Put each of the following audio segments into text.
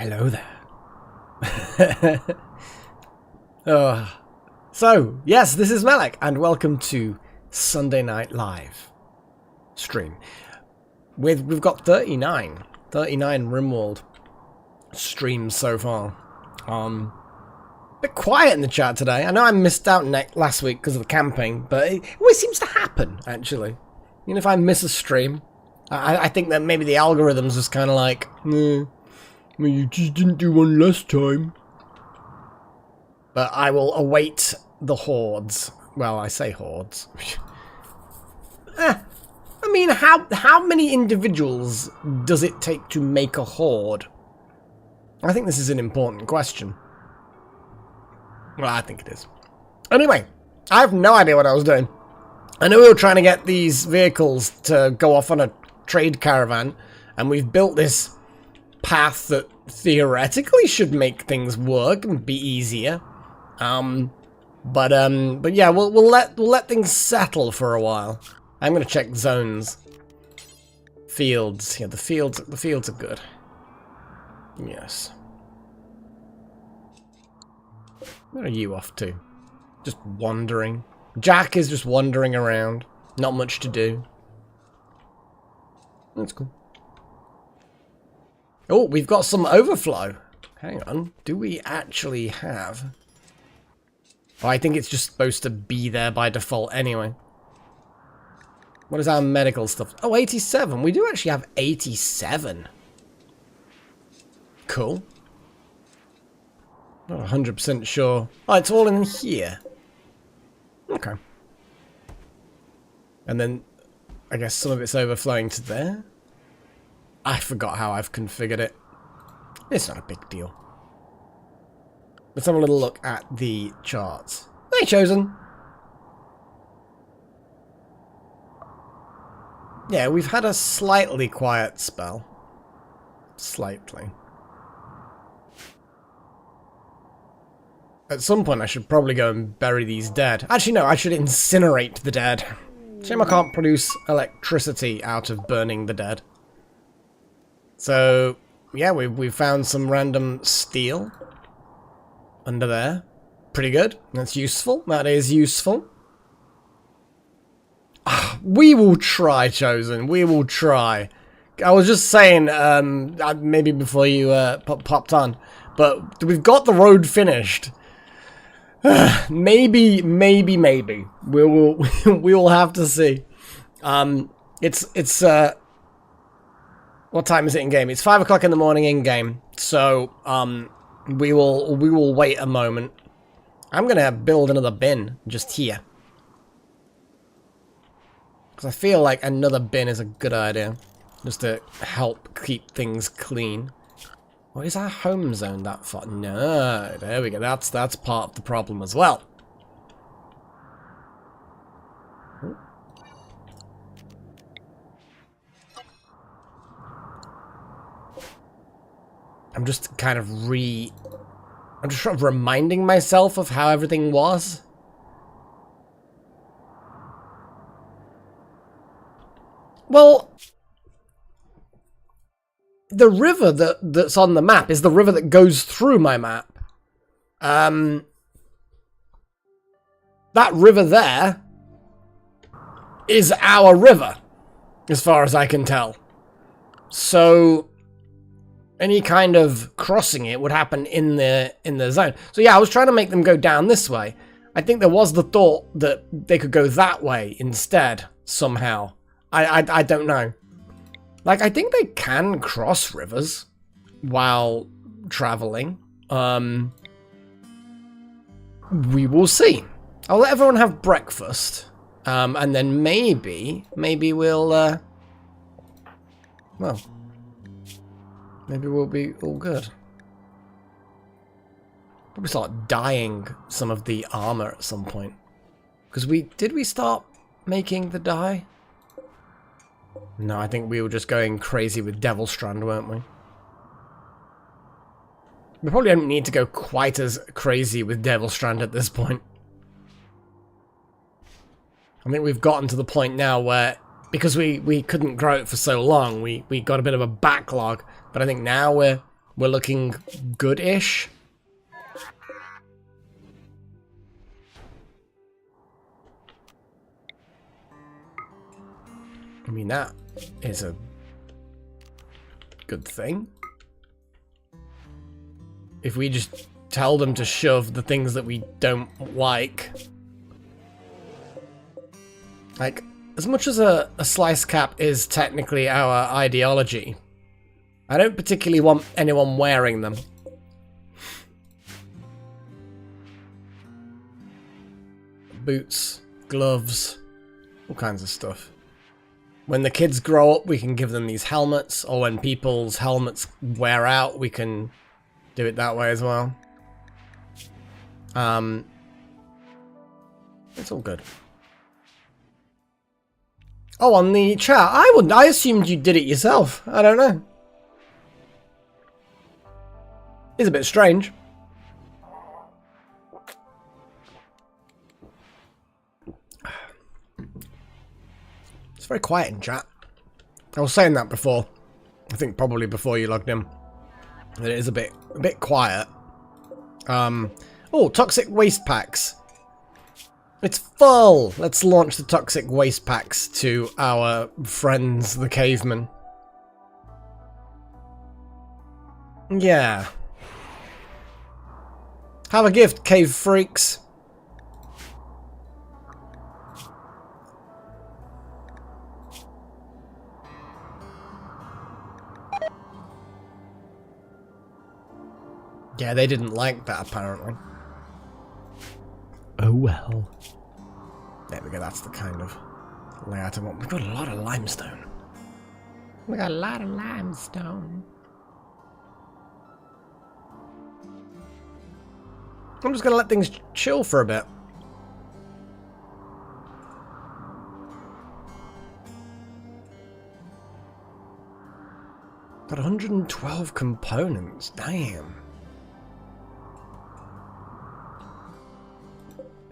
Hello there. So, yes, this is Malek, and welcome to Sunday Night Live stream. We've got 39 RimWorld streams so far. Bit quiet in the chat today. I know I missed out last week because of the camping, but it always seems to happen, actually. Even if I miss a stream, I think that maybe the algorithm's just kind of like, well, you just didn't do one last time. But I will await the hordes. Well, I say hordes. I mean, how many individuals does it take to make a horde? I think this is an important question. Well, I think it is. Anyway, I have no idea what I was doing. I know we were trying to get these vehicles to go off on a trade caravan, and we've built this path that theoretically should make things work and be easier. But yeah, we'll let things settle for a while. I'm gonna check zones. Fields. Yeah, the fields are good. Yes. Where are you off to? Just wandering. Jack is just wandering around. Not much to do. That's cool. Oh, we've got some overflow. Hang on. Do we actually have... Oh, I think it's just supposed to be there by default anyway. What is our medical stuff? Oh, 87. We do actually have 87. Cool. Not 100% sure. Oh, it's all in here. Okay. And then, I guess some of it's overflowing to there. I forgot how I've configured it. It's not a big deal. Let's have a little look at the charts. Hey, Chosen! Yeah, we've had a slightly quiet spell. Slightly. At some point I should probably go and bury these dead. Actually no, I should incinerate the dead. Shame I can't produce electricity out of burning the dead. So, yeah, we've found some random steel under there. Pretty good. That's useful. That is useful. We will try, Chosen. We will try. I was just saying, maybe before you popped on, but we've got the road finished. Maybe. We will have to see. It's what time is it in game? It's 5 o'clock in the morning in game. So, we will wait a moment. I'm gonna build another bin just here. Because I feel like another bin is a good idea. Just to help keep things clean. What is our home zone that far? No, there we go. That's part of the problem as well. I'm just kind of I'm just sort of reminding myself of how everything was. Well, the river that's on the map is the river that goes through my map. That river there is our river, as far as I can tell. So any kind of crossing it would happen in the zone. So yeah, I was trying to make them go down this way. I think there was the thought that they could go that way instead, somehow. I don't know. Like, I think they can cross rivers while traveling. We will see. I'll let everyone have breakfast. And then maybe we'll, well, maybe we'll be all good. Probably start dyeing some of the armor at some point. Because did we start making the dye? No, I think we were just going crazy with Devil Strand, weren't we? We probably don't need to go quite as crazy with Devil Strand at this point. I think we've gotten to the point now where, because we couldn't grow it for so long, we got a bit of a backlog. But I think now we're we're looking good-ish. I mean, that is a good thing. If we just tell them to shove the things that we don't like. Like, as much as a slice cap is technically our ideology, I don't particularly want anyone wearing them. Boots, gloves, all kinds of stuff. When the kids grow up, we can give them these helmets, or when people's helmets wear out, we can do it that way as well. It's all good. Oh, on the chat, I assumed you did it yourself. I don't know. It's a bit strange. It's very quiet in chat. I was saying that before. I think probably before you logged in. That it is a bit quiet. Oh, toxic waste packs. It's full! Let's launch the toxic waste packs to our friends, the cavemen. Yeah. Have a gift, cave freaks. Yeah, they didn't like that, apparently. Oh well. There we go, that's the kind of layout I want. We've got a lot of limestone. We got a lot of limestone. I'm just gonna let things chill for a bit. Got 112 components, damn.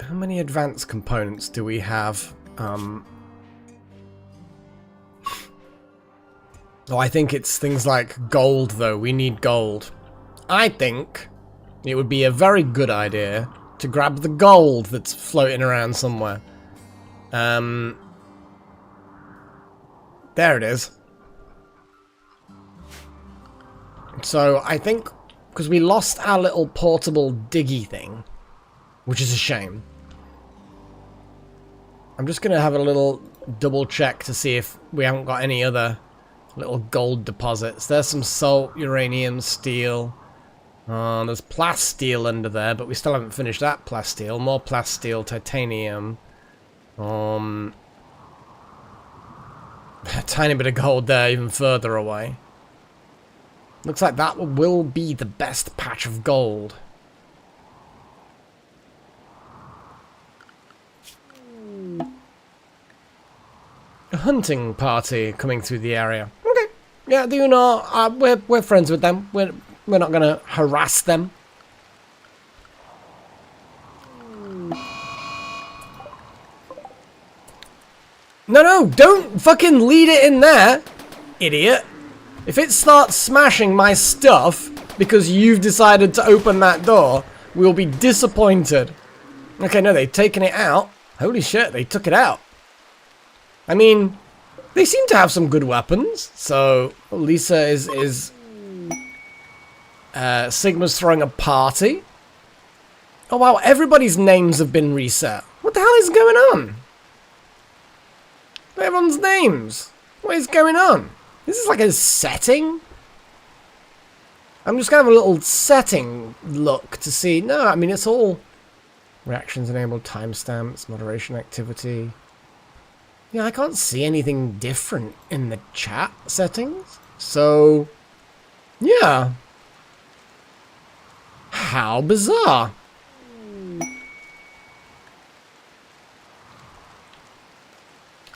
How many advanced components do we have? Oh, I think it's things like gold, though. We need gold. I think it would be a very good idea to grab the gold that's floating around somewhere. There it is. So, I think, because we lost our little portable diggy thing, which is a shame. I'm just going to have a little double check to see if we haven't got any other little gold deposits. There's some salt, uranium, steel. There's plasteel under there, but we still haven't finished that plasteel. More plasteel, titanium. A tiny bit of gold there, even further away. Looks like that will be the best patch of gold. A hunting party coming through the area. Okay. Yeah, do you know, we're friends with them. We're not gonna harass them. No, don't fucking lead it in there, idiot. If it starts smashing my stuff because you've decided to open that door, we'll be disappointed. Okay, no, they've taken it out. Holy shit, they took it out. I mean, they seem to have some good weapons. So, Lisa is Sigma's throwing a party. Oh wow, everybody's names have been reset. What the hell is going on? Everyone's names. What is going on? This is like a setting? I'm just going to have a little setting look to see. No, I mean, it's all reactions enabled, timestamps, moderation activity. Yeah, I can't see anything different in the chat settings. So, yeah. How bizarre.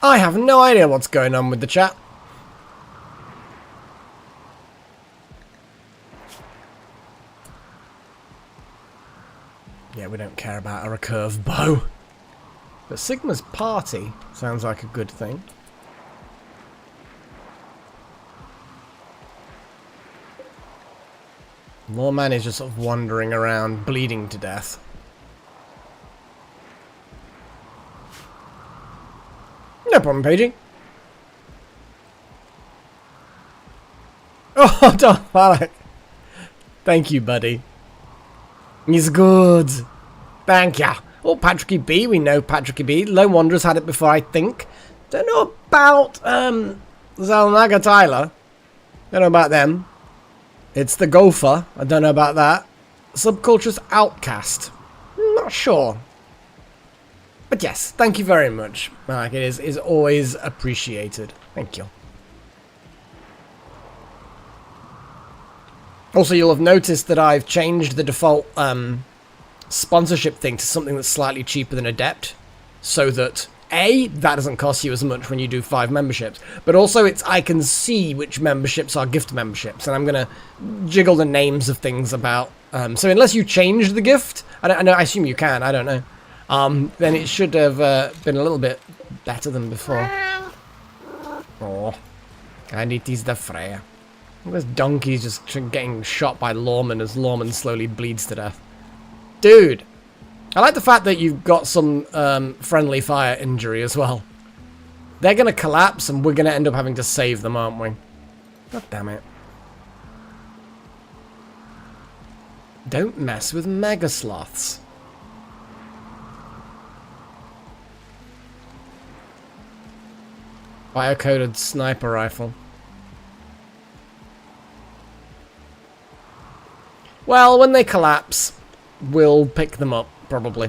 I have no idea what's going on with the chat. Yeah, we don't care about a recurve bow. But Sigma's party sounds like a good thing. Lawman is just sort of wandering around, bleeding to death. No problem, Pagey. Oh, Darth Malak. Thank you, buddy. He's good. Thank ya. Oh, Patricky B. We know Patricky B. Lone Wanderer's had it before, I think. Don't know about Zalnaga Tyler. Don't know about them. It's the Gopher. I don't know about that. Subculture's Outcast. Not sure. But yes, thank you very much. Like, it is always appreciated. Thank you. Also, you'll have noticed that I've changed the default sponsorship thing to something that's slightly cheaper than Adept, so that A, that doesn't cost you as much when you do 5 memberships, but also I can see which memberships are gift memberships, and I'm gonna jiggle the names of things about. So unless you change the gift, I assume you can. I don't know. Then it should have been a little bit better than before. Oh, and it is the Freya. This donkey's just getting shot by Lawman as Lawman slowly bleeds to death. Dude, I like the fact that you've got some friendly fire injury as well. They're going to collapse and we're going to end up having to save them, aren't we? God damn it. Don't mess with mega sloths. Biocoded sniper rifle. Well, when they collapse, we'll pick them up, probably.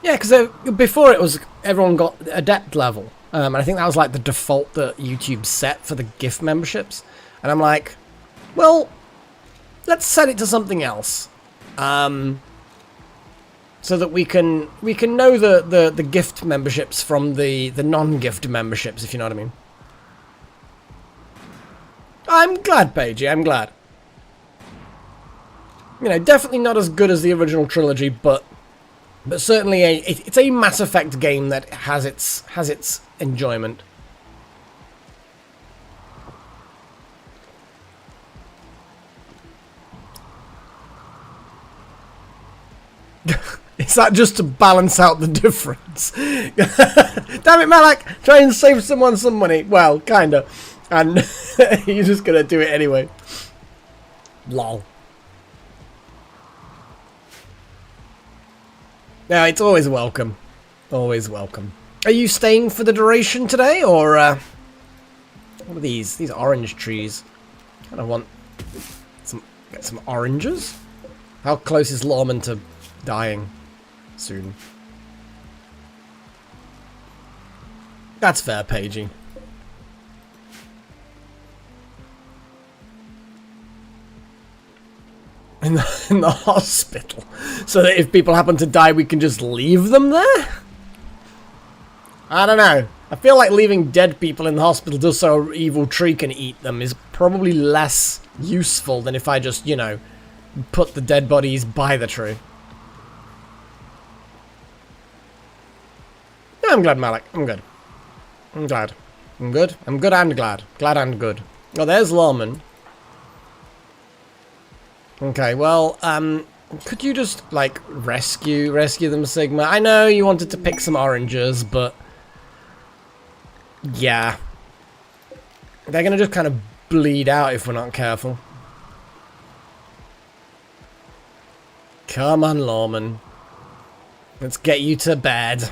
Yeah, because before it was everyone got Adept level. And I think that was like the default that YouTube set for the gift memberships. And I'm like, well, let's set it to something else. So that we can know the gift memberships from the non-gift memberships, if you know what I mean. I'm glad, Paigey, I'm glad. You know, definitely not as good as the original trilogy, but certainly it's a Mass Effect game that has its enjoyment. Is that just to balance out the difference? Damn it, Malak! Try and save someone some money. Well, kinda. And you're just gonna do it anyway. Lol. Yeah, it's always welcome. Always welcome. Are you staying for the duration today, or what are these? These orange trees. I don't want get some oranges. How close is Lawman to dying? Soon. That's fair, Paigey. In the hospital. So that if people happen to die, we can just leave them there? I don't know. I feel like leaving dead people in the hospital just so an evil tree can eat them is probably less useful than if I just, you know, put the dead bodies by the tree. I'm glad, Malak. I'm good. I'm glad. I'm good. I'm good and glad. Glad and good. Oh, there's Lawman. Okay, well, could you just, like, rescue them, Sigma? I know you wanted to pick some oranges, but yeah. They're gonna just kind of bleed out if we're not careful. Come on, Lawman. Let's get you to bed.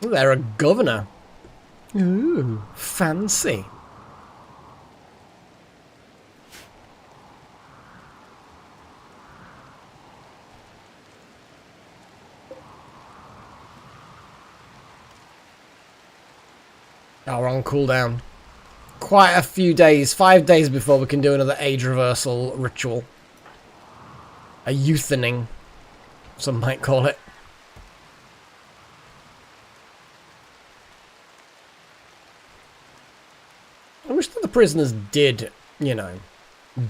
Ooh, they're a governor. Ooh, fancy. Oh, we're on cooldown. Quite a few days, 5 days before we can do another age reversal ritual. A youthening, some might call it. I wish that the prisoners did, you know,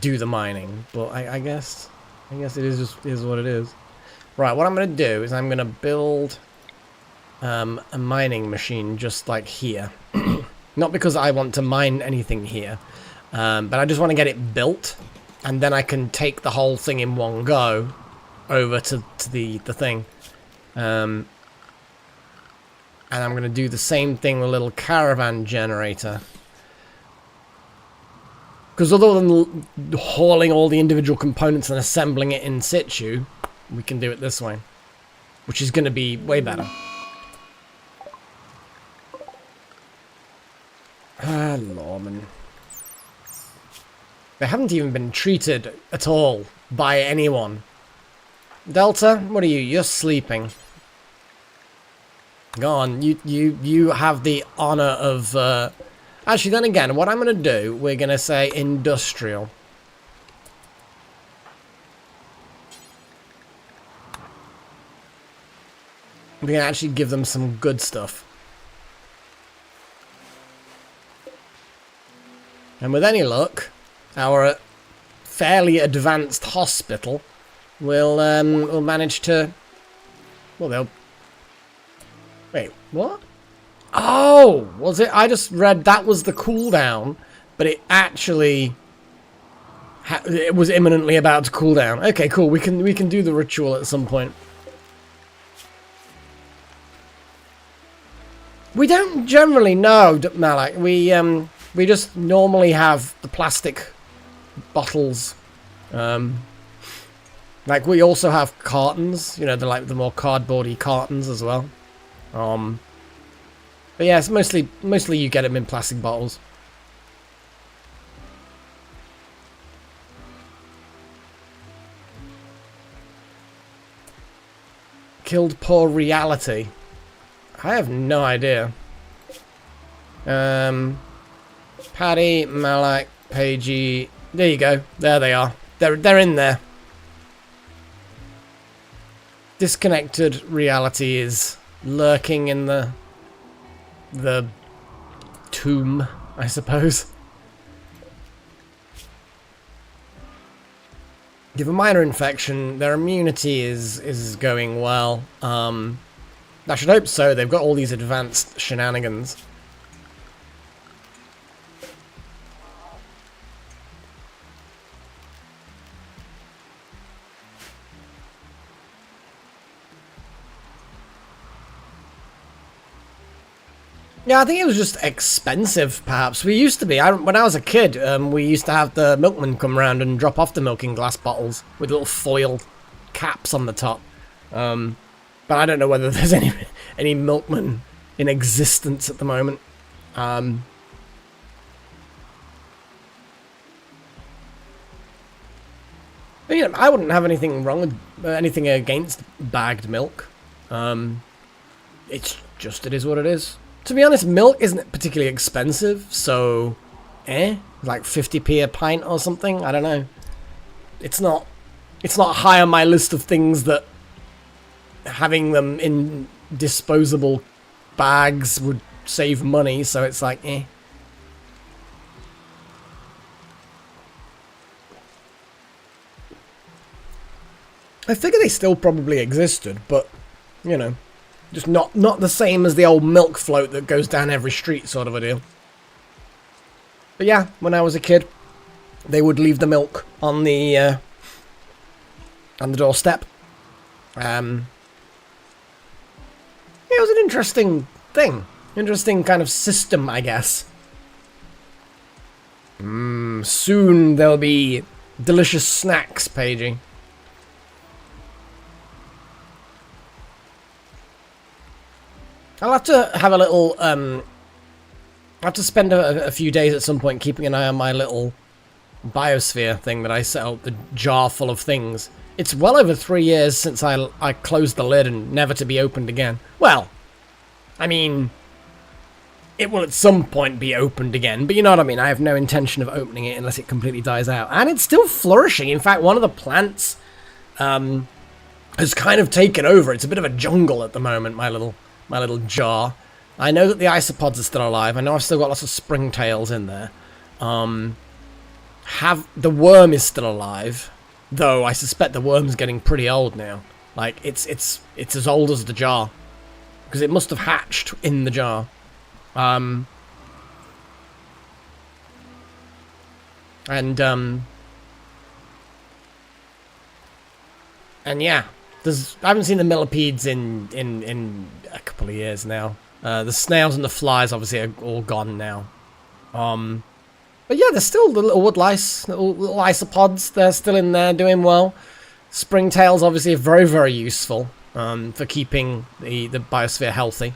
do the mining, but I guess I guess it is what it is. Right, what I'm going to do is I'm going to build a mining machine just like here. Not because I want to mine anything here, but I just want to get it built, and then I can take the whole thing in one go over to the thing. And I'm going to do the same thing with a little caravan generator. Because other than hauling all the individual components and assembling it in situ, we can do it this way. Which is going to be way better. Ah, lawman. They haven't even been treated at all by anyone. Delta, what are you? You're sleeping. Go on, you have the honor of... Actually, then again, what I'm going to do, we're going to say industrial. We're going to actually give them some good stuff. And with any luck, our fairly advanced hospital will manage to... Well, they'll... Wait, what? Oh, was it? I just read that was the cooldown, but it actually... it was imminently about to cool down. Okay, cool. We can do the ritual at some point. We don't generally know, Malak. We just normally have the plastic bottles. Like we also have cartons, you know, the more cardboardy cartons as well. But yeah, it's mostly you get them in plastic bottles. Killed poor reality. I have no idea. Paddy, Malak, Pagey. There you go. There they are. They're in there. Disconnected reality is lurking in the tomb, I suppose. Give a minor infection. Their immunity is going well. I should hope so. They've got all these advanced shenanigans. Yeah, I think it was just expensive, perhaps. We used to be. When I was a kid, we used to have the milkman come around and drop off the milk in glass bottles with little foil caps on the top. But I don't know whether there's any milkman in existence at the moment. But, you know, I wouldn't have anything wrong with anything against bagged milk. It's just, it is what it is. To be honest, milk isn't particularly expensive, so like 50p a pint or something. I don't know. It's not high on my list of things that having them in disposable bags would save money. So it's like I figure they still probably existed, but you know. Just not the same as the old milk float that goes down every street sort of a deal. But yeah, when I was a kid, they would leave the milk on the doorstep. It was an interesting thing. Interesting kind of system, I guess. Soon there'll be delicious snacks, Pagey. I'll have to have a little, I'll have to spend a few days at some point keeping an eye on my little biosphere thing that I set out, the jar full of things. It's well over 3 years since I closed the lid and never to be opened again. Well, I mean, it will at some point be opened again, but you know what I mean? I have no intention of opening it unless it completely dies out. And it's still flourishing. In fact, one of the plants has kind of taken over. It's a bit of a jungle at the moment, my little jar. I know that the isopods are still alive. I know I've still got lots of springtails in there. The worm is still alive. Though I suspect the worm's getting pretty old now. Like, it's as old as the jar. Because it must have hatched in the jar. And yeah, I haven't seen the millipedes in a couple of years now. The snails and the flies obviously are all gone now. But yeah, there's still the little wood lice, little isopods. They're still in there doing well. Springtails obviously are very, very useful for keeping the biosphere healthy.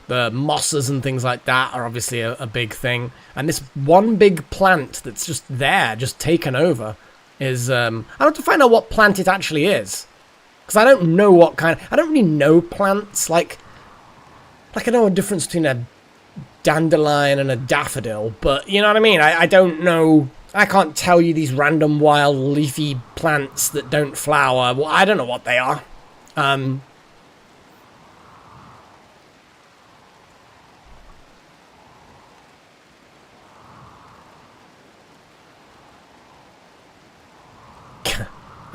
The mosses and things like that are obviously a big thing. And this one big plant that's just there, just taken over, is... I have to find out what plant it actually is. Because I don't know what kind... I don't really know plants. Like I know a difference between a dandelion and a daffodil, but you know what I mean? I don't know... I can't tell you these random wild leafy plants that don't flower. Well, I don't know what they are. I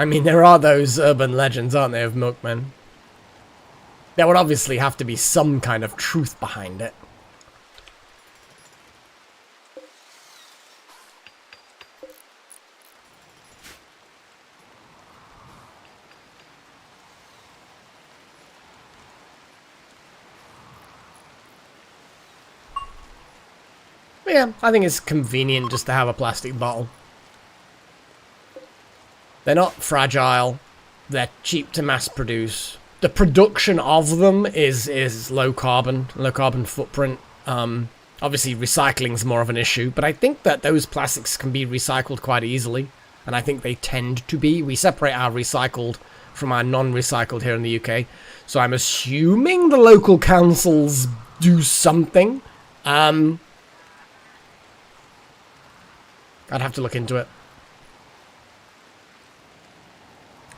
mean, there are those urban legends, aren't there, of milkmen? There would obviously have to be some kind of truth behind it. But yeah, I think it's convenient just to have a plastic bottle. They're not fragile. They're cheap to mass produce. The production of them is low carbon footprint. Obviously, recycling's more of an issue, but I think that those plastics can be recycled quite easily, and I think they tend to be. We separate our recycled from our non-recycled here in the UK, so I'm assuming the local councils do something. I'd have to look into it.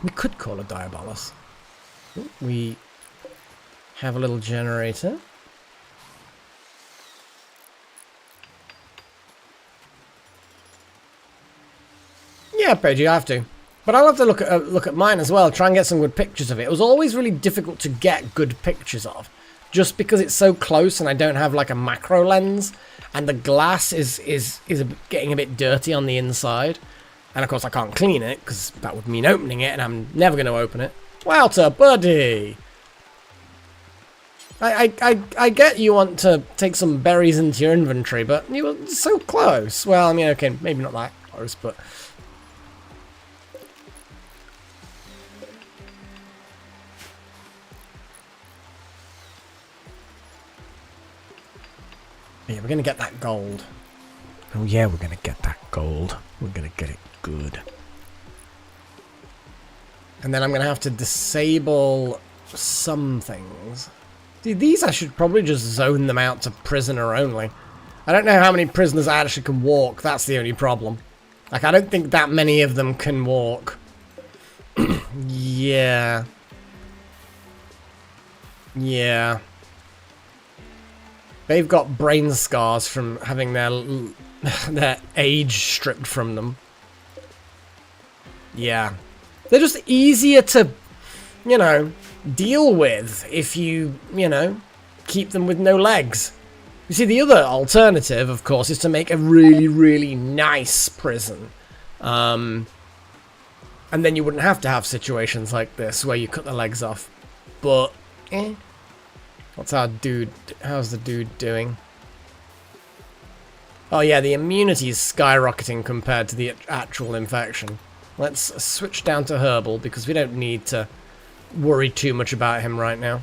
We could call a Diabolus. We have a little generator. Yeah, Paige, you have to. But I'll have to look at mine as well, try and get some good pictures of it. It was always really difficult to get good pictures of, just because it's so close and I don't have like a macro lens, and the glass is getting a bit dirty on the inside. And of course I can't clean it, because that would mean opening it, and I'm never going to open it. Walter, buddy! I get you want to take some berries into your inventory, but you were so close. Well, I mean, okay, maybe not that close, but... Yeah, we're going to get that gold. Oh yeah, we're going to get that gold. We're going to get it good. And then I'm going to have to disable some things. See, these I should probably just zone them out to prisoner only. I don't know how many prisoners I actually can walk. That's the only problem. Like, I don't think that many of them can walk. Yeah. Yeah. They've got brain scars from having their age stripped from them. Yeah. They're just easier to, you know, deal with if you know, keep them with no legs. You see, the other alternative, of course, is to make a really, really nice prison. And then you wouldn't have to have situations like this where you cut the legs off. But, what's our dude? How's the dude doing? Oh yeah, the immunity is skyrocketing compared to the actual infection. Let's switch down to herbal, because we don't need to worry too much about him right now.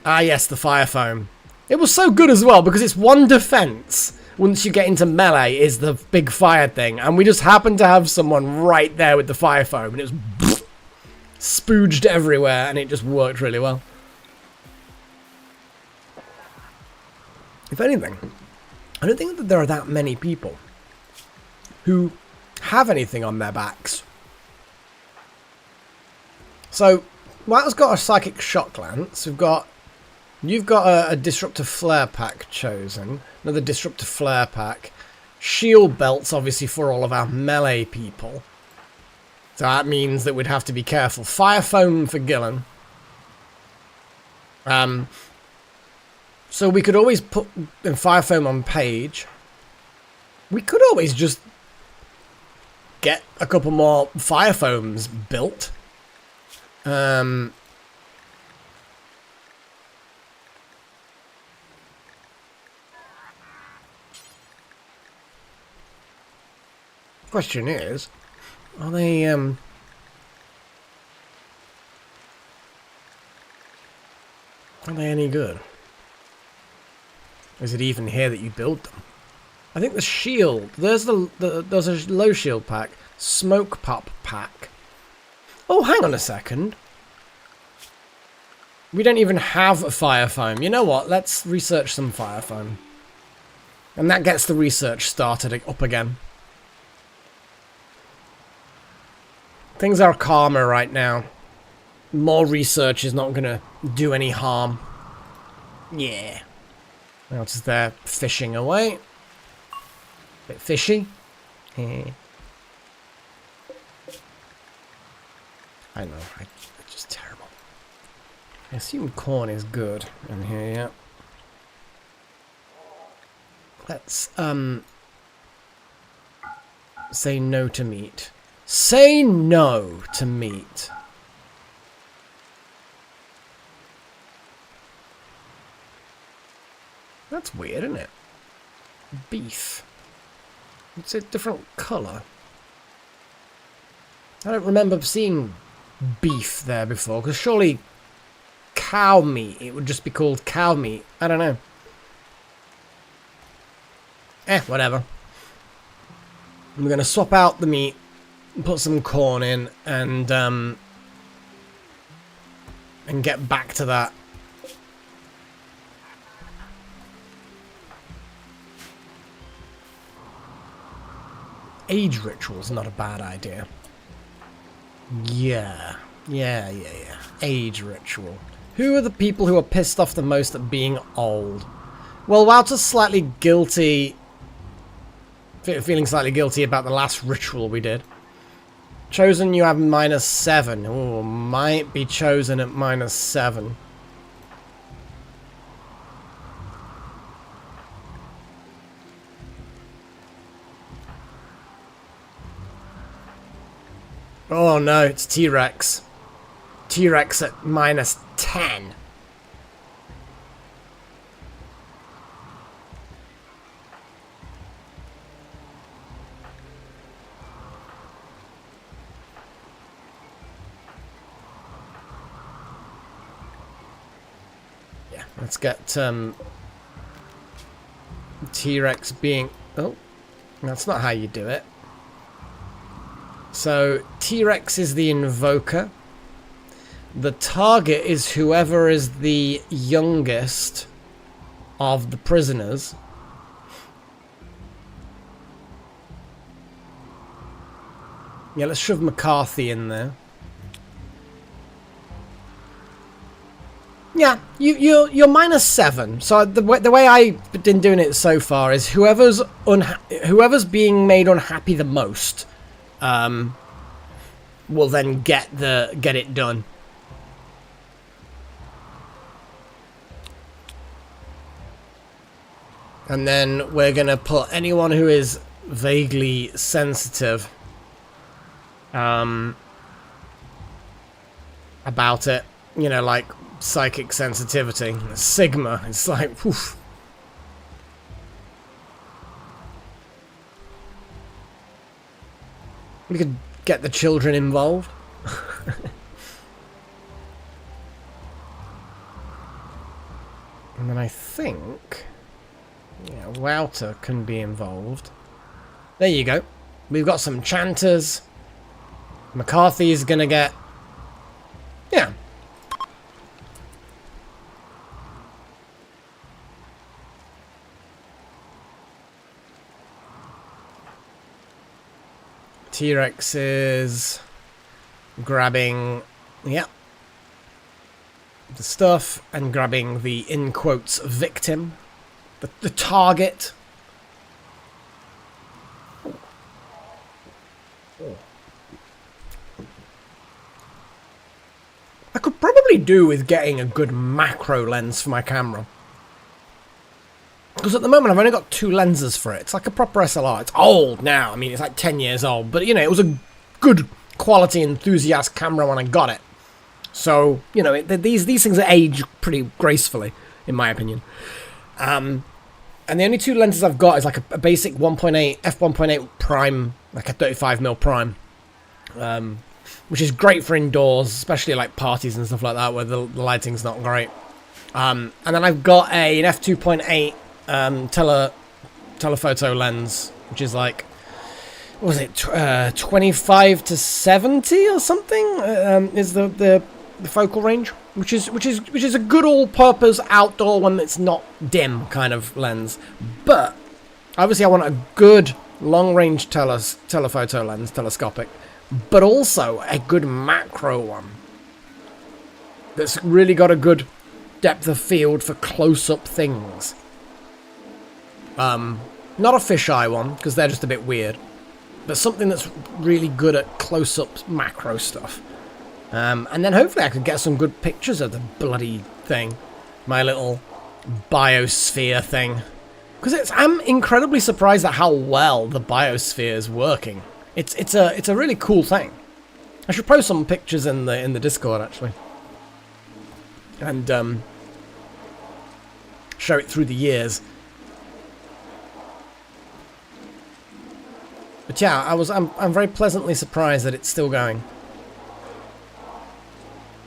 Ah yes, the fire foam. It was so good as well, because it's one defense once you get into melee is the big fire thing, and we just happened to have someone right there with the fire foam, and it was spooged everywhere, and it just worked really well. If anything, I don't think that there are that many people who have anything on their backs. So, Wow's got a psychic shock lance. You've got a disruptive flare pack chosen. Another disruptive flare pack. shield belts, obviously, for all of our melee people. So that means that we'd have to be careful. Fire foam for Gillen. So we could always put fire foam on Paige. We could always just get a couple more fire foams built. Question is, are they any good? Is it even here that you build them? I think the shield, there's there's a low shield pack, smoke pop pack. Oh, hang on a second. We don't even have a fire foam. You know what? Let's research some fire foam. And that gets the research started up again. Things are calmer right now. More research is not going to do any harm. Yeah. Now it's there fishing away. Bit fishy. I know, it's just terrible. I assume corn is good in here, yeah. Let's, say no to meat. Say no to meat. That's weird, isn't it? Beef. It's a different colour. I don't remember seeing beef there before, because surely cow meat, it would just be called cow meat. I don't know. Whatever. We're going to swap out the meat, put some corn in, and get back to that. Age ritual's not a bad idea. Yeah. Age ritual. Who are the people who are pissed off the most at being old? Well, Wouter's slightly guilty. Feeling slightly guilty about the last ritual we did. Chosen, you have -7. Oh, might be chosen at -7. Oh no, it's T-Rex. T-Rex at -10. Yeah, let's get T-Rex being... Oh, that's not how you do it. So, T-Rex is the invoker. The target is whoever is the youngest of the prisoners. Yeah, let's shove McCarthy in there. Yeah, you're -7. So the way I've been doing it so far is whoever's being made unhappy the most will then get it done. And then we're gonna put anyone who is vaguely sensitive about it, you know, like psychic sensitivity. Sigma, it's like, oof. We could get the children involved. And then I think, yeah, Wouter can be involved. There you go. We've got some chanters. McCarthy is gonna get... Yeah. T-Rex is grabbing, yeah, the stuff and grabbing the, in quotes, victim, the target. I could probably do with getting a good macro lens for my camera. Because at the moment I've only got 2 lenses for it. It's like a proper SLR. It's old now. I mean, it's like 10 years old. But, you know, it was a good quality enthusiast camera when I got it. So, you know, these things age pretty gracefully, in my opinion. And the only 2 lenses I've got is like a basic 1.8, f1.8 prime, like a 35mm prime. Which is great for indoors, especially like parties and stuff like that, where the lighting's not great. And then I've got an f2.8 telephoto lens, which is like, what was it, 25 to 70 or something? Is the focal range, which is a good all-purpose outdoor one that's not dim kind of lens. But obviously, I want a good long-range telephoto lens, telescopic, but also a good macro one that's really got a good depth of field for close-up things. Not a fisheye one, because they're just a bit weird, but something that's really good at close-up macro stuff. And then hopefully I could get some good pictures of the bloody thing, my little biosphere thing. Because I'm incredibly surprised at how well the biosphere is working. It's a really cool thing. I should post some pictures in the Discord actually, and show it through the years. But yeah, I'm very pleasantly surprised that it's still going.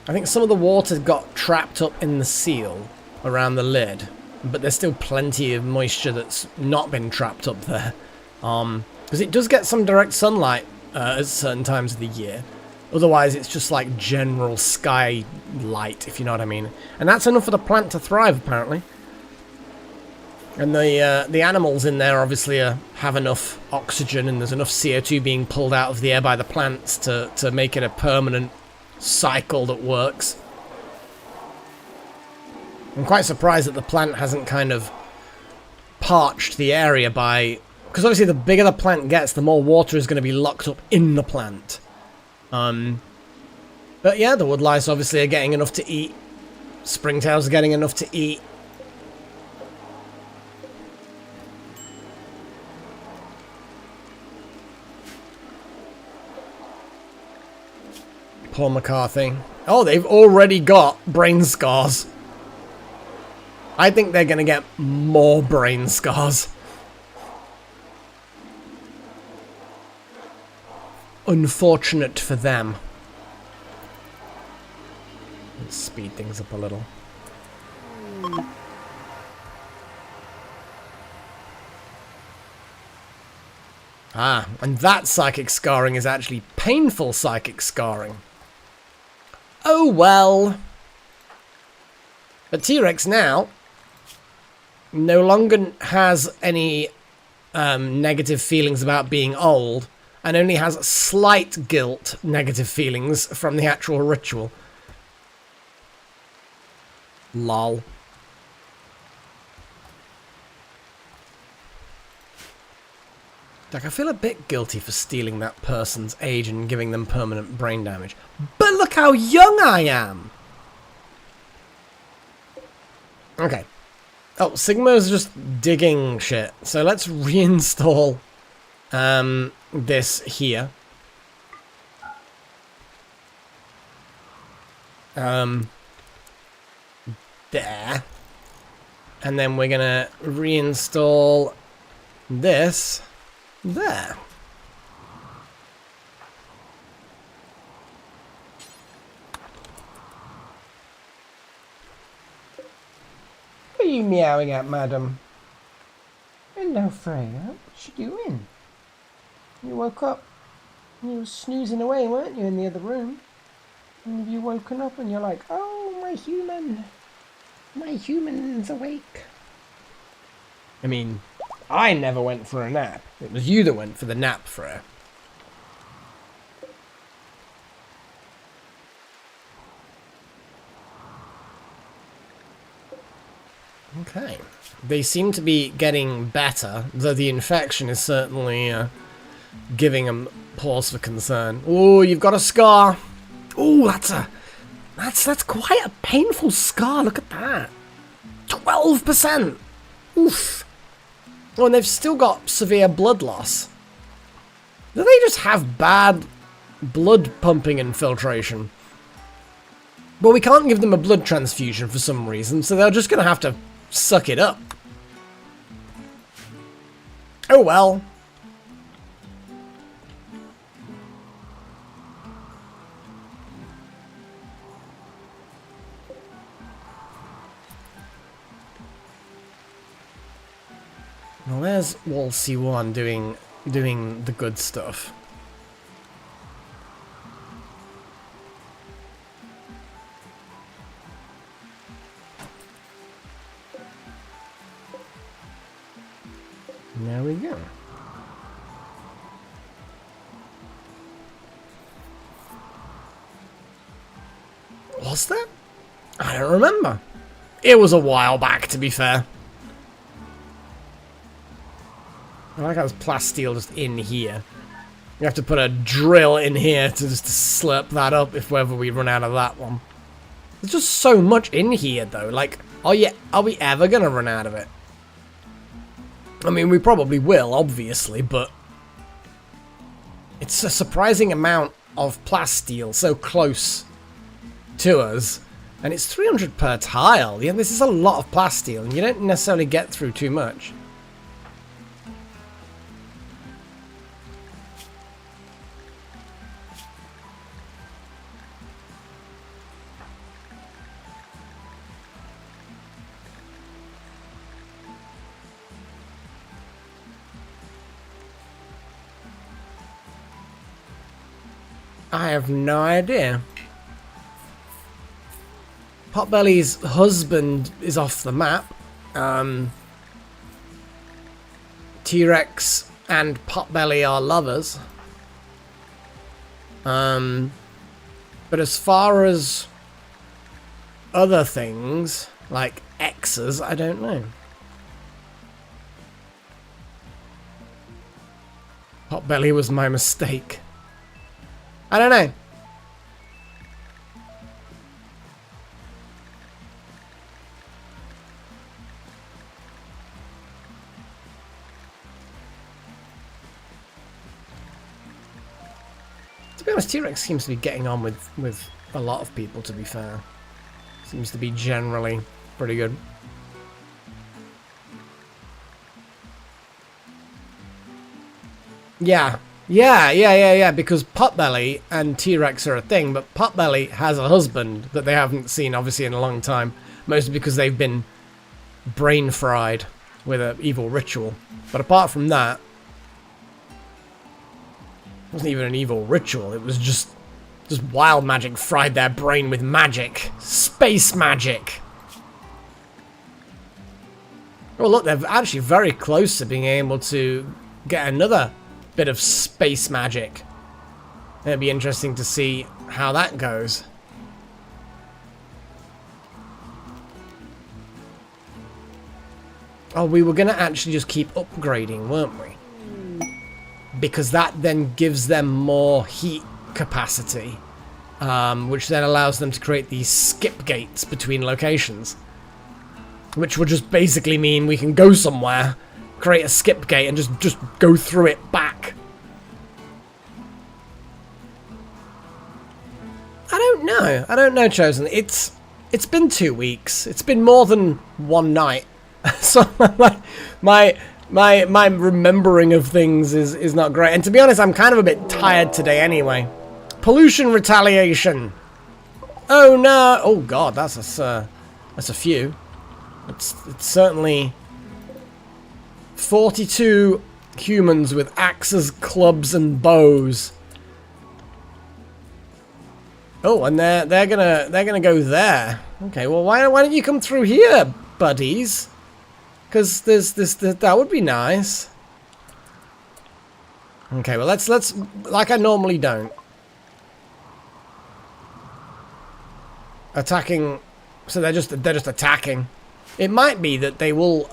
I think some of the water got trapped up in the seal around the lid, but there's still plenty of moisture that's not been trapped up there. Because it does get some direct sunlight at certain times of the year. Otherwise, it's just like general sky light, if you know what I mean. And that's enough for the plant to thrive, apparently. And the animals in there obviously have enough oxygen, and there's enough CO2 being pulled out of the air by the plants to make it a permanent cycle that works. I'm quite surprised that the plant hasn't kind of parched the area by... Because obviously the bigger the plant gets, the more water is going to be locked up in the plant. But yeah, the woodlice obviously are getting enough to eat. Springtails are getting enough to eat. Paul McCarthy. Oh, they've already got brain scars. I think they're going to get more brain scars. Unfortunate for them. Let's speed things up a little. Ah, and that psychic scarring is actually painful psychic scarring. Oh well. But T-Rex now no longer has any negative feelings about being old, and only has slight guilt, negative feelings from the actual ritual. Lol. Like, I feel a bit guilty for stealing that person's age and giving them permanent brain damage. But look how young I am! Okay. Oh, Sigma's just digging shit. So let's reinstall this here. There. And then we're gonna reinstall this there. What are you meowing at, madam? Hello, Freya. What you doing? You woke up. You were snoozing away, weren't you, in the other room? And have you woken up and you're like, oh, my human. My human's awake. I mean, I never went for a nap. It was you that went for the nap, Freya. Okay. They seem to be getting better, though the infection is certainly giving them pause for concern. Oh, you've got a scar. Oh, that's quite a painful scar. Look at that. 12%. Oof. Oh, and they've still got severe blood loss. Do they just have bad blood pumping and filtration? Well, we can't give them a blood transfusion for some reason, so they're just going to have to suck it up. Oh well. Well, there's Wall C1 doing the good stuff. There we go. Was that? I don't remember. It was a while back, to be fair. I like how there's plasteel just in here. You have to put a drill in here to just slurp that up if ever we run out of that one. There's just so much in here, though. Like, are we ever gonna run out of it? I mean, we probably will, obviously, but it's a surprising amount of plasteel so close to us, and it's 300 per tile. Yeah, this is a lot of plasteel, and you don't necessarily get through too much. I have no idea. Potbelly's husband is off the map. T-Rex and Potbelly are lovers. But as far as other things, like exes, I don't know. Potbelly was my mistake. I don't know. To be honest, T-Rex seems to be getting on with a lot of people, to be fair. Seems to be generally pretty good. Yeah, because Potbelly and T-Rex are a thing, but Potbelly has a husband that they haven't seen, obviously, in a long time. Mostly because they've been brain fried with an evil ritual. But apart from that, it wasn't even an evil ritual, it was just wild magic fried their brain with magic. Space magic! Oh look, they're actually very close to being able to get another bit of space magic. It'd be interesting to see how that goes. Oh, we were gonna actually just keep upgrading, weren't we? Because that then gives them more heat capacity, which then allows them to create these skip gates between locations. Which would just basically mean we can go somewhere, create a skip gate, and just go through it back. I don't know, Chosen. It's been 2 weeks. It's been more than one night. So my remembering of things is not great. And to be honest, I'm kind of a bit tired today anyway. Pollution retaliation. Oh no! Oh god, that's a few. It's certainly 42 humans with axes, clubs, and bows. Oh, and they're gonna go there. Okay, well why don't you come through here, buddies? Because that would be nice. Okay, well let's like I normally don't. Attacking, so they're just attacking. It might be that they will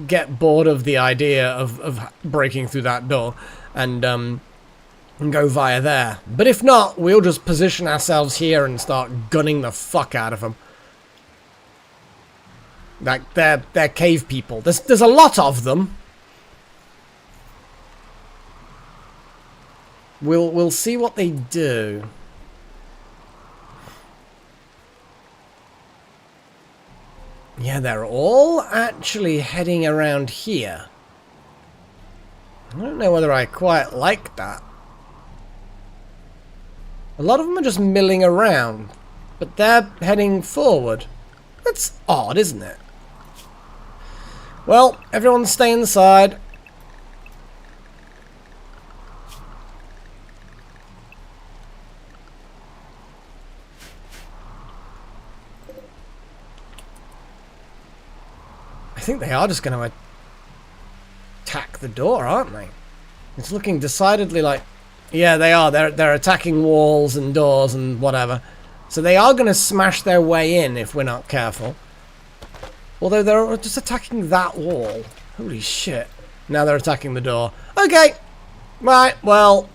get bored of the idea of breaking through that door and and go via there. But if not, we'll just position ourselves here and start gunning the fuck out of them. Like, they're cave people. There's a lot of them. We'll see what they do. Yeah, they're all actually heading around here. I don't know whether I quite like that. A lot of them are just milling around, but they're heading forward. That's odd, isn't it? Well, everyone stay inside. I think they are just going to attack the door, aren't they? It's looking decidedly like... Yeah, they are. They're attacking walls and doors and whatever. So they are going to smash their way in if we're not careful. Although they're just attacking that wall. Holy shit. Now they're attacking the door. Okay. Right, well...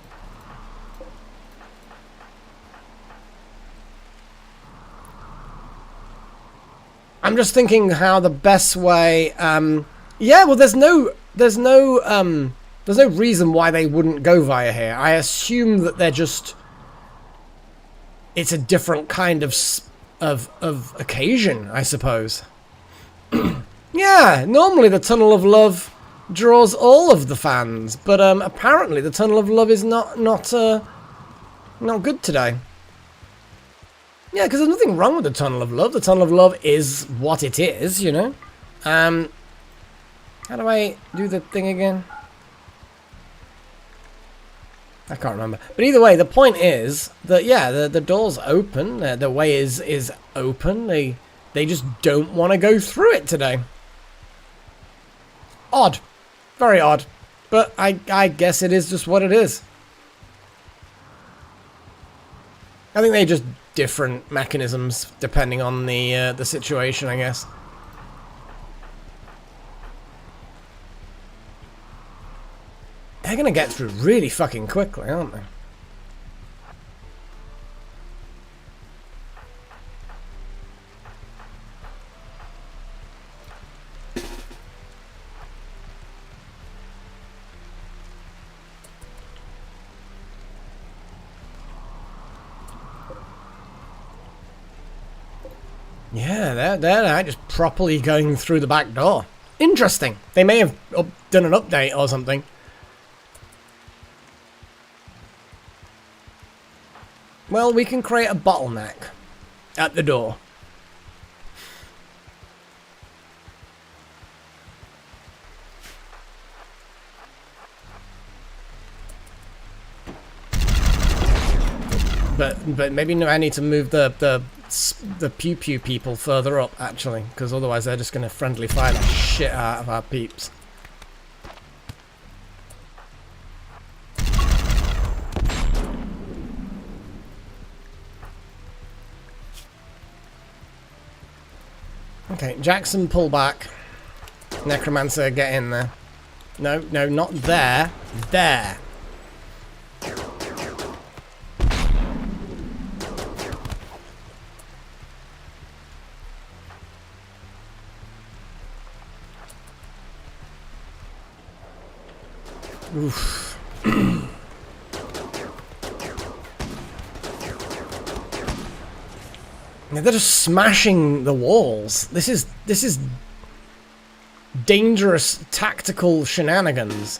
I'm just thinking how the best way... yeah, well, there's no reason why they wouldn't go via here. I assume that they're just... It's a different kind of occasion, I suppose. Yeah, normally the Tunnel of Love draws all of the fans, but apparently the Tunnel of Love is not good today. Yeah, because there's nothing wrong with the Tunnel of Love. The Tunnel of Love is what it is, you know. How do I do the thing again? I can't remember. But either way, the point is that, yeah, the door's open. The way is open. They just don't want to go through it today. Odd. Very odd. But I guess it is just what it is. I think they just different mechanisms depending on the situation, I guess. They're gonna get through really fucking quickly, aren't they? Yeah, they're just properly going through the back door. Interesting. They may have done an update or something. Well, we can create a bottleneck at the door. But maybe I need to move the pew pew people further up, actually, because otherwise they're just going to friendly fire the shit out of our peeps. Okay, Jackson, pull back. Necromancer, get in there. No, not there. There. Oof. They're just smashing the walls. This is dangerous tactical shenanigans.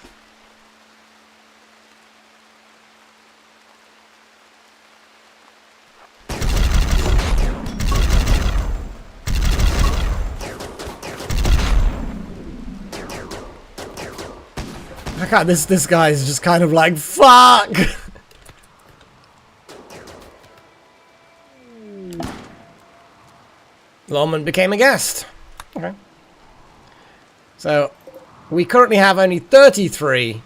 I can't, this guy is just kind of like, fuck! Lawman became a guest. Okay. So, we currently have only 33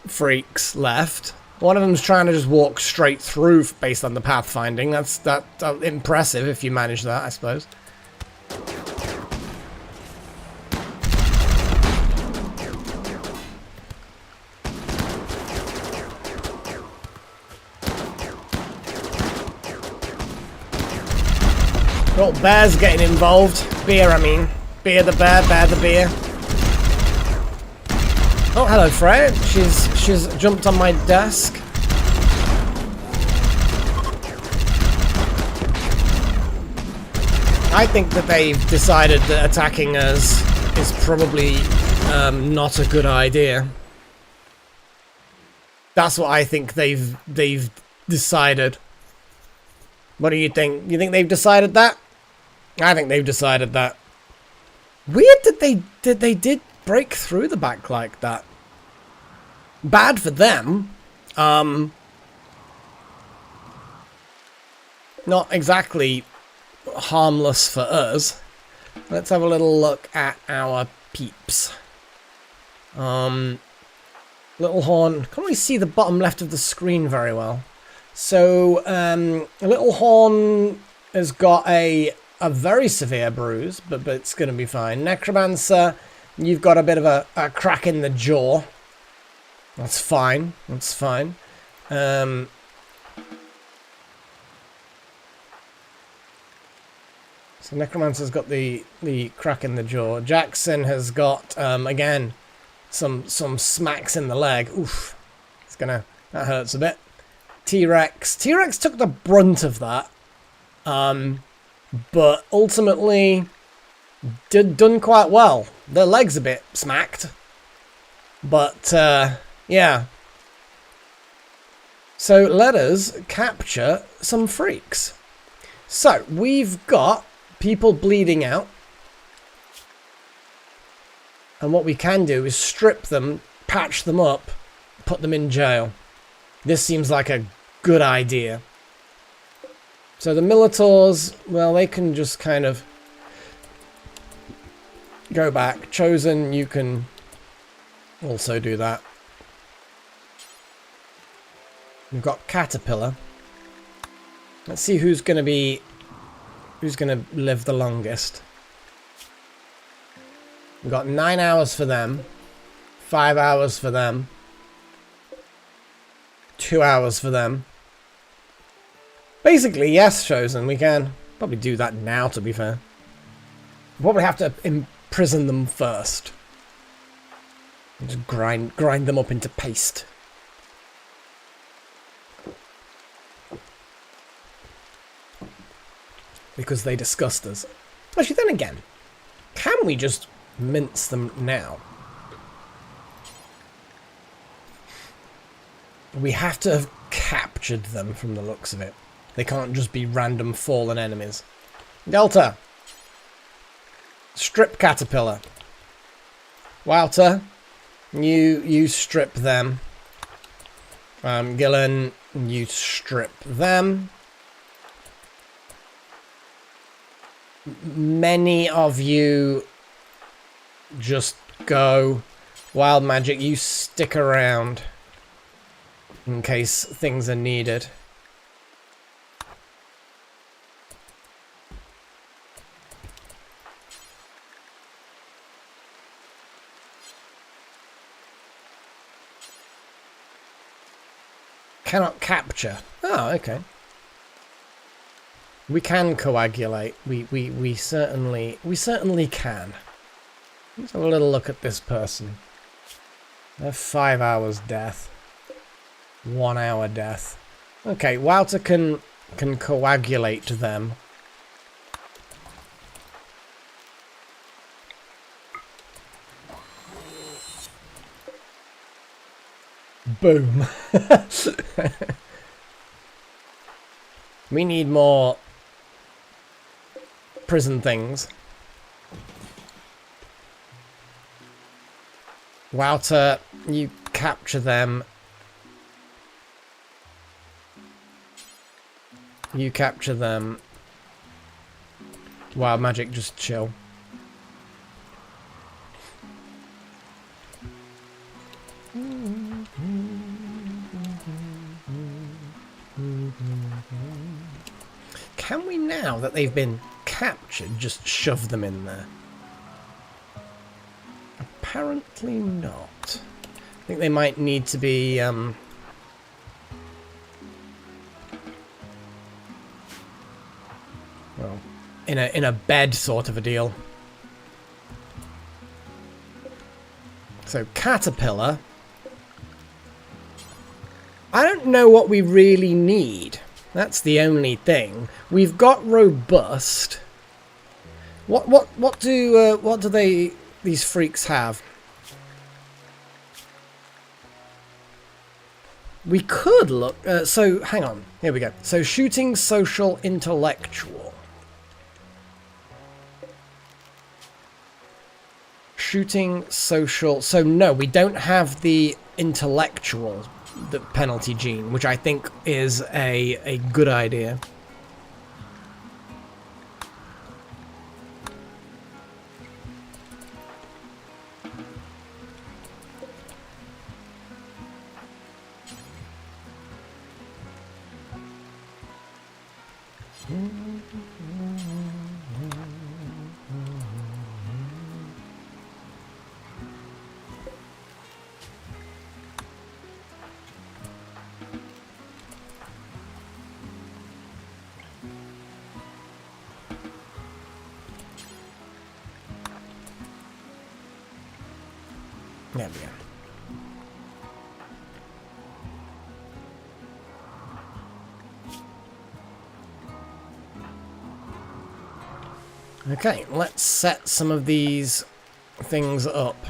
freaks left. One of them's trying to just walk straight through based on the pathfinding. That's impressive if you manage that, I suppose. Little bear's getting involved. Beer, I mean. Beer the bear the beer. Oh, hello, Freya. She's jumped on my desk. I think that they've decided that attacking us is probably not a good idea. That's what I think they've decided. What do you think? You think they've decided that? I think they've decided that. Weird that they did break through the back like that. Bad for them. Not exactly harmless for us. Let's have a little look at our peeps. Little Horn. Can't really see the bottom left of the screen very well. So, Little Horn has got a very severe bruise, but it's going to be fine. Necromancer, you've got a bit of a crack in the jaw. That's fine. That's fine. So Necromancer's got the crack in the jaw. Jackson has got, again, some smacks in the leg. Oof. That hurts a bit. T-Rex took the brunt of that. But ultimately done quite well. Their leg's a bit smacked. But, yeah. So let us capture some freaks. So, we've got people bleeding out. And what we can do is strip them, patch them up, put them in jail. This seems like a good idea. So the Militaurs, well, they can just kind of go back. Chosen, you can also do that. We've got Caterpillar. Let's see who's going to live the longest. We've got 9 hours for them, 5 hours for them, 2 hours for them. Basically, yes, Chosen, we can probably do that now, to be fair. We'll probably have to imprison them first. Just grind them up into paste. Because they disgust us. Actually, then again, can we just mince them now? We have to have captured them from the looks of it. They can't just be random fallen enemies. Delta! Strip Caterpillar. Wouter, you strip them. Gillen, you strip them. Many of you just go. Wild Magic, you stick around in case things are needed. Cannot capture. Oh, okay. We can coagulate. We certainly can. Let's have a little look at this person. They're 5 hours death. 1 hour death. Okay, Wouter can coagulate them. Boom. We need more prison things. Wouter, you capture them. You capture them. Wild Magic, just chill. Can we, now that they've been captured, just shove them in there? Apparently not. I think they might need to be, well, in a bed sort of a deal. So caterpillar. I don't know what we really need. That's the only thing. We've got robust. What do these freaks have? We could look. So hang on. Here we go. So shooting, social, intellectual. Shooting, social. So no, we don't have the intellectual, the penalty gene, which I think is a good idea. There we go. Okay, let's set some of these things up.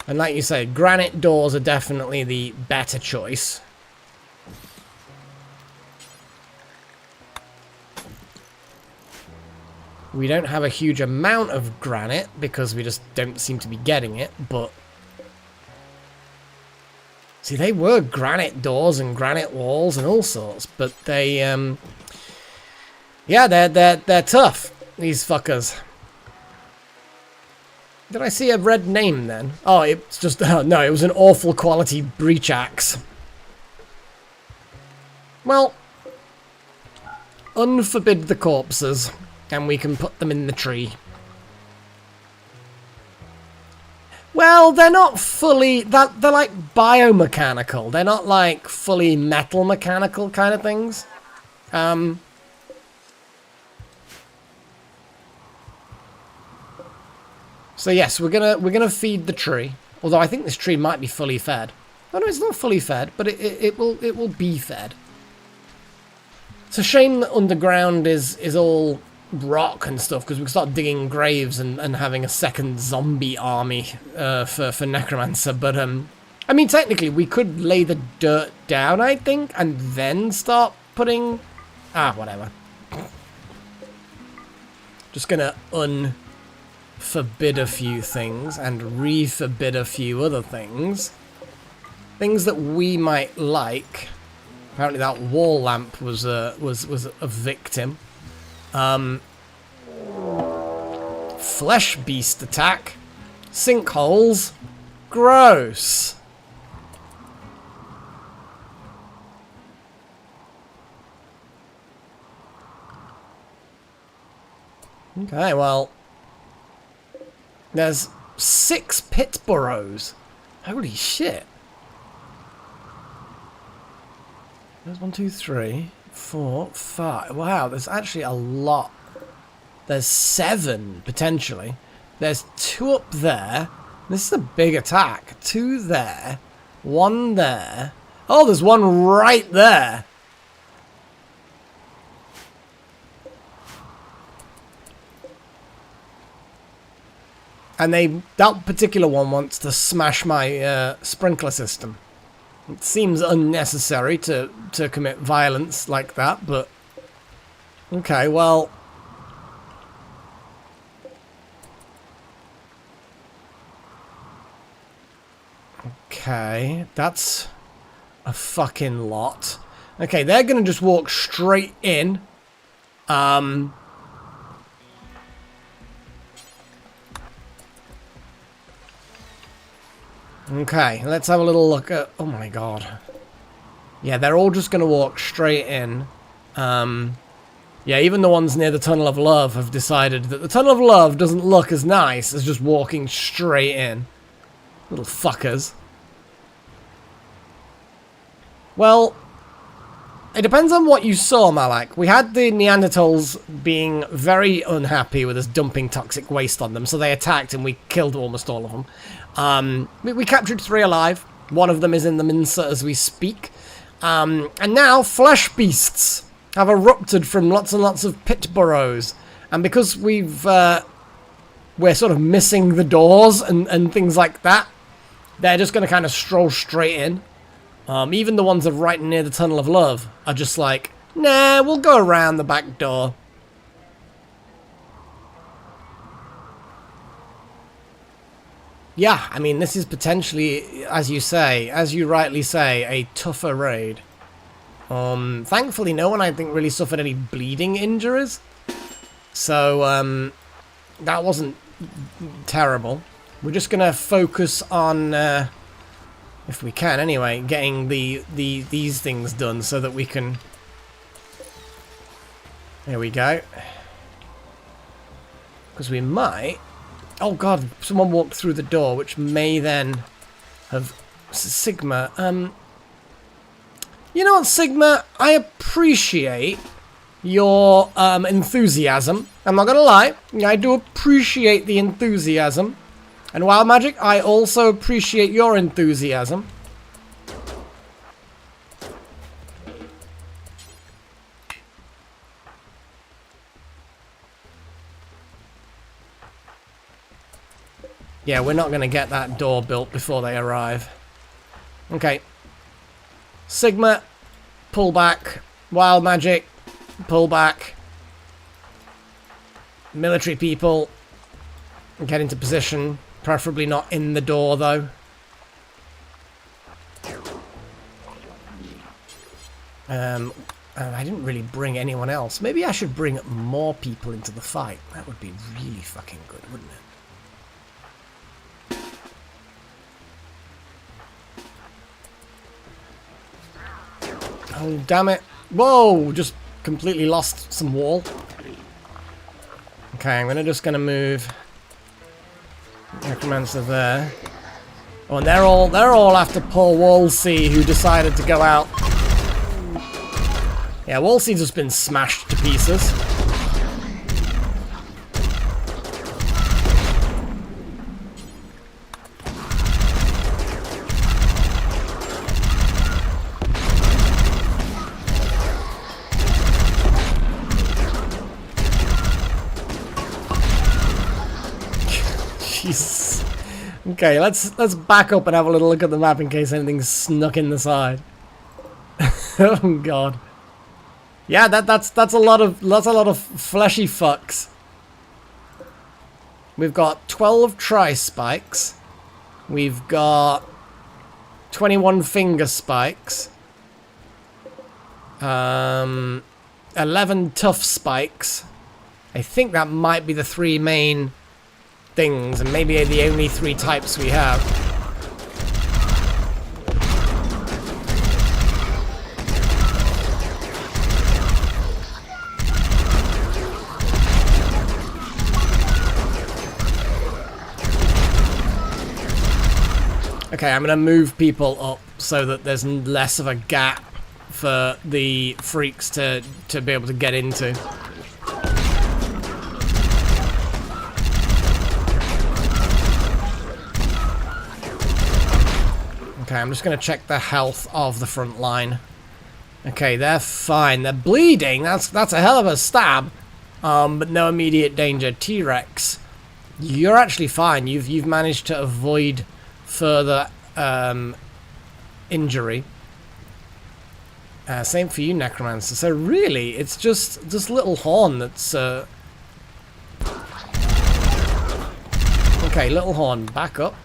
And like you say, granite doors are definitely the better choice. We don't have a huge amount of granite because we just don't seem to be getting it, but... See, they were granite doors and granite walls and all sorts, but they, yeah, they're tough, these fuckers. Did I see a red name then? Oh, it's just, oh, no, it was an awful quality breach axe. Well, unforbid the corpses, and we can put them in the tree. Well, they're not fully... They're like biomechanical. They're not like fully metal mechanical kind of things. So yes, we're gonna feed the tree. Although I think this tree might be fully fed. Oh no, it's not fully fed, but it will be fed. It's a shame that underground is all rock and stuff, because we can start digging graves and having a second zombie army for Necromancer, but I mean technically we could lay the dirt down, I think, and then start putting whatever. Just gonna unforbid a few things and re-forbid a few other things. Things that we might like. Apparently that wall lamp was a victim. Flesh beast attack. Sinkholes. Gross. Okay, well. There's 6 pit burrows. Holy shit. There's 1, 2, 3, 4, 5. Wow, there's actually a lot. There's 7, potentially. There's 2 up there. This is a big attack. 2 there. 1 there. Oh, there's 1 right there. And that particular one wants to smash my sprinkler system. It seems unnecessary to commit violence like that, but... Okay, well... Okay, that's a fucking lot. Okay, they're gonna just walk straight in. Okay, let's have a little look at... Oh my god. Yeah, they're all just going to walk straight in. Yeah, even the ones near the Tunnel of Love have decided that the Tunnel of Love doesn't look as nice as just walking straight in. Little fuckers. Well, It depends on what you saw, Malak. We had the Neanderthals being very unhappy with us dumping toxic waste on them, so they attacked and we killed almost all of them. We captured 3 alive. One of them is in the Minsa as we speak. And now flesh beasts have erupted from lots and lots of pit burrows. And because we're sort of missing the doors and things like that, they're just going to kind of stroll straight in. Even the ones that are right near the Tunnel of Love are just like, nah, we'll go around the back door. Yeah, I mean, this is potentially, as you say, as you rightly say, a tougher raid. Thankfully, no one, I think, really suffered any bleeding injuries. So, that wasn't terrible. We're just going to focus on... if we can, anyway, getting these things done so that we can... There we go. Because we might... Oh god, someone walked through the door, which may then have... Sigma, You know what, Sigma? I appreciate your enthusiasm. I'm not gonna lie. I do appreciate the enthusiasm. And Wild Magic, I also appreciate your enthusiasm. Yeah, we're not going to get that door built before they arrive. Okay. Sigma, pull back. Wild Magic, pull back. Military people, get into position. Preferably not in the door, though. I didn't really bring anyone else. Maybe I should bring more people into the fight. That would be really fucking good, wouldn't it? Oh, damn it. Whoa! Just completely lost some wall. Okay, I'm just gonna move... Necromancer there. Oh, and they're all after poor Wolsey, who decided to go out. Yeah, Wolsey's just been smashed to pieces. Jesus. Okay, let's back up and have a little look at the map in case anything's snuck in the side. Oh god. Yeah, that's a lot of fleshy fucks. We've got 12 tri-spikes. We've got 21 finger spikes. 11 tough spikes. I think that might be the 3 main things, and maybe the only 3 types we have. Okay, I'm gonna move people up so that there's less of a gap for the freaks to be able to get into. Okay, I'm just going to check the health of the front line. Okay, they're fine. They're bleeding. That's a hell of a stab. But no immediate danger. T-Rex, you're actually fine. You've managed to avoid further injury. Same for you, Necromancer. So really, it's just this little horn that's... Okay, little horn, back up.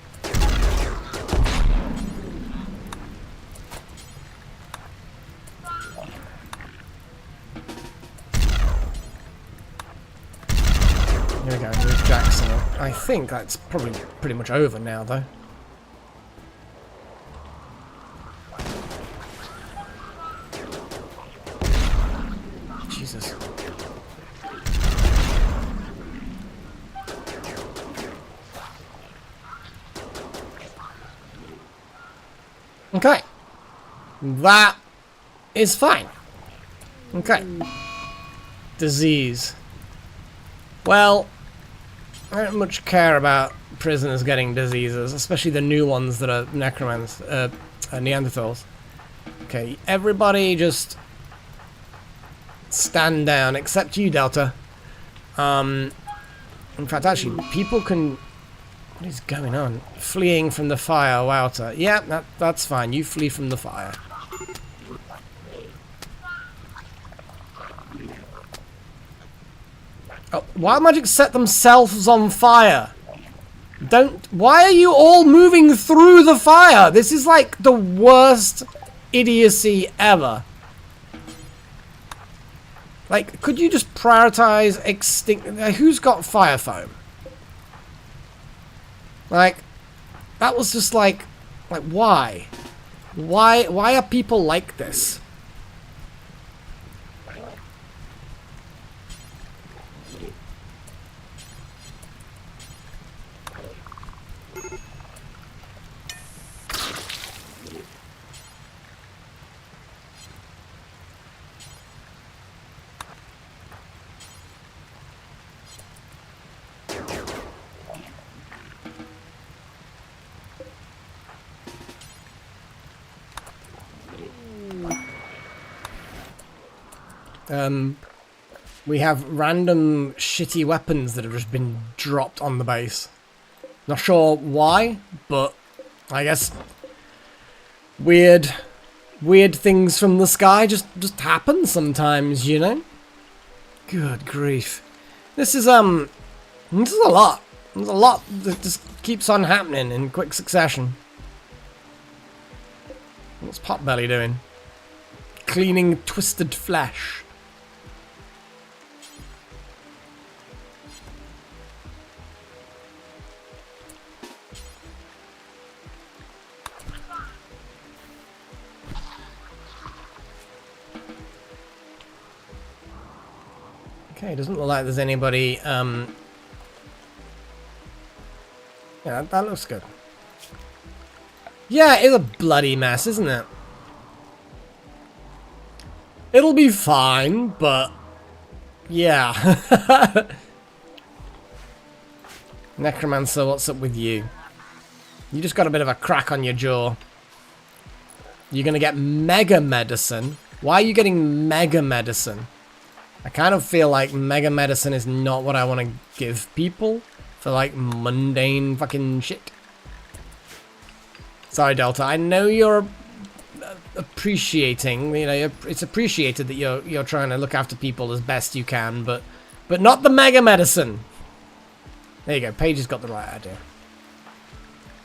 Here we go, here's Jackson. I think that's probably pretty much over now, though. Jesus. Okay. That is fine. Okay. Disease. Well, I don't much care about prisoners getting diseases, especially the new ones that are Neanderthals. Okay, everybody just stand down, except you, Delta. In fact, actually, people can... What is going on? Fleeing from the fire, Wouter. Yeah, that's fine. You flee from the fire. Oh, Wild Magic set themselves on fire. Why are you all moving through the fire? This is like the worst idiocy ever. Like, could you just prioritize extinct... who's got fire foam? Like, that was just like why? Why are people like this? We have random shitty weapons that have just been dropped on the base. Not sure why, but I guess weird things from the sky just happen sometimes, you know? Good grief. This is a lot. There's a lot that just keeps on happening in quick succession. What's Potbelly doing? Cleaning twisted flesh. Okay, doesn't look like there's anybody, yeah, that looks good. Yeah, it's a bloody mess, isn't it? It'll be fine, but... yeah. Necromancer, what's up with you? You just got a bit of a crack on your jaw. You're gonna get Mega Medicine? Why are you getting Mega Medicine? I kind of feel like Mega Medicine is not what I want to give people for, like, mundane fucking shit. Sorry, Delta. I know you're appreciating, you know, it's appreciated that you're trying to look after people as best you can, but not the Mega Medicine. There you go. Paige has got the right idea.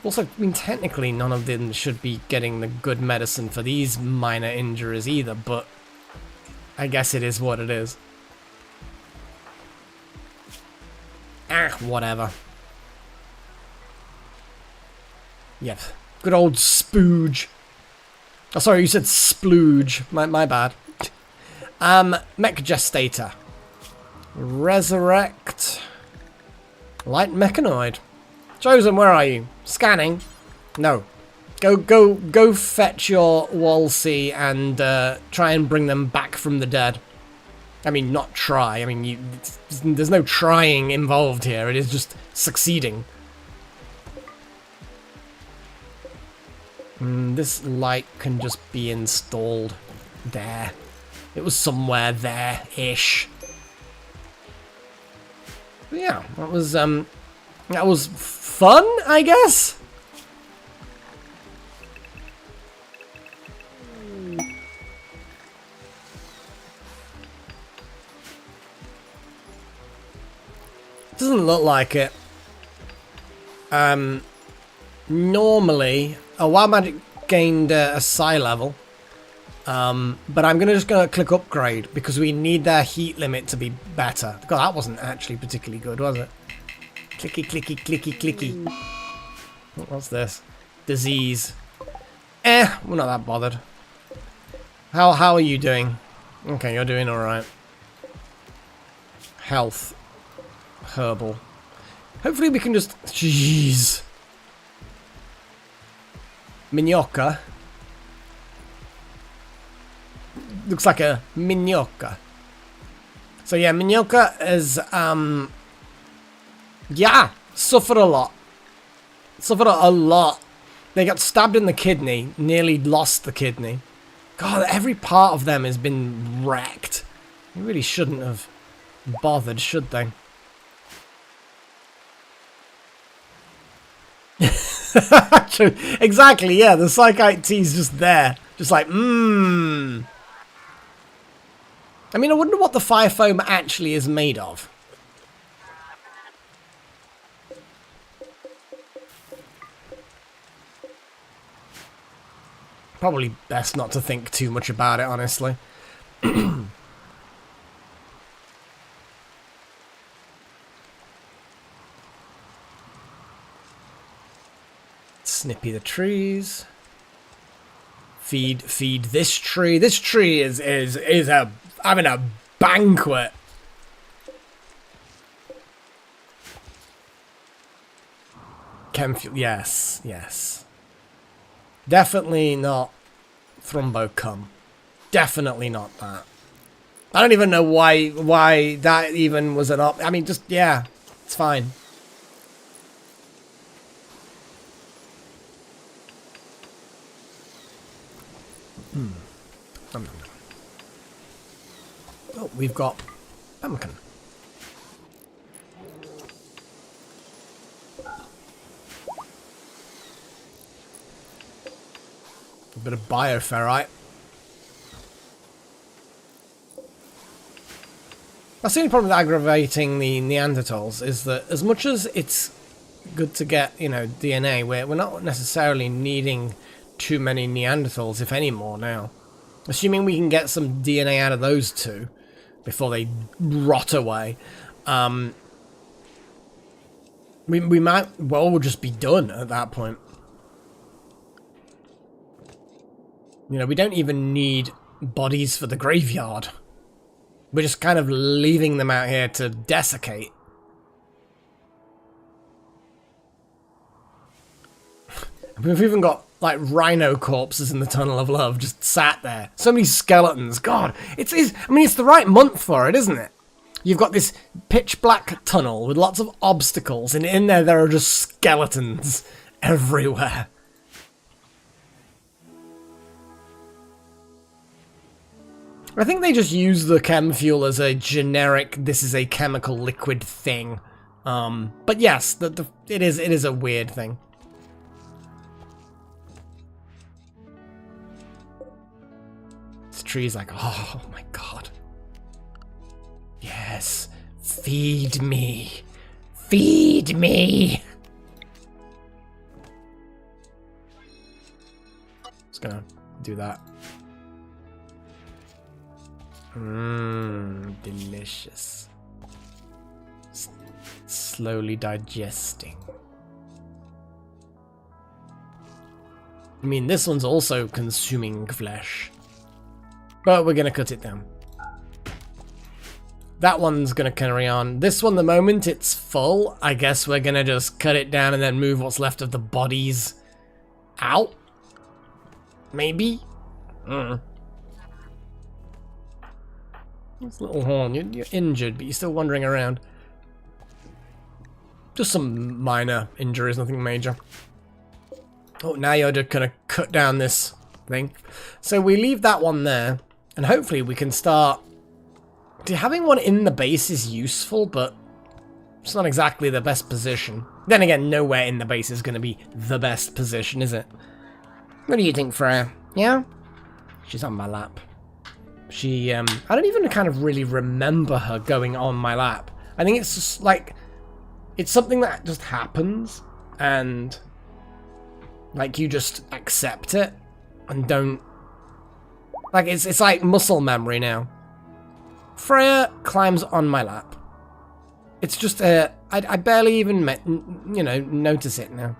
Also, I mean, technically, none of them should be getting the good medicine for these minor injuries either, but I guess it is what it is. Ah, whatever. Yep. Good old Spooge. Oh, sorry, you said Splooge. My bad. Mech Gestator. Resurrect. Light Mechanoid. Chosen, where are you? Scanning. No. Go fetch your Wolsey and try and bring them back from the dead. I mean, not try. I mean, there's no trying involved here. It is just succeeding. This light can just be installed there. It was somewhere there-ish. But yeah, that was fun, I guess. Doesn't look like it. Normally, Wild Magic gained a psi level, but I'm just gonna click upgrade because we need their heat limit to be better. God, that wasn't actually particularly good, was it? Clicky, clicky, clicky, clicky. What's this? Disease. We're not that bothered. How are you doing? Okay, you're doing all right. Health. Herbal. Hopefully we can just... Jeez. Minyoka. looks like a minhoca. So yeah, minhoca is, yeah, suffered a lot. Suffered a lot. They got stabbed in the kidney, nearly lost the kidney. God, every part of them has been wrecked. They really shouldn't have bothered, should they? Exactly, yeah, the Psychite tea's just there. Just like, I mean, I wonder what the fire foam actually is made of. Probably best not to think too much about it, honestly. Snippy the trees. Feed this tree. This tree is having a banquet. Chemfuel, yes. Definitely not Thrombocum. Definitely not that. I don't even know why that even was an op. I mean, just, yeah, it's fine. Oh, we've got pemmican. A bit of bioferrite. That's the only problem with aggravating the Neanderthals, is that as much as it's good to get, you know, DNA, we're not necessarily needing too many Neanderthals, if any more now. Assuming we can get some DNA out of those two before they rot away, we might well just be done at that point. You know, we don't even need bodies for the graveyard. We're just kind of leaving them out here to desiccate. We've even got, like, rhino corpses in the Tunnel of Love just sat there. So many skeletons. God, I mean, it's the right month for it, isn't it? You've got this pitch black tunnel with lots of obstacles, and in there are just skeletons everywhere. I think they just use the chem fuel as a generic, this is a chemical liquid thing. But yes, it is a weird thing. This tree's like, oh my god. Yes, feed me. Feed me. Just gonna do that. Delicious. Slowly digesting. I mean, this one's also consuming flesh. But we're gonna cut it down. That one's gonna carry on. This one, the moment it's full, I guess we're gonna just cut it down and then move what's left of the bodies out. Maybe? This little horn, you're injured, but you're still wandering around. Just some minor injuries, nothing major. Oh, now you're just gonna cut down this thing. So we leave that one there, and hopefully we can start... Having one in the base is useful, but it's not exactly the best position. Then again, nowhere in the base is gonna be the best position, is it? What do you think, Freya? Yeah? She's on my lap. She, I don't even kind of really remember her going on my lap. I think it's just like, it's something that just happens, and like you just accept it and don't, like it's like muscle memory now. Freya climbs on my lap. It's just I barely even you know, notice it now.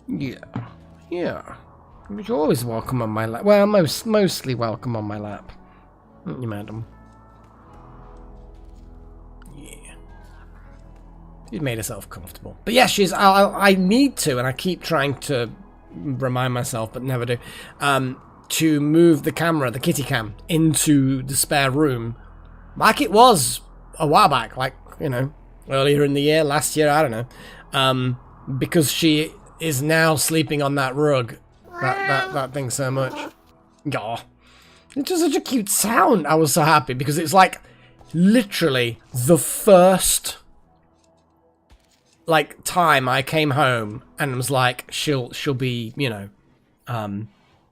Yeah. You're always welcome on my lap. Well, mostly welcome on my lap. Aren't you, madam? Yeah. She's made herself comfortable. But yeah, she's... I need to, and I keep trying to remind myself, but never do. to move the camera, the kitty cam, into the spare room, like it was a while back, like, you know, earlier in the year, last year, I don't know, because she is now sleeping on that rug, that thing so much. Aw. It's just such a cute sound. I was so happy because it's like literally the first like time I came home and was like, she'll be, you know,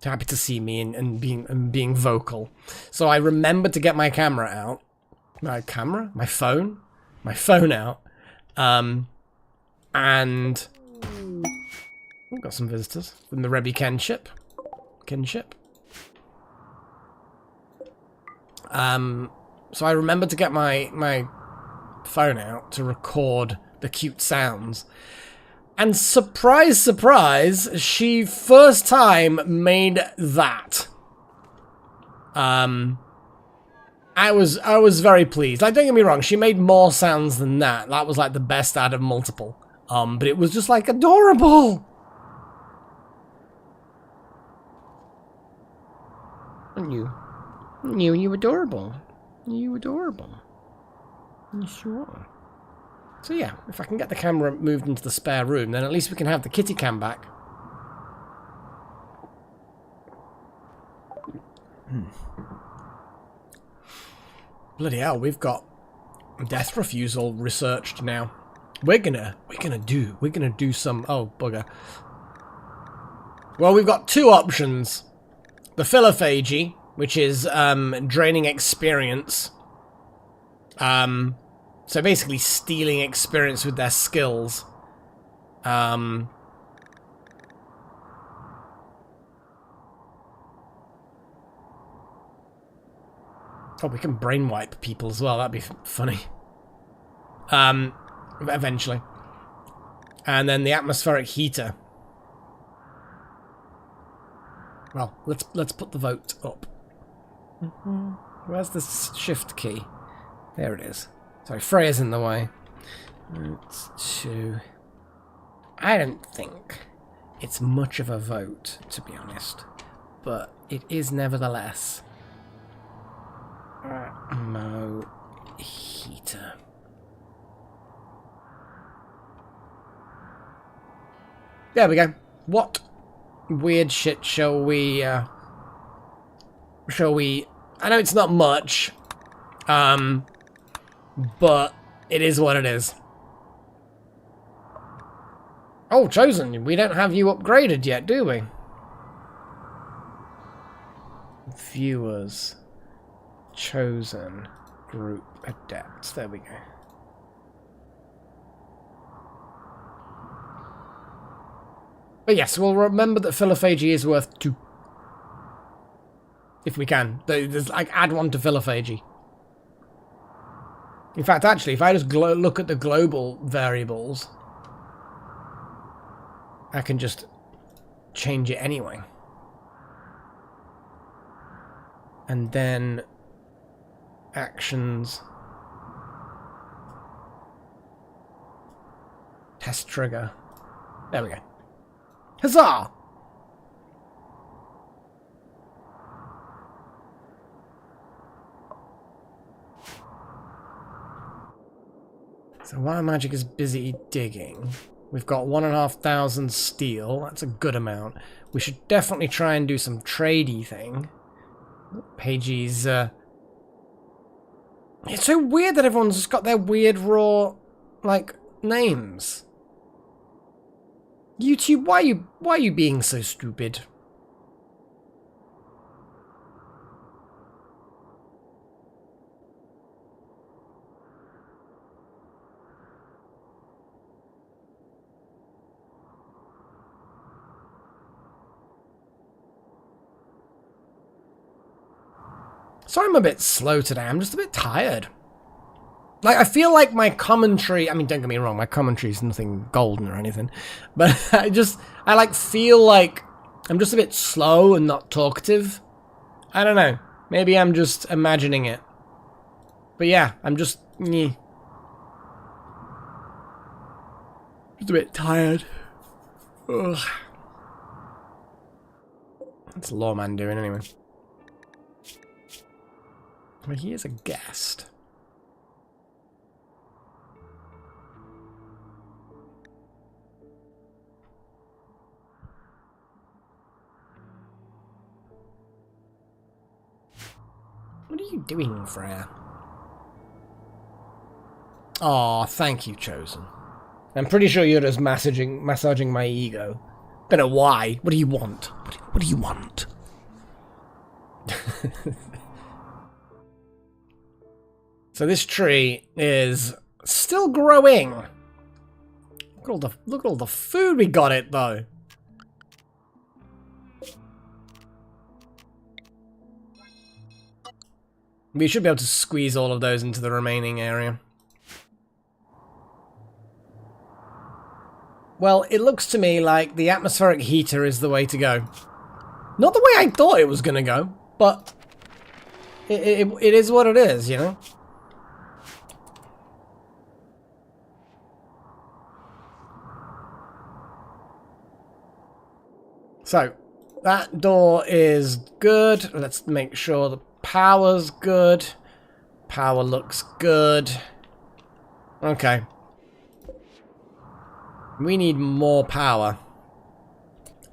happy to see me and being vocal. So I remembered to get my camera out. My phone out. And we've got some visitors from the Rebby kinship. So I remembered to get my phone out to record the cute sounds. And surprise, surprise, she first time made that. I was very pleased. Like, don't get me wrong, she made more sounds than that. That was like the best out of multiple. But it was just like adorable. You adorable. You adorable. You sure? So yeah, if I can get the camera moved into the spare room, then at least we can have the kitty cam back. Bloody hell, we've got death refusal researched now. We're gonna do some, oh bugger. Well, we've got two options. The philophagy, which is draining experience. So basically stealing experience with their skills. Oh, we can brainwipe people as well. That'd be funny. Eventually. And then the atmospheric heater. Well, let's put the vote up. Where's the shift key? There it is. Sorry, Freya's in the way. It's 2. I don't think it's much of a vote, to be honest. But it is nevertheless. Atmo heater. There we go. What weird shit shall we I know it's not much, but it is what it is. Oh, Chosen, we don't have you upgraded yet, do we? Viewers. Chosen. Group adepts. There we go. But yes, we'll remember that philophagy is worth 2. If we can. There's like add 1 to philophagy. In fact, actually, if I just look at the global variables, I can just change it anyway. And then actions. Test trigger. There we go. Huzzah! So while magic is busy digging, we've got 1,500 steel. That's a good amount. We should definitely try and do some tradey thing. Pagey's, it's so weird that everyone's just got their weird raw, like, names. YouTube, why are you being so stupid? Sorry I'm a bit slow today, I'm just a bit tired. Like, I feel like my commentary, I mean, don't get me wrong, my commentary is nothing golden or anything, but I like feel like I'm just a bit slow and not talkative. I don't know, maybe I'm just imagining it. But yeah, I'm just a bit tired. Ugh. What's Lawman doing anyway? Well, he is a guest. What are you doing, Freya? Aw, thank you, Chosen. I'm pretty sure you're just massaging my ego. Don't know why. What do you want? What do you want? So this tree is still growing. Look at all the food we got it though. We should be able to squeeze all of those into the remaining area. Well, it looks to me like the atmospheric heater is the way to go. Not the way I thought it was going to go, but it is what it is, you know? So, that door is good. Let's make sure the power's good. Power looks good. Okay. We need more power.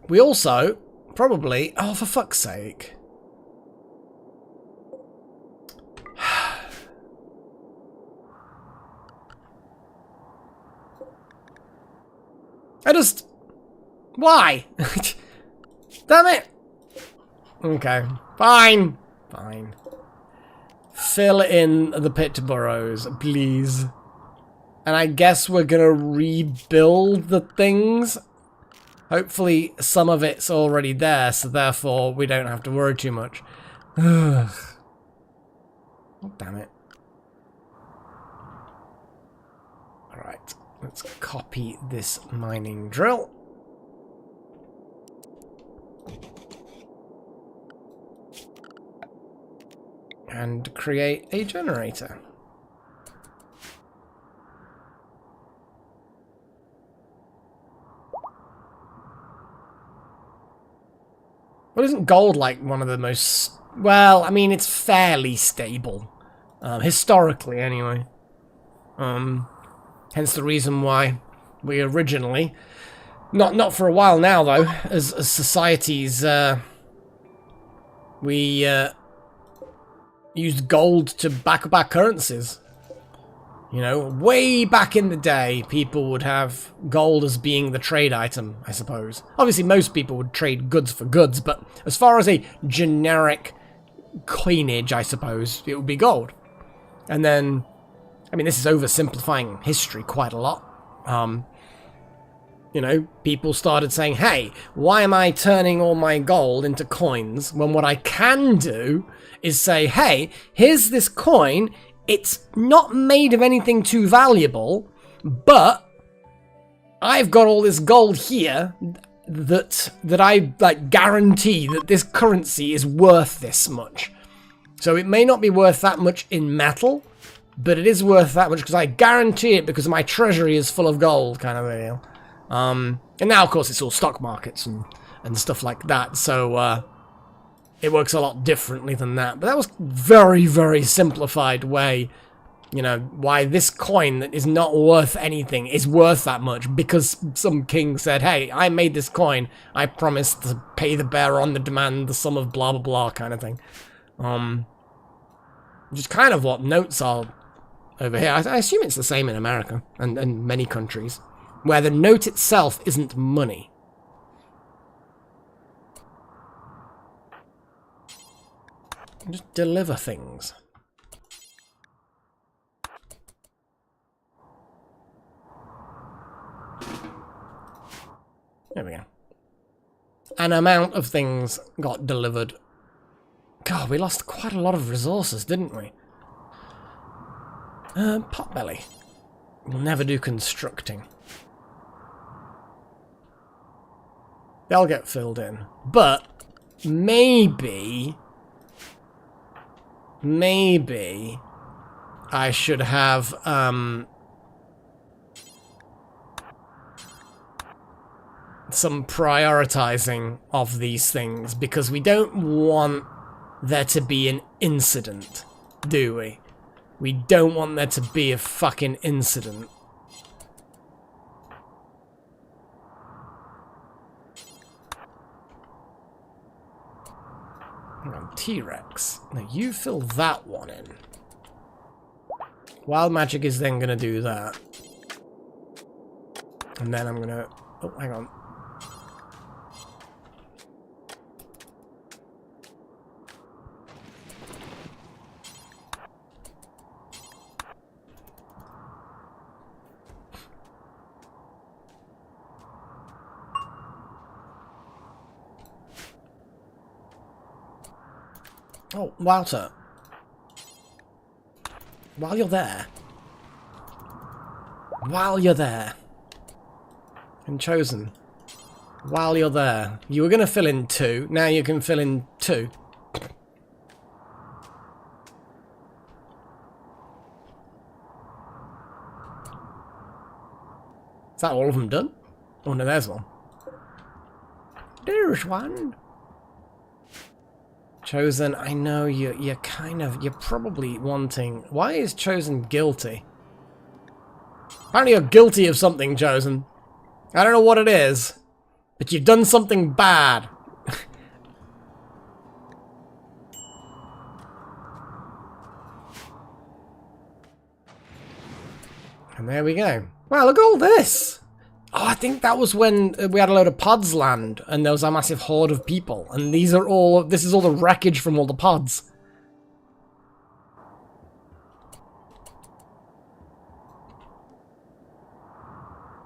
We also probably... Oh, for fuck's sake. Why? Damn it! Okay. Fine. Fine. Fill in the pit burrows, please. And I guess we're gonna rebuild the things. Hopefully some of it's already there, so therefore we don't have to worry too much. Oh, damn it. Alright, let's copy this mining drill. And create a generator. Well, isn't gold like one of the most... Well, I mean, it's fairly stable. Historically, anyway. Hence the reason why we originally... Not for a while now, though, as societies... we used gold to back up our currencies. You know, way back in the day, people would have gold as being the trade item, I suppose. Obviously, most people would trade goods for goods, but as far as a generic coinage, I suppose, it would be gold. And then, I mean, this is oversimplifying history quite a lot. You know, people started saying, hey, why am I turning all my gold into coins when what I can do is say, hey, here's this coin. It's not made of anything too valuable, but I've got all this gold here that I like guarantee that this currency is worth this much. So it may not be worth that much in metal, but it is worth that much because I guarantee it because my treasury is full of gold, kind of deal. And now, of course, it's all stock markets and stuff like that, so it works a lot differently than that. But that was very, very simplified way, you know, why this coin that is not worth anything is worth that much. Because some king said, hey, I made this coin. I promise to pay the bearer on the demand the sum of blah, blah, blah kind of thing. Which is kind of what notes are over here. I assume it's the same in America and many countries, where the note itself isn't money. Just deliver things. There we go. An amount of things got delivered. God, we lost quite a lot of resources, didn't we? Potbelly. We'll never do constructing. They'll get filled in. But maybe I should have some prioritizing of these things, because we don't want there to be an incident, do we? We don't want there to be a fucking incident. Hang on, T-Rex. Now you fill that one in. Wild Magic is then gonna do that. And then I'm gonna... Oh, hang on. Oh, Walter. While you're there. And Chosen. While you're there. You were going to fill in 2. Now you can fill in 2. Is that all of them done? Oh no, there's one. There's one. Chosen, I know you're probably wanting... Why is Chosen guilty? Apparently you're guilty of something, Chosen. I don't know what it is, but you've done something bad. And there we go. Wow, look at all this! Oh, I think that was when we had a load of pods land, and there was a massive horde of people, and this is all the wreckage from all the pods.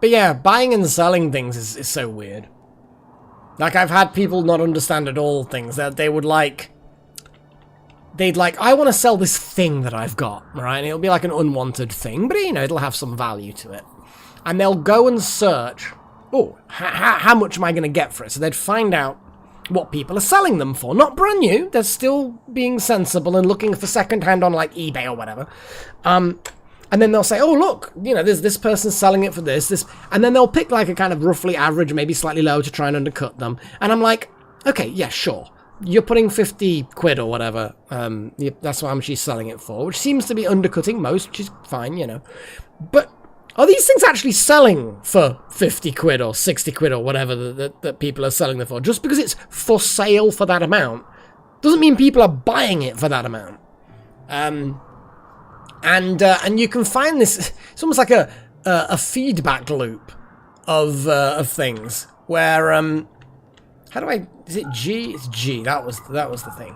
But yeah, buying and selling things is so weird. Like, I've had people not understand at all things that they would like... They'd like, I want to sell this thing that I've got, right? And it'll be like an unwanted thing, but, you know, it'll have some value to it. And they'll go and search, oh, how much am I going to get for it? So they'd find out what people are selling them for. Not brand new, they're still being sensible and looking for secondhand on, like, eBay or whatever. And then they'll say, oh, look, you know, there's this person selling it for this, and then they'll pick, like, a kind of roughly average, maybe slightly low to try and undercut them. And I'm like, okay, yeah, sure. You're putting 50 quid or whatever, that's how much she's selling it for, which seems to be undercutting most, which is fine, you know. But are these things actually selling for 50 quid or 60 quid or whatever that people are selling them for? Just because it's for sale for that amount doesn't mean people are buying it for that amount. And you can find this, it's almost like a feedback loop of things where, how do I, is it G? It's G, that was the thing.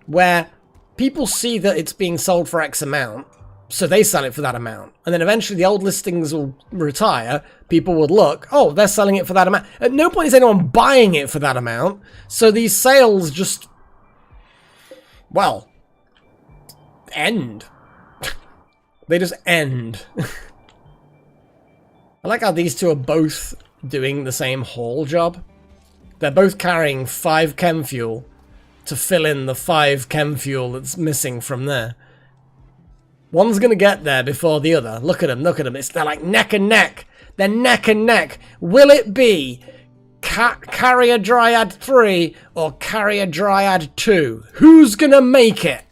Where people see that it's being sold for X amount, so they sell it for that amount. And then eventually the old listings will retire. People would look, oh, they're selling it for that amount. At no point is anyone buying it for that amount. So these sales just, well, end. They just end. I like how these two are both doing the same haul job. They're both carrying 5 chem fuel to fill in the 5 chem fuel that's missing from there. One's going to get there before the other. Look at them, look at them. They're like neck and neck. They're neck and neck. Will it be Carrier Dryad 3 or Carrier Dryad 2? Who's going to make it?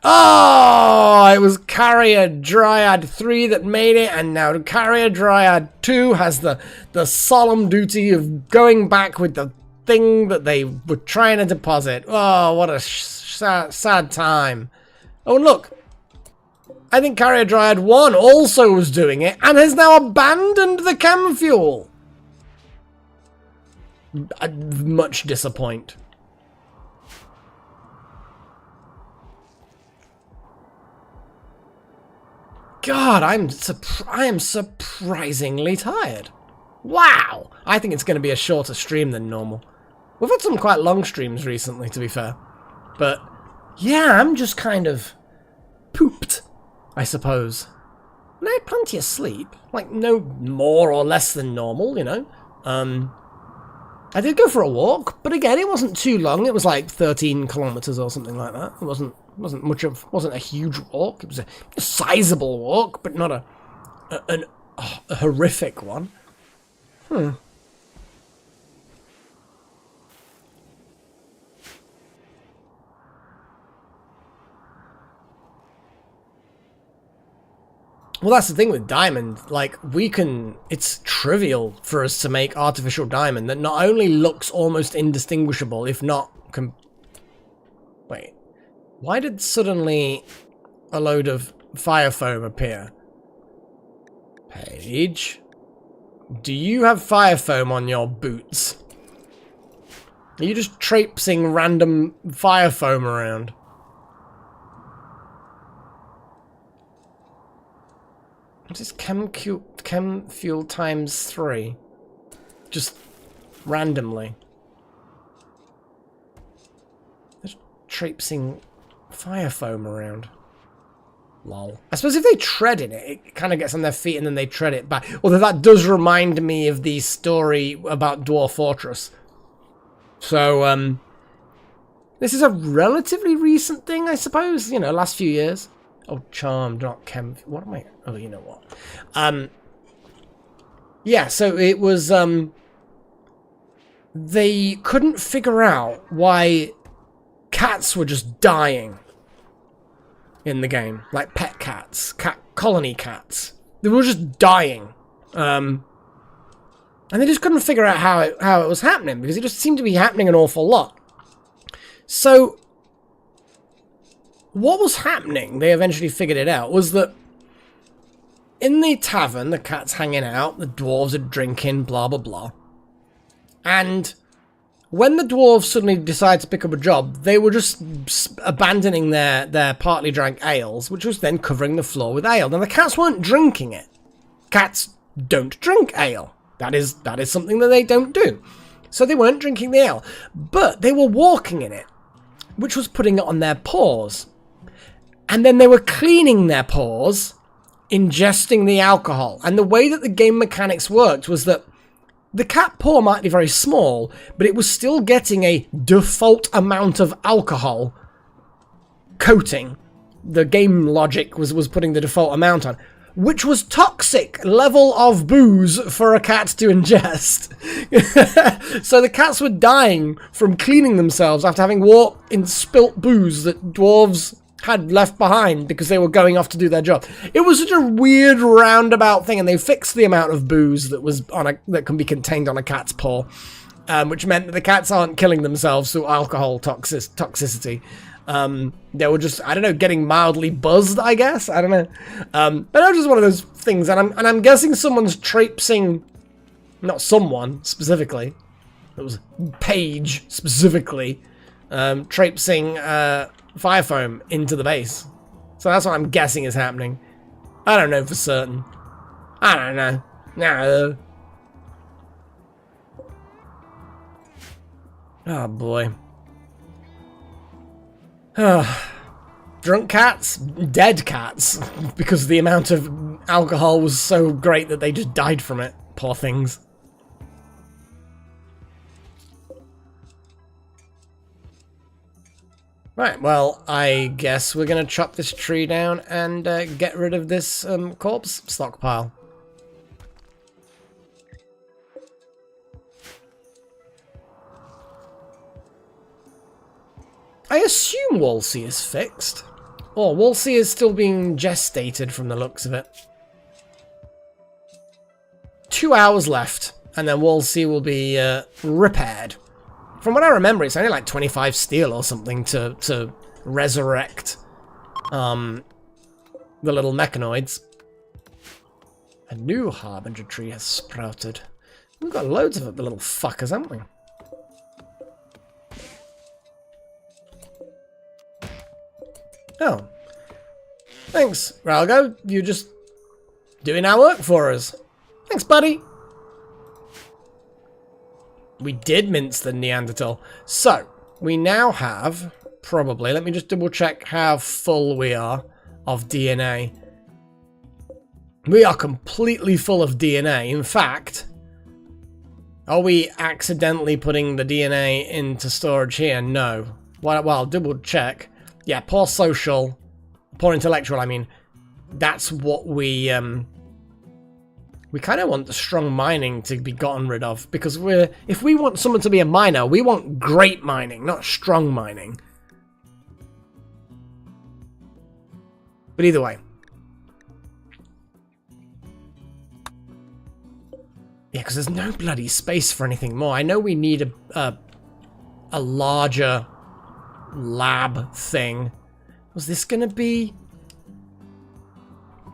Oh, it was Carrier Dryad 3 that made it, and now Carrier Dryad 2 has the solemn duty of going back with the thing that they were trying to deposit. Oh, what a sad time. Oh, look. I think Carrier Dryad 1 also was doing it and has now abandoned the chem fuel. I much disappoint. God, I am surprisingly tired. Wow. I think it's going to be a shorter stream than normal. We've had some quite long streams recently, to be fair. But, yeah, I'm just kind of pooped, I suppose. And I had plenty of sleep. Like, no more or less than normal, you know. I did go for a walk, but again, it wasn't too long. It was like 13 kilometers or something like that. It wasn't a huge walk. It was a sizable walk, but not a horrific one. Well, that's the thing with diamond. Like, it's trivial for us to make artificial diamond that not only looks almost indistinguishable, if not wait. Why did suddenly a load of fire foam appear? Page. Do you have fire foam on your boots? Are you just traipsing random fire foam around? What is chem fuel times 3? Just randomly. Just traipsing fire foam around. Lol. I suppose if they tread in it, it kind of gets on their feet and then they tread it back. Although that does remind me of the story about Dwarf Fortress. So, this is a relatively recent thing, I suppose. You know, last few years. Oh, charmed, not chem. What am I? Oh, you know what? Yeah, so it was, they couldn't figure out why cats were just dying in the game. Like pet cats, colony cats. They were just dying. And they just couldn't figure out how it was happening, because it just seemed to be happening an awful lot. So what was happening, they eventually figured it out, was that in the tavern, the cat's hanging out, the dwarves are drinking, blah, blah, blah. And when the dwarves suddenly decided to pick up a job, they were just abandoning their partly drank ales, which was then covering the floor with ale. Now, the cats weren't drinking it. Cats don't drink ale. That is something that they don't do. So they weren't drinking the ale. But they were walking in it, which was putting it on their paws. And then they were cleaning their paws, ingesting the alcohol. And the way that the game mechanics worked was that the cat paw might be very small, but it was still getting a default amount of alcohol coating. The game logic was putting the default amount on, which was toxic level of booze for a cat to ingest. So the cats were dying from cleaning themselves after having walked in spilt booze that dwarves had left behind because they were going off to do their job. It was such a weird roundabout thing, and they fixed the amount of booze that was that can be contained on a cat's paw, which meant that the cats aren't killing themselves through alcohol toxicity. They were just, I don't know, getting mildly buzzed, I guess. I don't know. But it was just one of those things, and I'm guessing someone's traipsing, not someone specifically, it was Paige specifically, traipsing fire foam into the base. So that's what I'm guessing is happening. I don't know for certain. I don't know. No. Oh boy. Drunk cats, dead cats, because the amount of alcohol was so great that they just died from it. Poor things. Right, well, I guess we're gonna chop this tree down and get rid of this corpse stockpile. I assume Wolsey is fixed. Oh, Wolsey is still being gestated from the looks of it. 2 hours left, and then Wolsey will be repaired. From what I remember, it's only like 25 steel or something to resurrect the little mechanoids. A new harbinger tree has sprouted. We've got loads of the little fuckers, haven't we? Oh. Thanks, Ralgo. You're just doing our work for us. Thanks, buddy. We did mince the Neanderthal. So, we now have, probably, let me just double check how full we are of DNA. We are completely full of DNA. In fact, are we accidentally putting the DNA into storage here? No. Well, I'll double check. Yeah, poor social, poor intellectual, I mean. That's what we We kind of want the strong mining to be gotten rid of, because if we want someone to be a miner, we want great mining, not strong mining. But either way. Yeah, because there's no bloody space for anything more. I know we need a larger lab thing. Was this going to be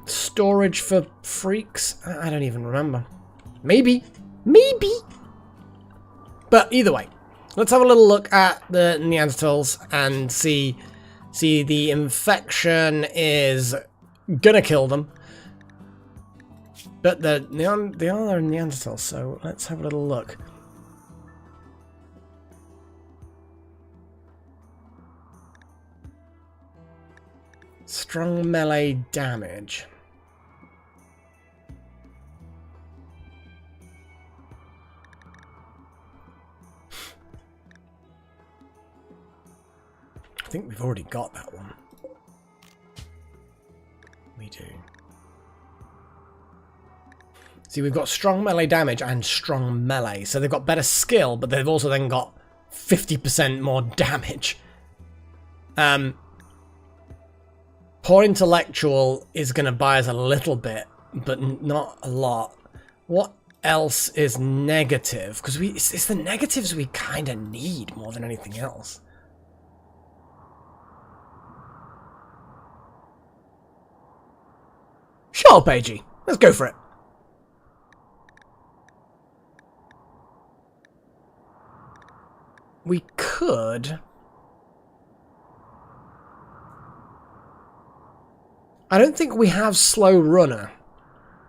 storage for freaks? I don't even remember. Maybe. Maybe. But either way, let's have a little look at the Neanderthals and see the infection is gonna kill them. But they are Neanderthals, so let's have a little look. Strong melee damage. I think we've already got that one. We do. See, we've got strong melee damage and strong melee. So they've got better skill, but they've also then got 50% more damage. Poor intellectual is going to buy us a little bit, but not a lot. What else is negative? Because it's the negatives we kind of need more than anything else. Sure, Pagey. Let's go for it. We could... I don't think we have slow runner.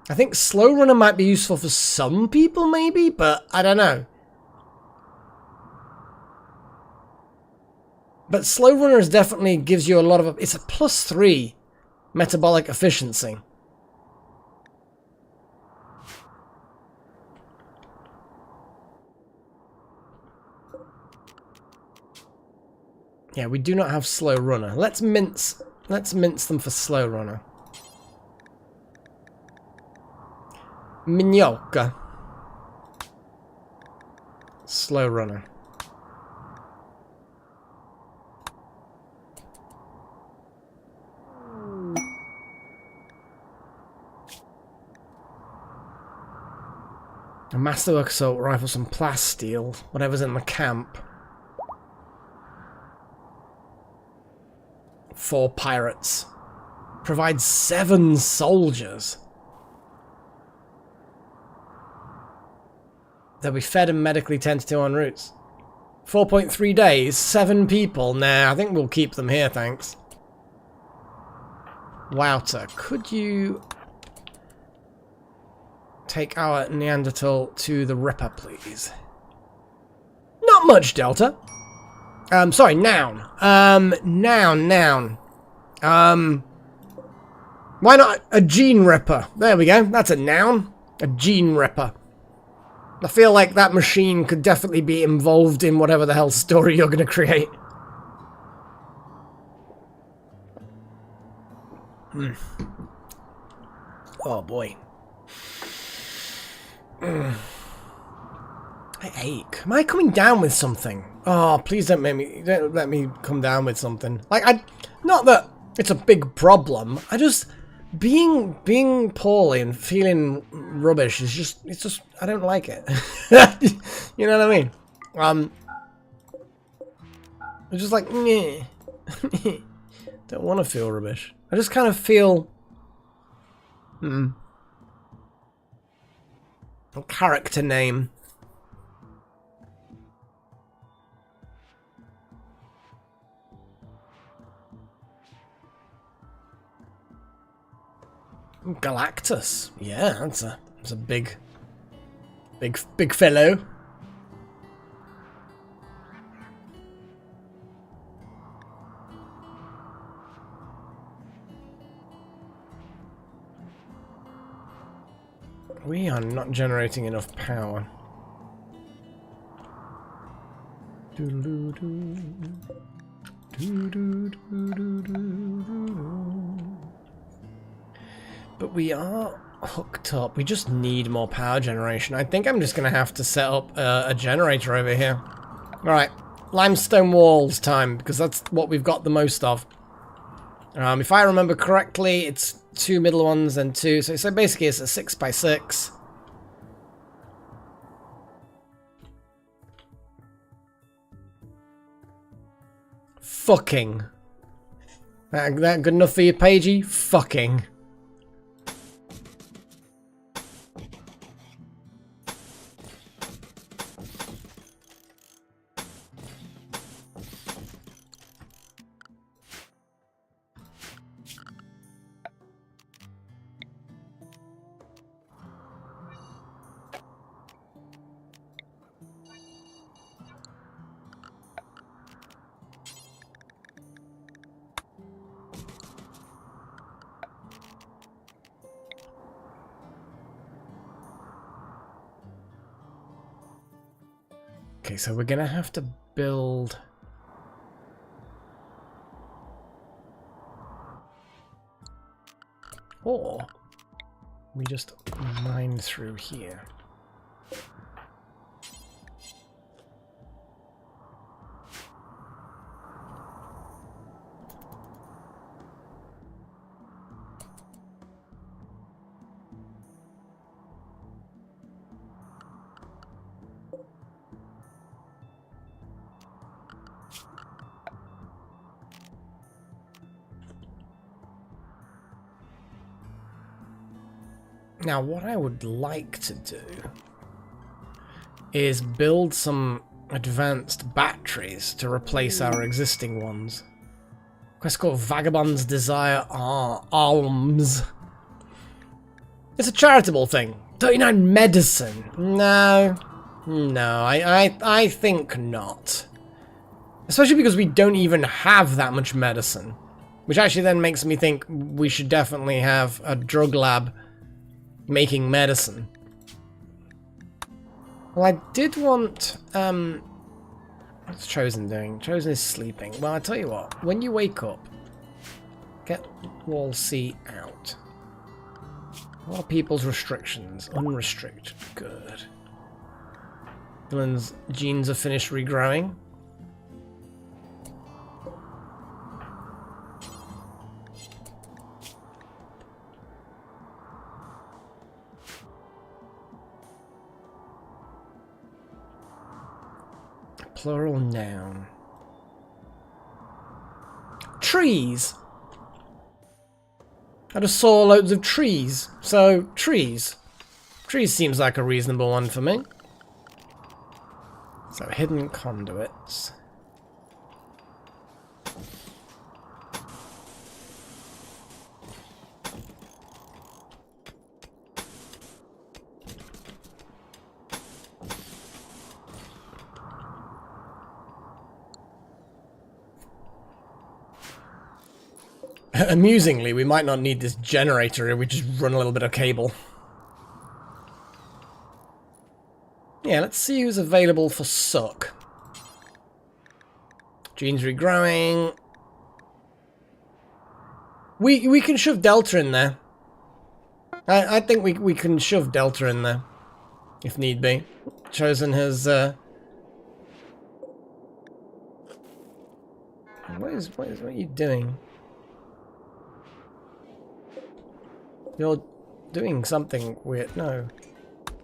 I think slow runner might be useful for some people maybe, but I don't know. But slow runners definitely gives you a lot of... It's a +3 metabolic efficiency. Yeah, we do not have slow runner. Let's mince them for slow runner. Minhoca. Slow runner. A masterwork assault rifle, some plasteel, whatever's in the camp. 4 pirates. Provides 7 soldiers. They'll be fed and medically tended to en route. 4.3 days, 7 people. Nah, I think we'll keep them here, thanks. Wouter, could you take our Neanderthal to the Ripper, please? Not much, Delta. Sorry, noun. Noun. Why not a gene ripper? There we go. That's a noun. A gene ripper. I feel like that machine could definitely be involved in whatever the hell story you're going to create. Oh boy. I ache. Am I coming down with something? Oh, please don't let me come down with something. Like, not that it's a big problem. I just being poorly and feeling rubbish is just I don't like it. You know what I mean? It's just like meh. Don't want to feel rubbish. I just kind of feel a character name. Galactus. Yeah, that's a big fellow. We are not generating enough power. But we are hooked up. We just need more power generation. I think I'm just going to have to set up a generator over here. Alright, limestone walls time, because that's what we've got the most of. If I remember correctly, it's 2 middle ones and 2. So basically it's a 6x6. Fucking. That good enough for you, Pagey? Fucking. Okay, so we're gonna have to build... Or we just mine through here. Now, what I would like to do is build some advanced batteries to replace our existing ones. Quest called Vagabond's Desire Alms. It's a charitable thing. 39 medicine. No, I think not. Especially because we don't even have that much medicine. Which actually then makes me think we should definitely have a drug lab making medicine. Well, I did want, what's Chosen doing? Chosen is sleeping. Well, I tell you what, when you wake up, get wall C out. What are people's restrictions? Unrestricted. Good. Dylan's genes are finished regrowing. Plural noun. Trees. I just saw loads of trees. So, trees. Trees seems like a reasonable one for me. So, hidden conduits. Amusingly, we might not need this generator if we just run a little bit of cable. Yeah, let's see who's available for suck. Genes regrowing. We can shove Delta in there. I think we can shove Delta in there. If need be. Chosen has what are you doing? You're doing something weird. No.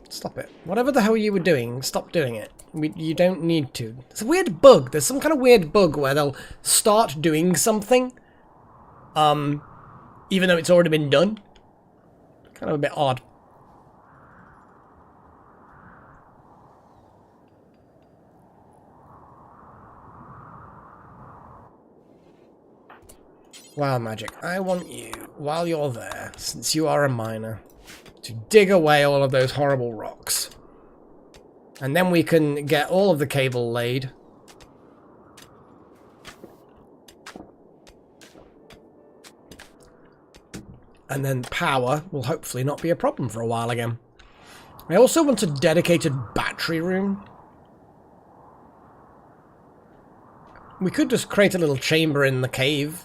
Stop it. Whatever the hell you were doing, stop doing it. You don't need to. It's a weird bug. There's some kind of weird bug where they'll start doing something, even though it's already been done. Kind of a bit odd. Wow, Magic, I want you, while you're there, since you are a miner, to dig away all of those horrible rocks. And then we can get all of the cable laid. And then power will hopefully not be a problem for a while again. I also want a dedicated battery room. We could just create a little chamber in the cave.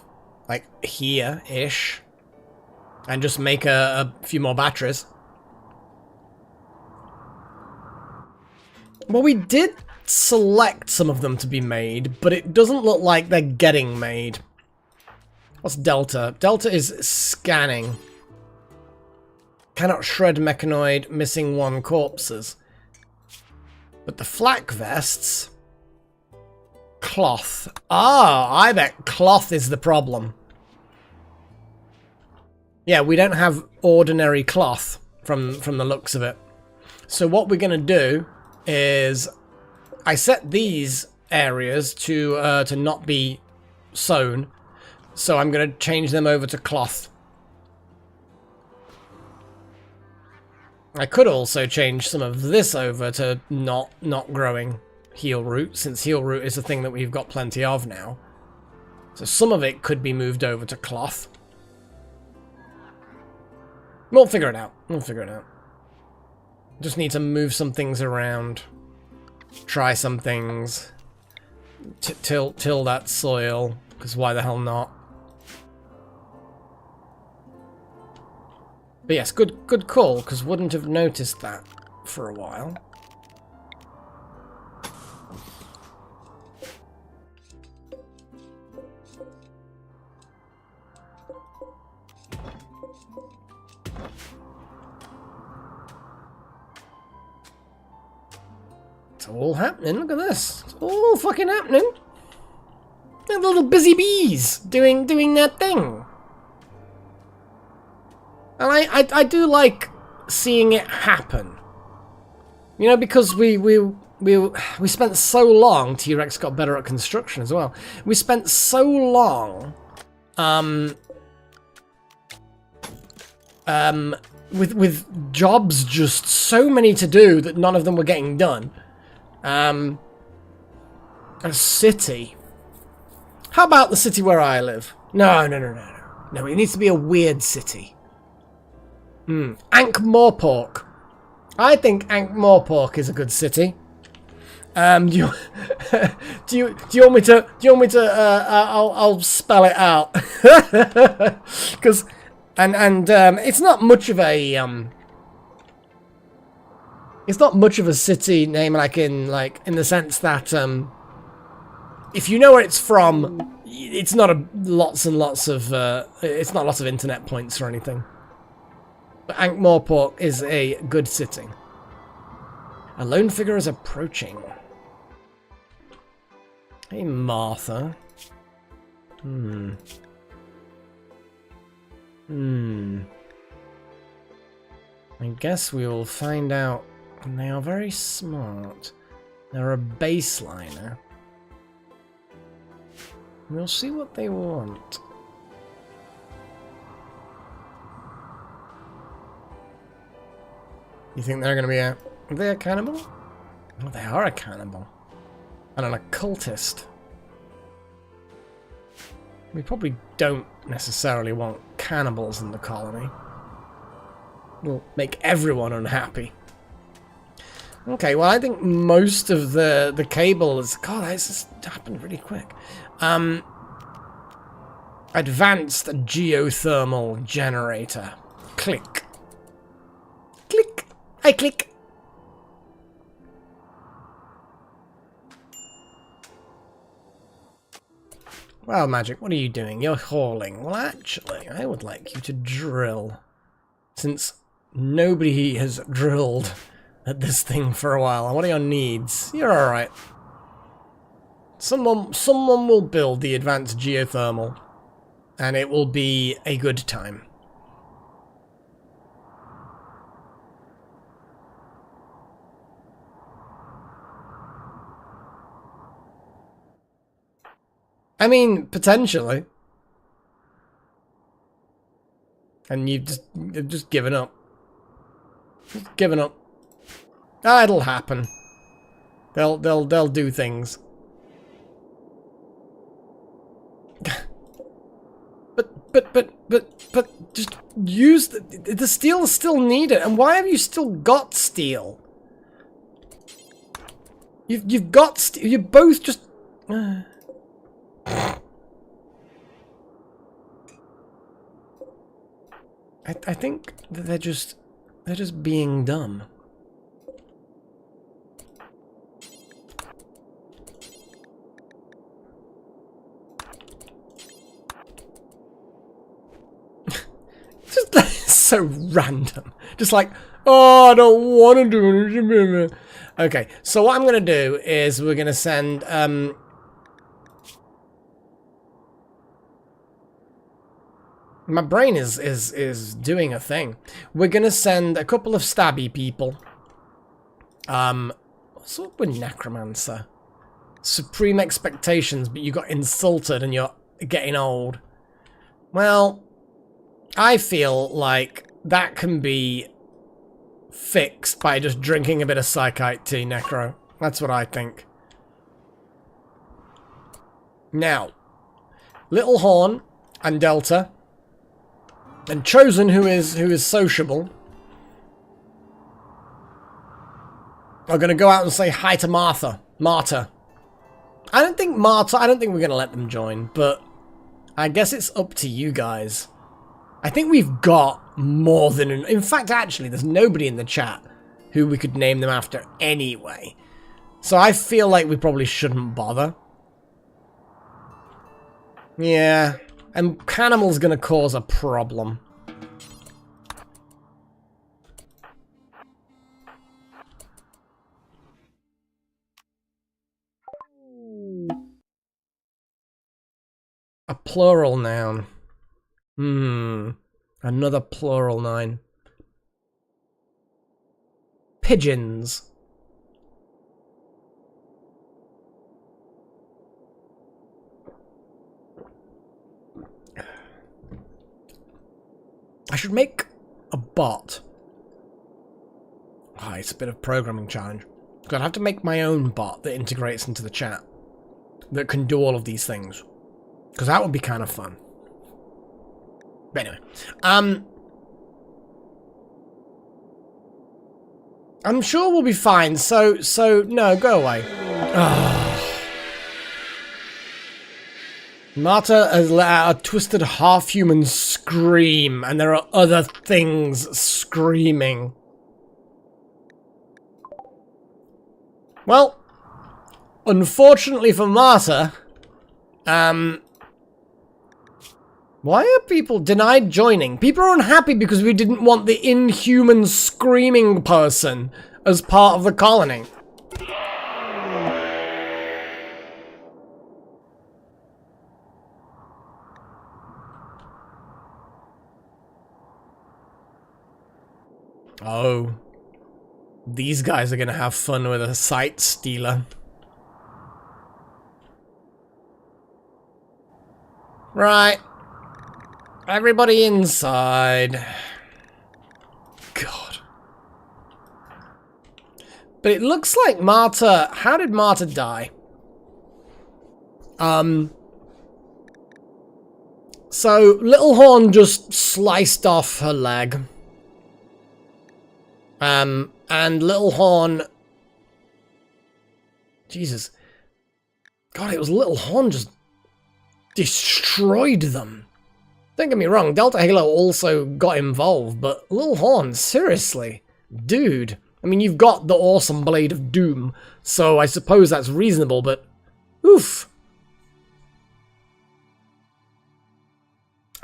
Like, here-ish. And just make a few more batteries. Well, we did select some of them to be made, but it doesn't look like they're getting made. What's Delta? Delta is scanning. Cannot shred mechanoid, missing 1 corpses. But the flak vests... Cloth. Ah, I bet cloth is the problem. Yeah, we don't have ordinary cloth from the looks of it. So what we're going to do is... I set these areas to not be sewn. So I'm going to change them over to cloth. I could also change some of this over to not growing heal root, since heal root is a thing that we've got plenty of now. So some of it could be moved over to cloth. We'll figure it out. We'll figure it out. Just need to move some things around. Try some things. Till that soil, because why the hell not? But yes, good call, because wouldn't have noticed that for a while. It's all happening, look at this. It's all fucking happening. They're little busy bees doing their thing. And I do like seeing it happen. You know, because we spent so long, T-Rex got better at construction as well. We spent so long with jobs just so many to do that none of them were getting done. A city. How about the city where I live? No. No, it needs to be a weird city. Ankh-Morpork. I think Ankh-Morpork is a good city. Do you want me to? I'll spell it out. Because it's not much of a it's not much of a city name, like in the sense that if you know where it's from, it's not lots and lots of it's not lots of internet points or anything. But Ankh-Morpork is a good city. A lone figure is approaching. Hey, Martha. I guess we will find out. And they are very smart. They're a baseliner. We'll see what they want. You think they're going to be are they a cannibal? Oh, they are a cannibal. And an occultist. We probably don't necessarily want cannibals in the colony. We'll make everyone unhappy. Okay, well, I think most of the cable is... God, this just happened really quick. Advanced geothermal generator. Click. Click. I click. Well, Magic, what are you doing? You're hauling. Well, actually, I would like you to drill. Since nobody has drilled at this thing for a while. What are your needs? You're alright. Someone will build the advanced geothermal. And it will be a good time. I mean, potentially. And you've just given up. Just given up. Ah, it'll happen. They'll do things. but just use the steel is still needed. And why have you still got steel? You've got steel. You both just. I think that they're just being dumb. Just so random. Just like, oh, I don't want to do it. Okay, so what I'm gonna do is we're gonna send my brain is doing a thing. We're gonna send a couple of stabby people. What's up with Necromancer? Supreme expectations, but you got insulted and you're getting old. Well, I feel like that can be fixed by just drinking a bit of Psychite tea, Necro. That's what I think. Now, Little Horn and Delta and Chosen, who is sociable, are going to go out and say hi to Martha. I don't think we're going to let them join, but I guess it's up to you guys. I think we've got more than... In fact, actually, there's nobody in the chat who we could name them after anyway. So I feel like we probably shouldn't bother. Yeah, and Canimal's going to cause a problem. A plural noun. Another plural noun. Pigeons. I should make a bot. Ah, it's a bit of programming challenge. I'd have to make my own bot that integrates into the chat. That can do all of these things. Because that would be kind of fun. But anyway. I'm sure we'll be fine. So no, go away. Marta has let out a twisted half-human scream, and there are other things screaming. Well, unfortunately for Marta, why are people denied joining? People are unhappy because we didn't want the inhuman screaming person as part of the colony. Oh. These guys are gonna have fun with a sight stealer. Right. Everybody inside. God. But it looks like Marta... How did Marta die? So, Little Horn just sliced off her leg. And Little Horn... Jesus. God, it was Little Horn just destroyed them. Don't get me wrong, Delta Halo also got involved, but Little Horn, seriously? Dude. I mean, you've got the awesome Blade of Doom, so I suppose that's reasonable, but... Oof.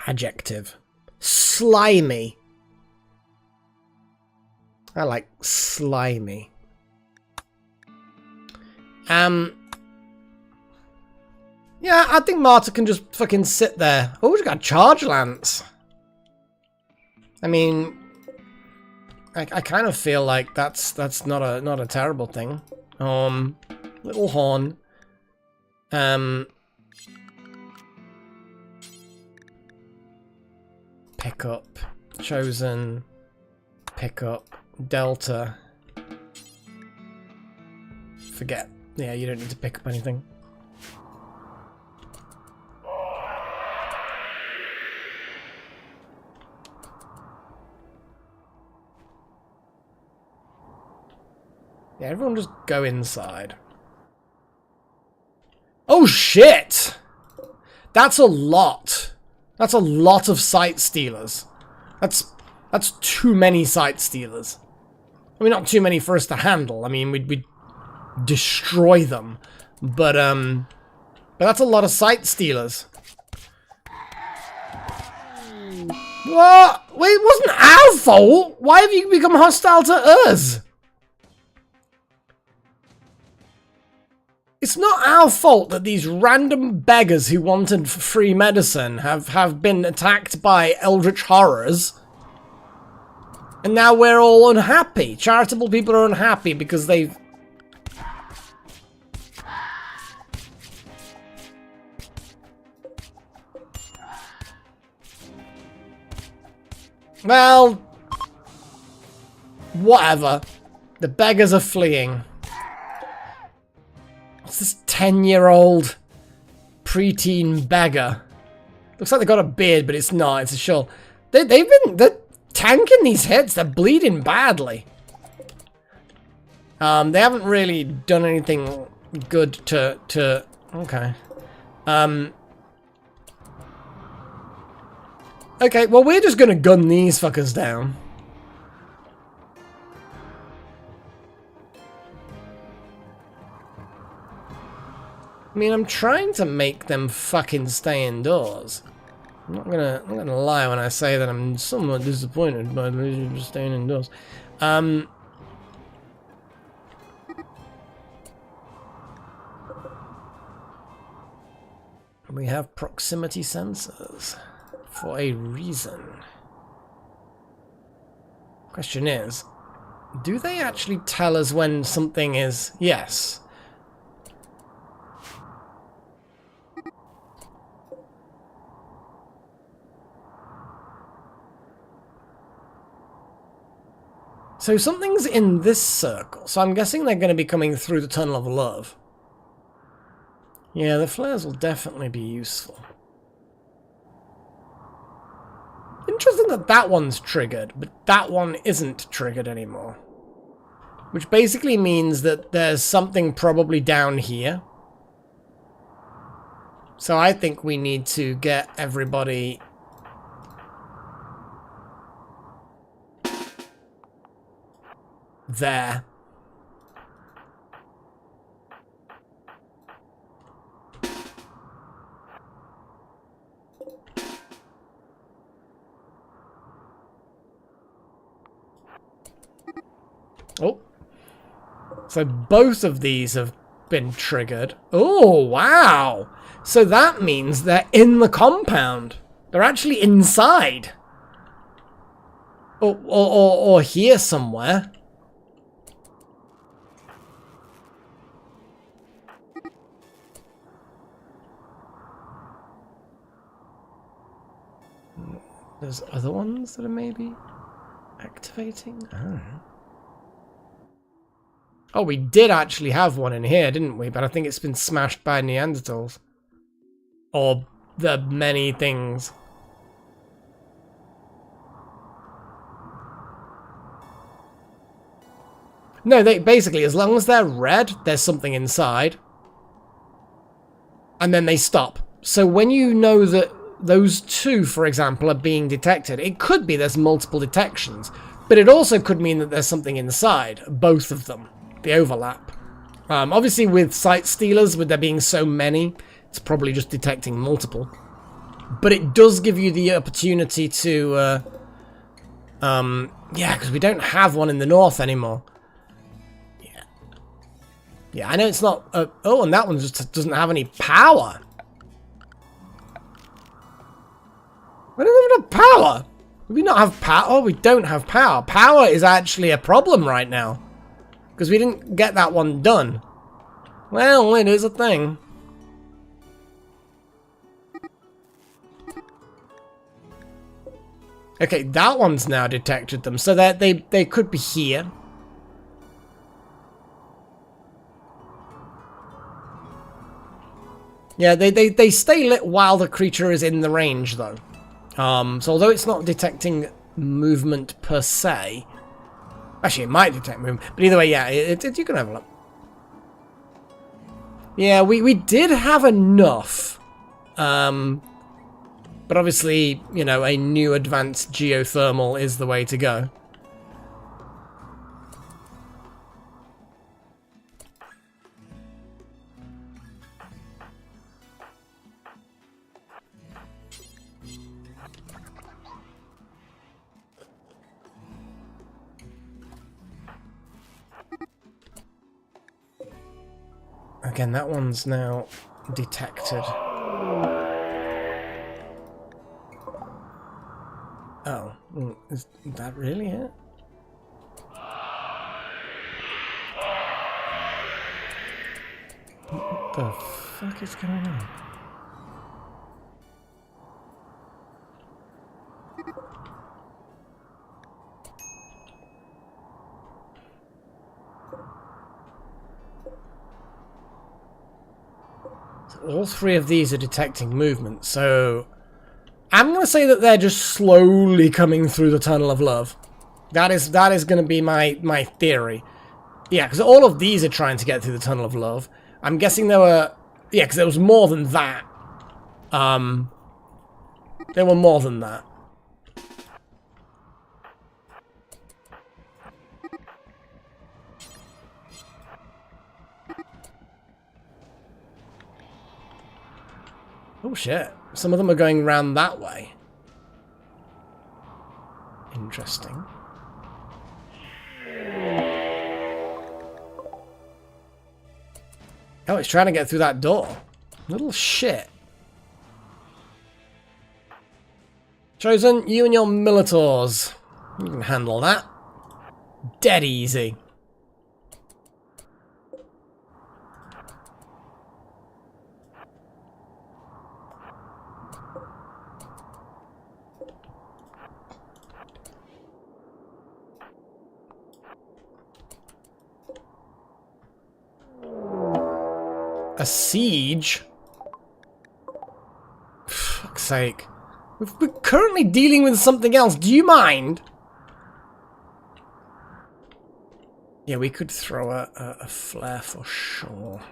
Adjective. Slimy. I like slimy. Yeah, I think Marta can just fucking sit there. Oh, she's got a charge lance. I mean, I kind of feel like that's not a terrible thing. Little Horn. Pick up. Chosen. Pick up. Delta. Forget. Yeah, you don't need to pick up anything. Yeah, everyone just go inside. Oh shit! That's a lot. That's a lot of sight stealers. That's too many sight stealers. I mean, not too many for us to handle. I mean, we'd destroy them, but that's a lot of sight stealers. What? Wait, it wasn't our fault. Why have you become hostile to us? It's not our fault that these random beggars who wanted free medicine have been attacked by eldritch horrors. And now we're all unhappy. Charitable people are unhappy because they've... Well... whatever. The beggars are fleeing. What's this 10-year-old preteen beggar? Looks like they got a beard, but it's not. It's a shawl. They're tanking these hits. They're bleeding badly. They haven't really done anything good to... Okay. Okay, well, we're just gonna gun these fuckers down. I mean, I'm trying to make them fucking stay indoors. I'm not gonna lie when I say that I'm somewhat disappointed by the just staying indoors. We have proximity sensors for a reason. Question is, do they actually tell us when something is... Yes. So something's in this circle, so I'm guessing they're going to be coming through the Tunnel of Love. Yeah, the flares will definitely be useful. Interesting that that one's triggered, but that one isn't triggered anymore. Which basically means that there's something probably down here. So I think we need to get everybody... there. Oh. So both of these have been triggered. Oh, wow. So that means they're in the compound. They're actually inside. Or here somewhere. There's other ones that are maybe activating? I don't know. Oh, we did actually have one in here, didn't we? But I think it's been smashed by Neanderthals. Or the many things. No, they basically, as long as they're red, there's something inside. And then they stop. So when you know that those two, for example, are being detected, it could be there's multiple detections, but it also could mean that there's something inside, both of them, the overlap. Obviously with sight stealers, with there being so many, it's probably just detecting multiple. But it does give you the opportunity to, yeah, because we don't have one in the north anymore. Yeah. Yeah, I know it's not, oh, and that one just doesn't have any power. We don't even have power. Do we not have power? Oh, we don't have power. Power is actually a problem right now. Because we didn't get that one done. Well, it is a thing. Okay, that one's now detected them. So that they could be here. Yeah, they stay lit while the creature is in the range, though. So although it's not detecting movement per se, actually it might detect movement, but either way, yeah, you can have a look. Yeah, we did have enough But obviously, you know, a new advanced geothermal is the way to go. Again, that one's now detected. Oh, is that really it? What the fuck is going on? So all three of these are detecting movement, so I'm going to say that they're just slowly coming through the tunnel of love. That is going to be my theory. Yeah, because all of these are trying to get through the tunnel of love. I'm guessing there were... Yeah, because there was more than that. There were more than that. Oh shit. Some of them are going round that way. Interesting. Oh, it's trying to get through that door. Little shit. Chosen, you and your Militors. You can handle that. Dead easy. A siege? For fuck's sake. We're currently dealing with something else. Do you mind? Yeah, we could throw a flare for sure.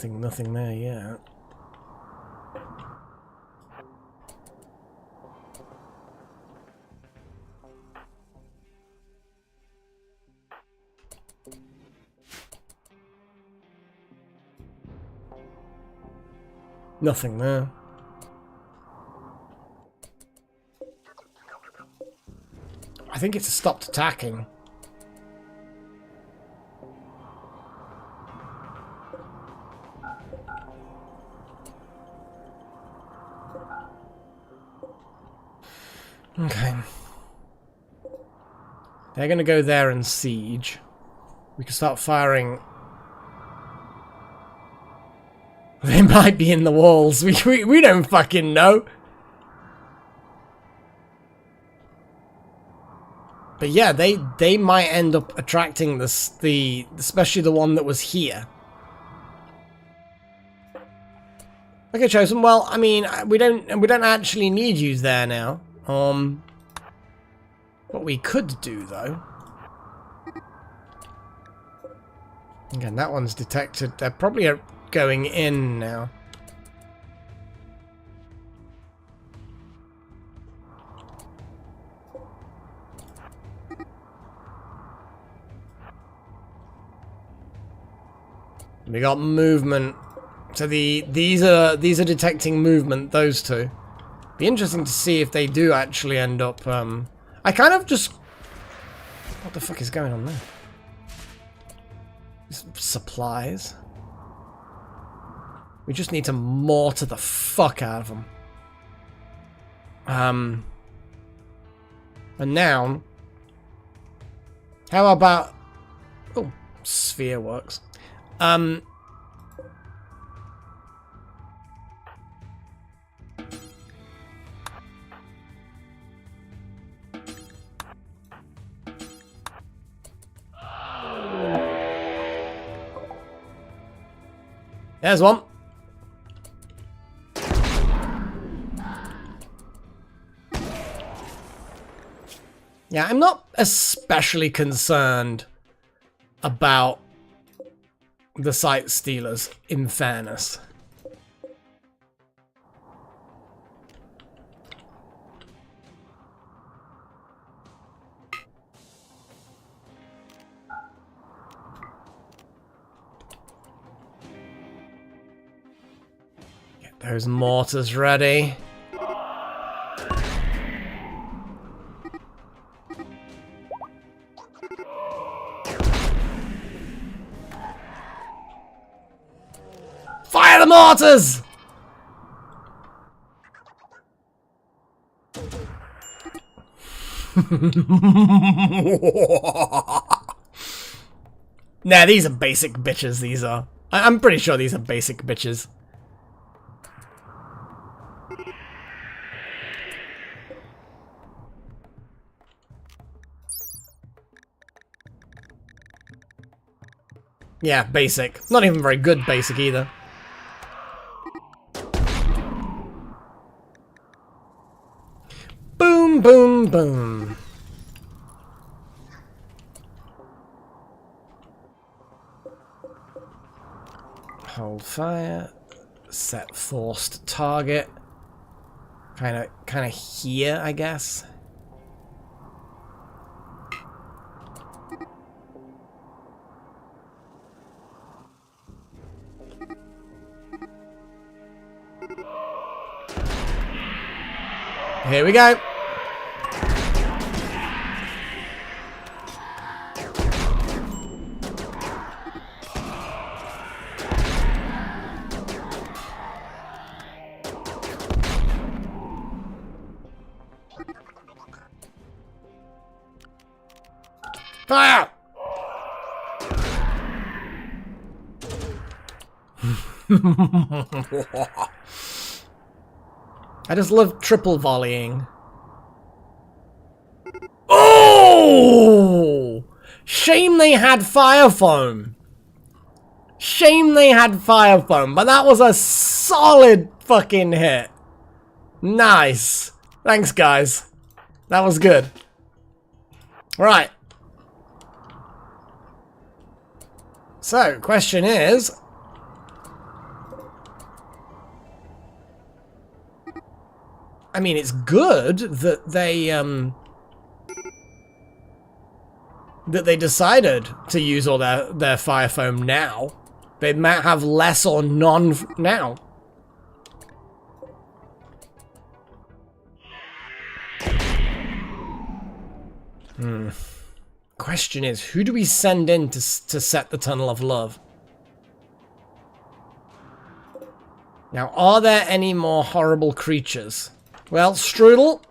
Nothing there yet. Nothing there. I think it's stopped attacking. Okay. They're going to go there and siege. We can start firing. They might be in the walls. We don't fucking know. But yeah, they might end up attracting especially the one that was here. Okay, Chosen. Well, I mean, we don't actually need you there now. What we could do though. Again, that one's detected. They're probably going in now. We got movement. So these are detecting movement, those two. Be interesting to see if they do actually end up I kind of just... What the fuck is going on there? Supplies. We just need to mortar the fuck out of them. A noun. How about... Oh, sphere works. There's one. Yeah, I'm not especially concerned about the Sight Stealers, in fairness. Get those mortars ready. Fire the mortars! Nah, these are basic bitches, these are. I'm pretty sure these are basic bitches. Yeah, basic. Not even very good basic either. Boom, boom, boom. Hold fire. Set forced target. Kinda here, I guess. Here we go. Fire! I just love triple volleying. Oh! Shame they had fire foam. Shame they had fire foam, but that was a solid fucking hit. Nice. Thanks, guys. That was good. Right. So, question is... I mean, it's good that they decided to use all their fire foam now. They might have less or none now. Question is, who do we send in to set the Tunnel of Love? Now, are there any more horrible creatures? Well, Strudel,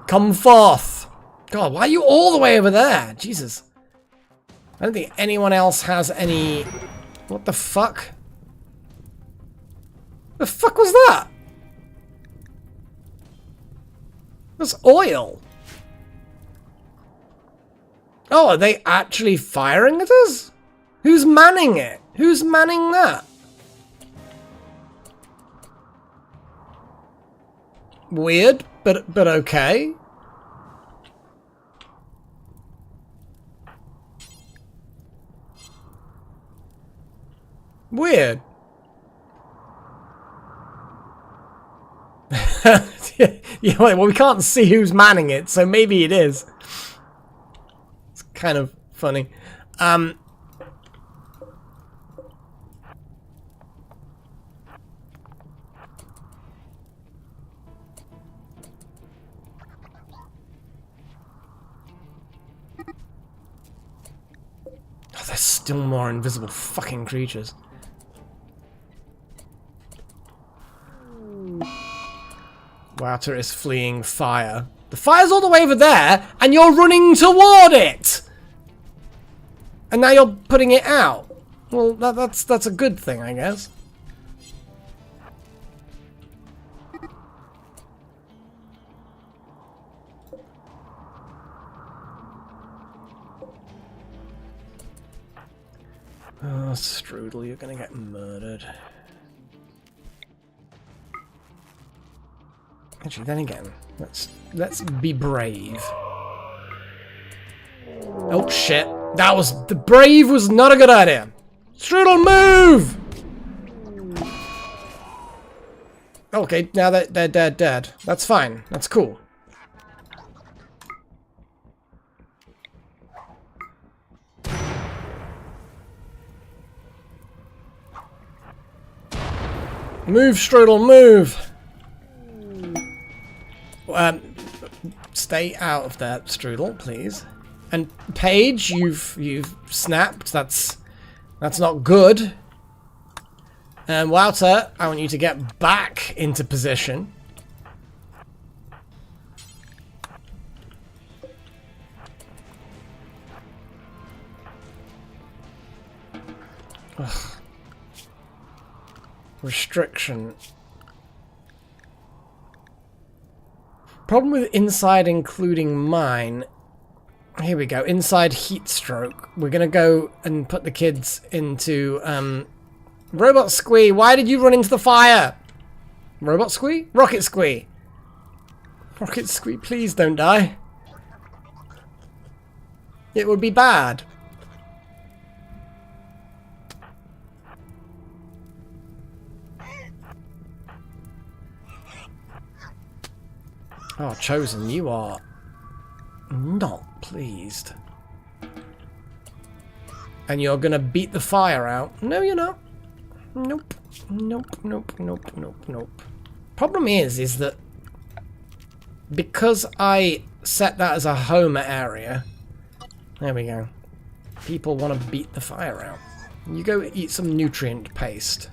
come forth. God, why are you all the way over there? Jesus. I don't think anyone else has any... What the fuck? The fuck was that? That's oil. Oh, are they actually firing at us? Who's manning it? Who's manning that? Weird, but okay. Weird. Yeah, well, we can't see who's manning it, so maybe it is. It's kind of funny. Oh, there's still more invisible fucking creatures. Water is fleeing fire. The fire's all the way over there, and you're running toward it! And now you're putting it out. Well, that's a good thing, I guess. Oh, Strudel, you're gonna get murdered. Actually, then again, let's be brave. Oh shit! The brave was not a good idea. Strudel, move! Okay, now they're dead. That's fine. That's cool. Move, Strudel, move! Stay out of there, Strudel, please. And Paige, you've snapped. That's not good. And Wouter, I want you to get back into position. Ugh. Restriction. Problem with inside including mine. Here we go. Inside heat stroke. We're gonna go and put the kids into Robot Squee, why did you run into the fire? Robot Squee? Rocket Squee. Rocket Squee, please don't die. It would be bad. Oh, Chosen, you are not pleased. And you're gonna beat the fire out. No, you're not. Nope. Nope, nope, nope, nope, nope. Problem is that because I set that as a home area, there we go. People want to beat the fire out. You go eat some nutrient paste.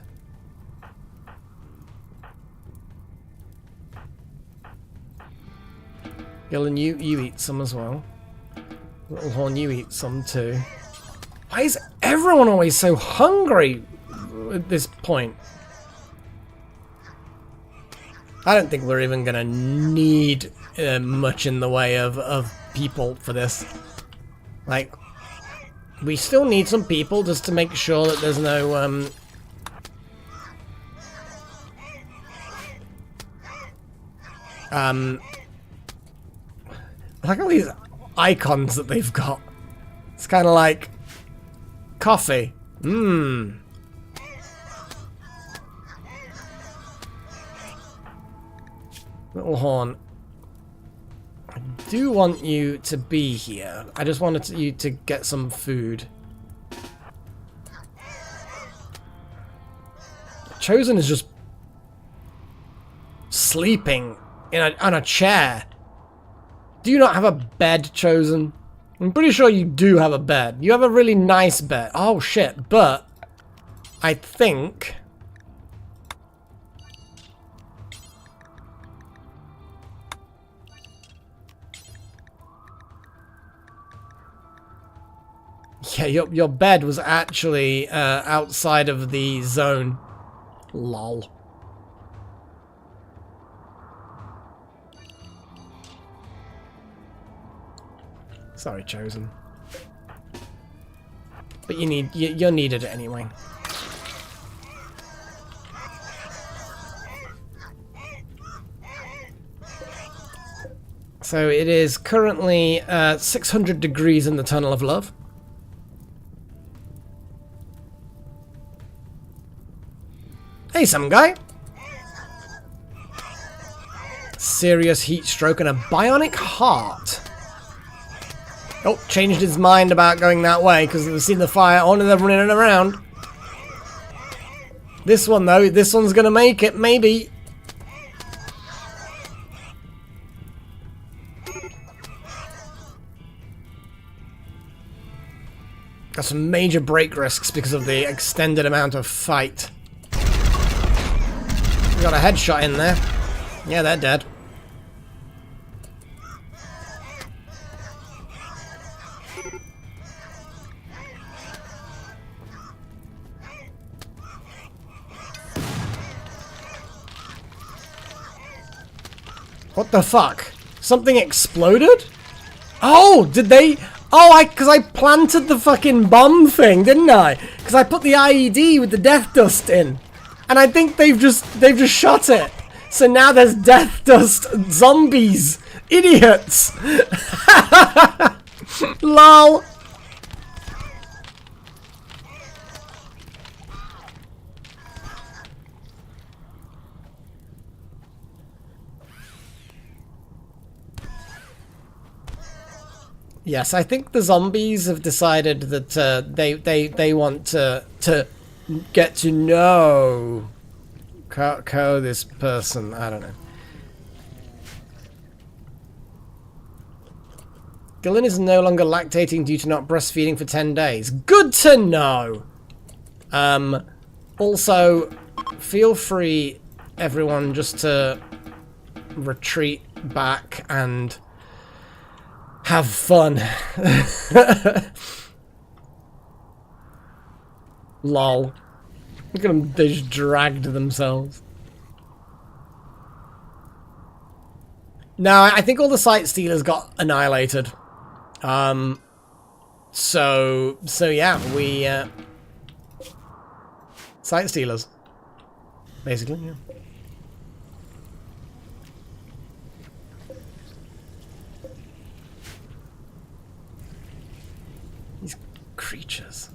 Gillen, you eat some as well. Little Horn, you eat some too. Why is everyone always so hungry at this point? I don't think we're even gonna need much in the way of people for this. Like, we still need some people just to make sure that there's no look at these icons that they've got. It's kind of like coffee. Mmm. Little Horn. I do want you to be here. I just wanted you to get some food. Chosen is just sleeping on a chair. Do you not have a bed, Chosen? I'm pretty sure you do have a bed. You have a really nice bed. Oh shit, but I think yeah, your bed was actually outside of the zone. Lol. Sorry, Chosen. But you're needed anyway. So it is currently 600 degrees in the Tunnel of Love. Hey, some guy. Serious heat stroke and a bionic heart. Oh, changed his mind about going that way because we've seen the fire on and they're running around. This one, though, this one's going to make it, maybe. Got some major break risks because of the extended amount of fight. We got a headshot in there. Yeah, they're dead. What the fuck? Something exploded? Oh, did they? Oh, because I planted the fucking bomb thing, didn't I? Because Because I put the IED with the death dust in. And I think they've just shot it. So now there's death dust zombies. Idiots. Lol. Yes, I think the zombies have decided that they want to get to know this person. I don't know. Gillen is no longer lactating due to not breastfeeding for 10 days. Good to know. Also, feel free, everyone, just to retreat back and have fun. Lol. Look at them, they just dragged themselves. No, I think all the Sight Stealers got annihilated. So yeah, we, Sight Stealers. Basically, yeah. These creatures.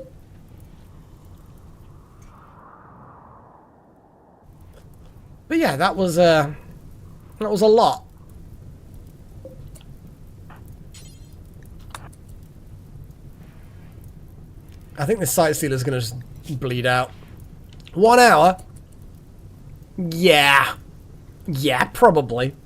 But yeah, that was a lot. I think this Sight Stealer is going to just bleed out. 1 hour? Yeah. Yeah, probably.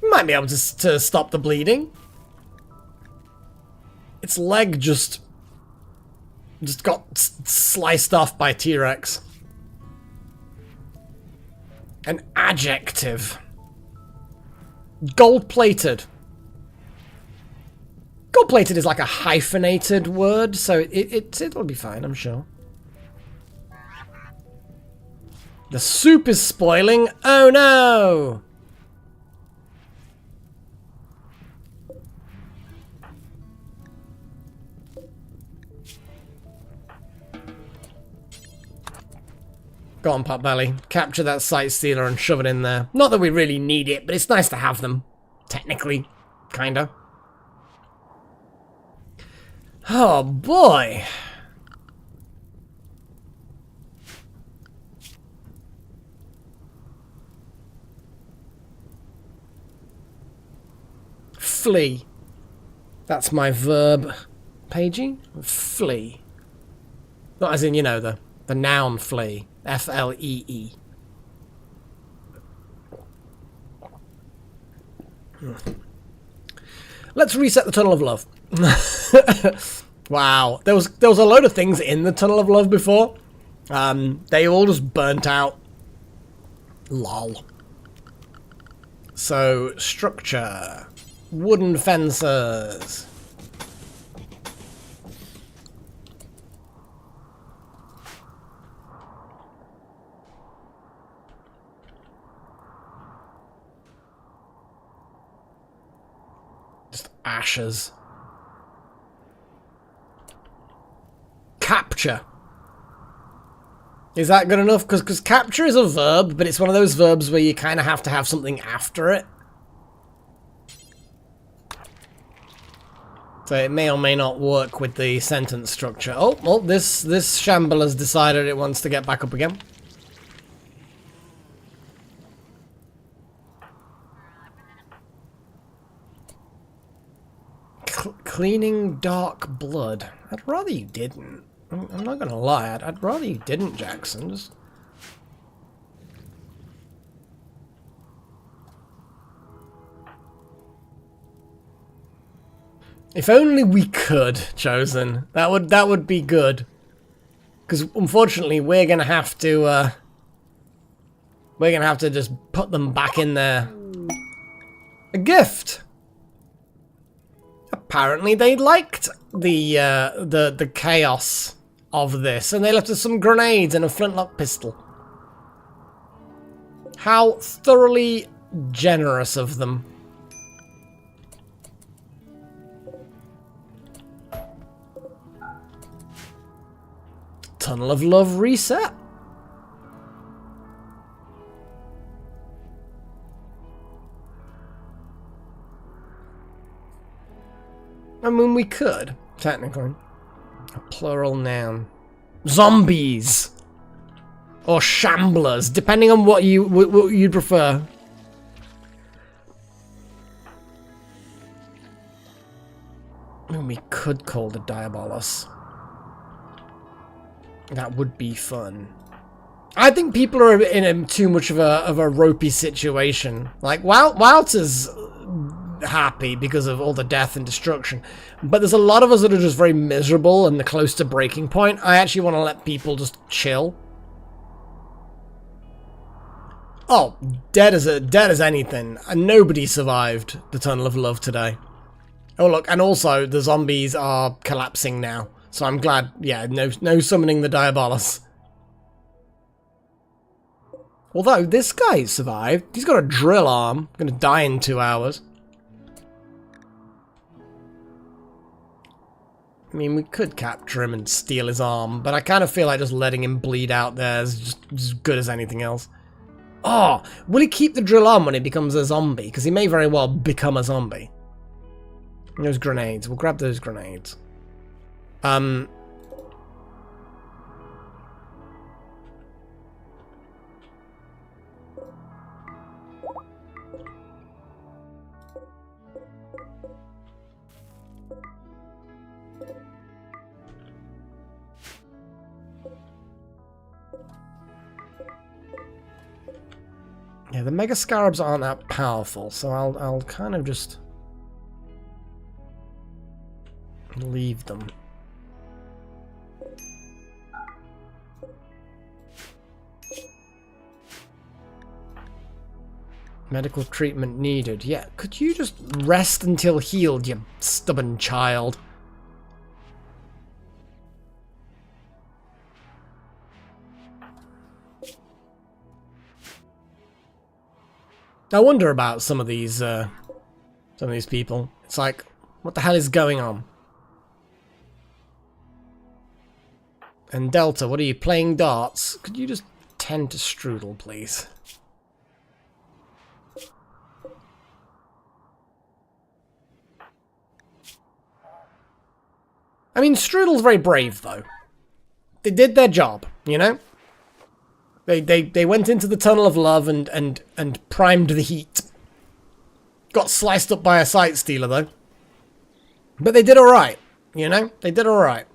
Might be able to stop the bleeding. Its leg just got sliced off by T-Rex. An adjective. Gold-plated. Gold-plated is like a hyphenated word, so it'll be fine, I'm sure. The soup is spoiling. Oh no! Go on, Potbelly. Capture that Sight Stealer and shove it in there. Not that we really need it, but it's nice to have them. Technically. Kinda. Oh, boy. Flee. That's my verb. Paging? Flee. Not as in, you know, the noun flee. F-L-E-E. Let's reset the Tunnel of Love. Wow, there was a load of things in the Tunnel of Love before. They all just burnt out. Lol. So, structure. Wooden fences. Ashes. Capture. Is that good enough? Because capture is a verb, but it's one of those verbs where you kind of have to have something after it. So it may or may not work with the sentence structure. Oh, well, this shamble has decided it wants to get back up again. Cleaning dark blood. I'd rather you didn't. I'm not gonna lie. I'd rather you didn't, Jackson. Just... If only we could, Chosen. That would be good. Because unfortunately, we're gonna have to just put them back in there. A gift. Apparently they liked the chaos of this, and they left us some grenades and a flintlock pistol. How thoroughly generous of them. Tunnel of Love reset. I mean, we could, technically. A plural noun. Zombies! Or shamblers, depending on what you'd prefer. I mean, we could call the Diabolus. That would be fun. I think people are in too much of a ropey situation. Like, Walter's happy because of all the death and destruction, but there's a lot of us that are just very miserable and close to breaking point. I actually want to let people just chill. Oh, dead as anything. And nobody survived the Tunnel of Love today. Oh look, and also the zombies are collapsing now. So I'm glad, yeah, no summoning the Diabolus. Although this guy survived. He's got a drill arm. Gonna die in 2 hours. I mean, we could capture him and steal his arm, but I kind of feel like just letting him bleed out there is just as good as anything else. Oh, will he keep the drill arm when he becomes a zombie? Because he may very well become a zombie. Those grenades. We'll grab those grenades. Yeah, the Mega Scarabs aren't that powerful, so I'll kind of just leave them. Medical treatment needed. Yeah, could you just rest until healed, you stubborn child? I wonder about some of these people. It's like, what the hell is going on? And Delta, what are you, playing darts? Could you just tend to Strudel, please? I mean, Strudel's very brave, though. They did their job, you know? They went into the Tunnel of Love and primed the heat. Got sliced up by a sight stealer, though. But they did alright, you know? They did alright.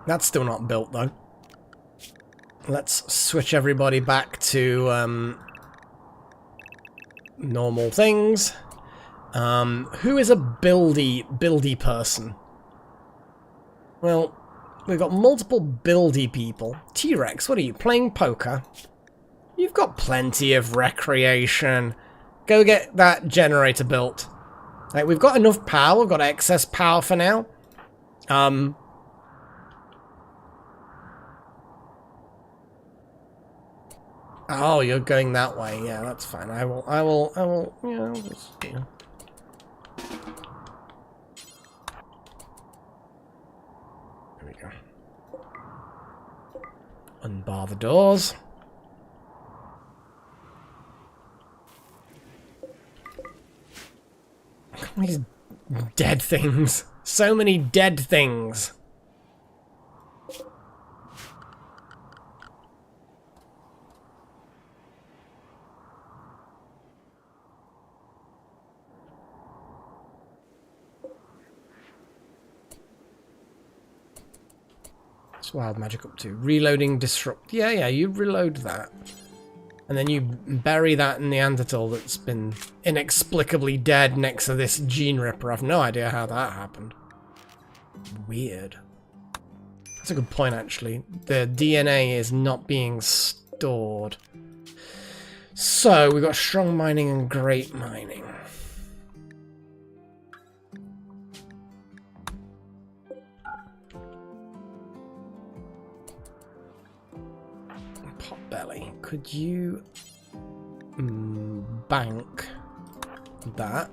That's still not built, though. Let's switch everybody back to normal things. Who is a buildy person? Well, we've got multiple buildy people. T-Rex, what are you, playing poker? You've got plenty of recreation. Go get that generator built. Like, we've got enough power, we've got excess power for now. Oh, you're going that way. Yeah, that's fine. I will, yeah, I'll just, yeah. There we go. Unbar the doors. These dead things. So many dead things. What's wild magic up to? Reloading disrupt. Yeah, you reload that. And then you bury that Neanderthal that's been inexplicably dead next to this Gene Ripper. I've no idea how that happened. Weird. That's a good point, actually. The DNA is not being stored. So, we've got strong mining and great mining. Anomaly. Could you bank that?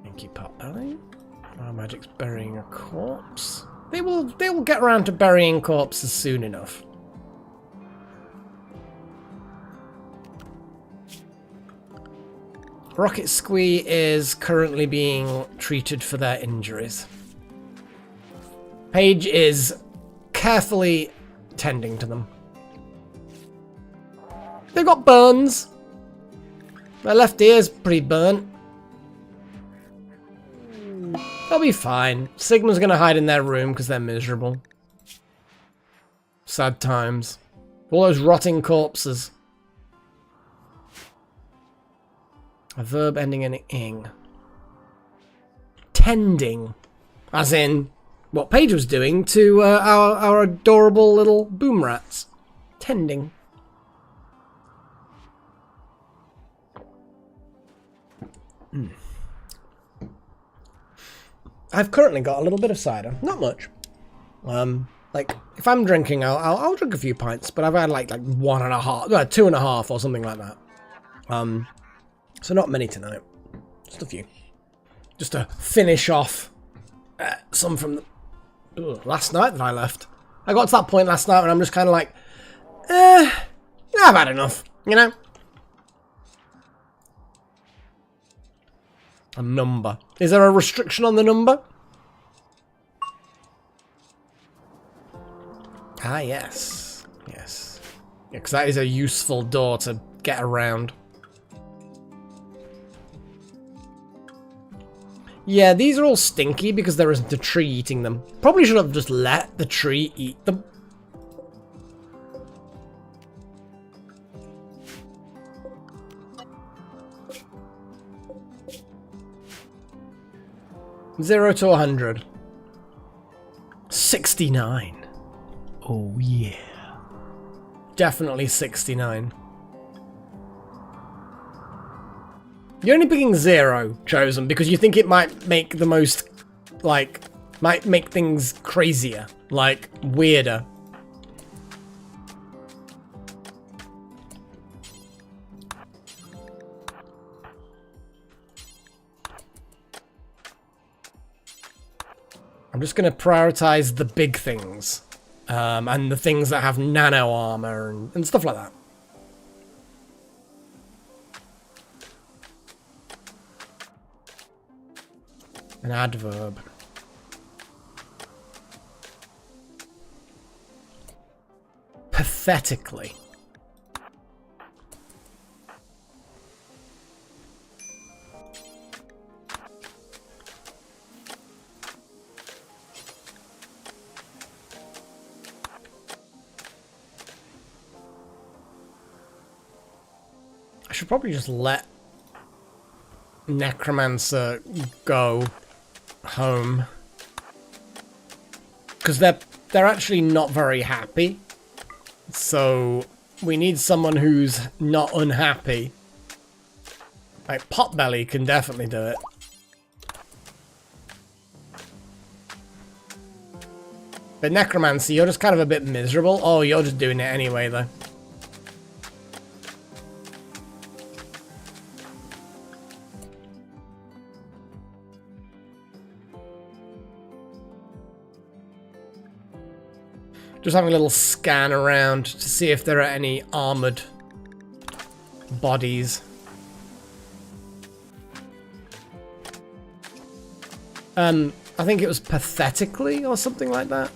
Thank you, Potbelly. Our magic's burying a corpse. They will get around to burying corpses soon enough. Rocket Squee is currently being treated for their injuries. Paige is carefully tending to them. They've got burns. Their left ear's pretty burnt. They'll be fine. Sigma's gonna hide in their room because they're miserable. Sad times. All those rotting corpses. A verb ending in ing. Tending. As in what Paige was doing to our adorable little boom rats. Tending. I've currently got a little bit of cider. Not much. Like, if I'm drinking, I'll drink a few pints, but I've had like 1.5, 2.5 or something like that. So not many tonight. Just a few. Just to finish off some from the last night that I left. I got to that point last night when I'm just kind of like, I've had enough, you know? A number. Is there a restriction on the number? Ah, yes. Yes. Yeah, because that is a useful door to get around. Yeah, these are all stinky because there isn't a tree eating them. Probably should have just let the tree eat them. Zero to 100. 69. Oh yeah. Definitely 69. You're only picking 0, Chosen, because you think it might make the most, like, might make things crazier, like, weirder. I'm just going to prioritize the big things, and the things that have nano armor and stuff like that. An adverb. Pathetically. I should probably just let Necromancer go home, because they're actually not very happy, so we need someone who's not unhappy. Like Potbelly can definitely do it. But Necromancer, you're just kind of a bit miserable. Oh, you're just doing it anyway though. Just having a little scan around to see if there are any armored bodies. I think it was pathetically or something like that.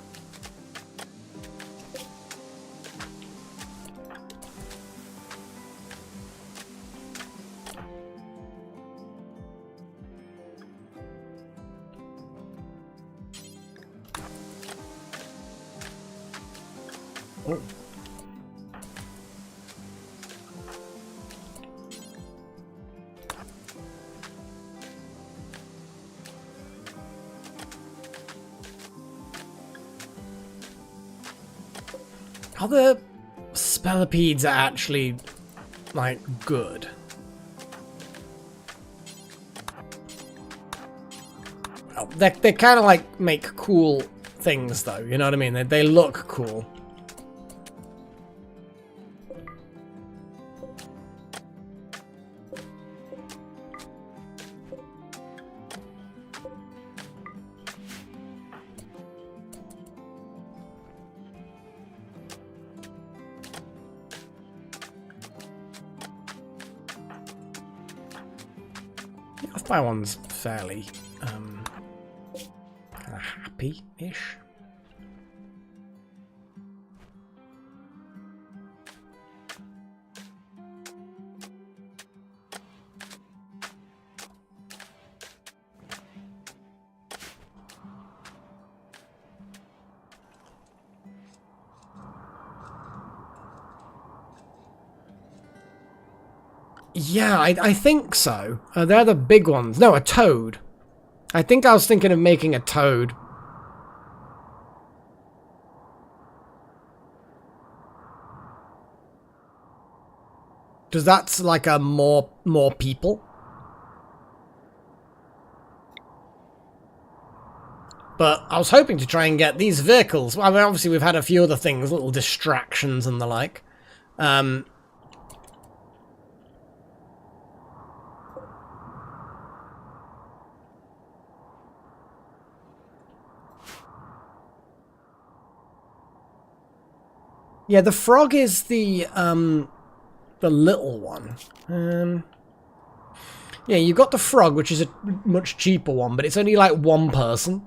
Oh. Other spellipedes are actually, like, good. Well, they kind of like make cool things though, you know what I mean? They look cool. The off-by one's fairly kind of happy-ish. Yeah, I think so. They're the big ones. No, a toad. I think I was thinking of making a toad. Because that's like a more people. But I was hoping to try and get these vehicles. Well, I mean, obviously we've had a few other things, little distractions and the like. Yeah, the frog is the little one. Yeah, you got the frog, which is a much cheaper one, but it's only like one person.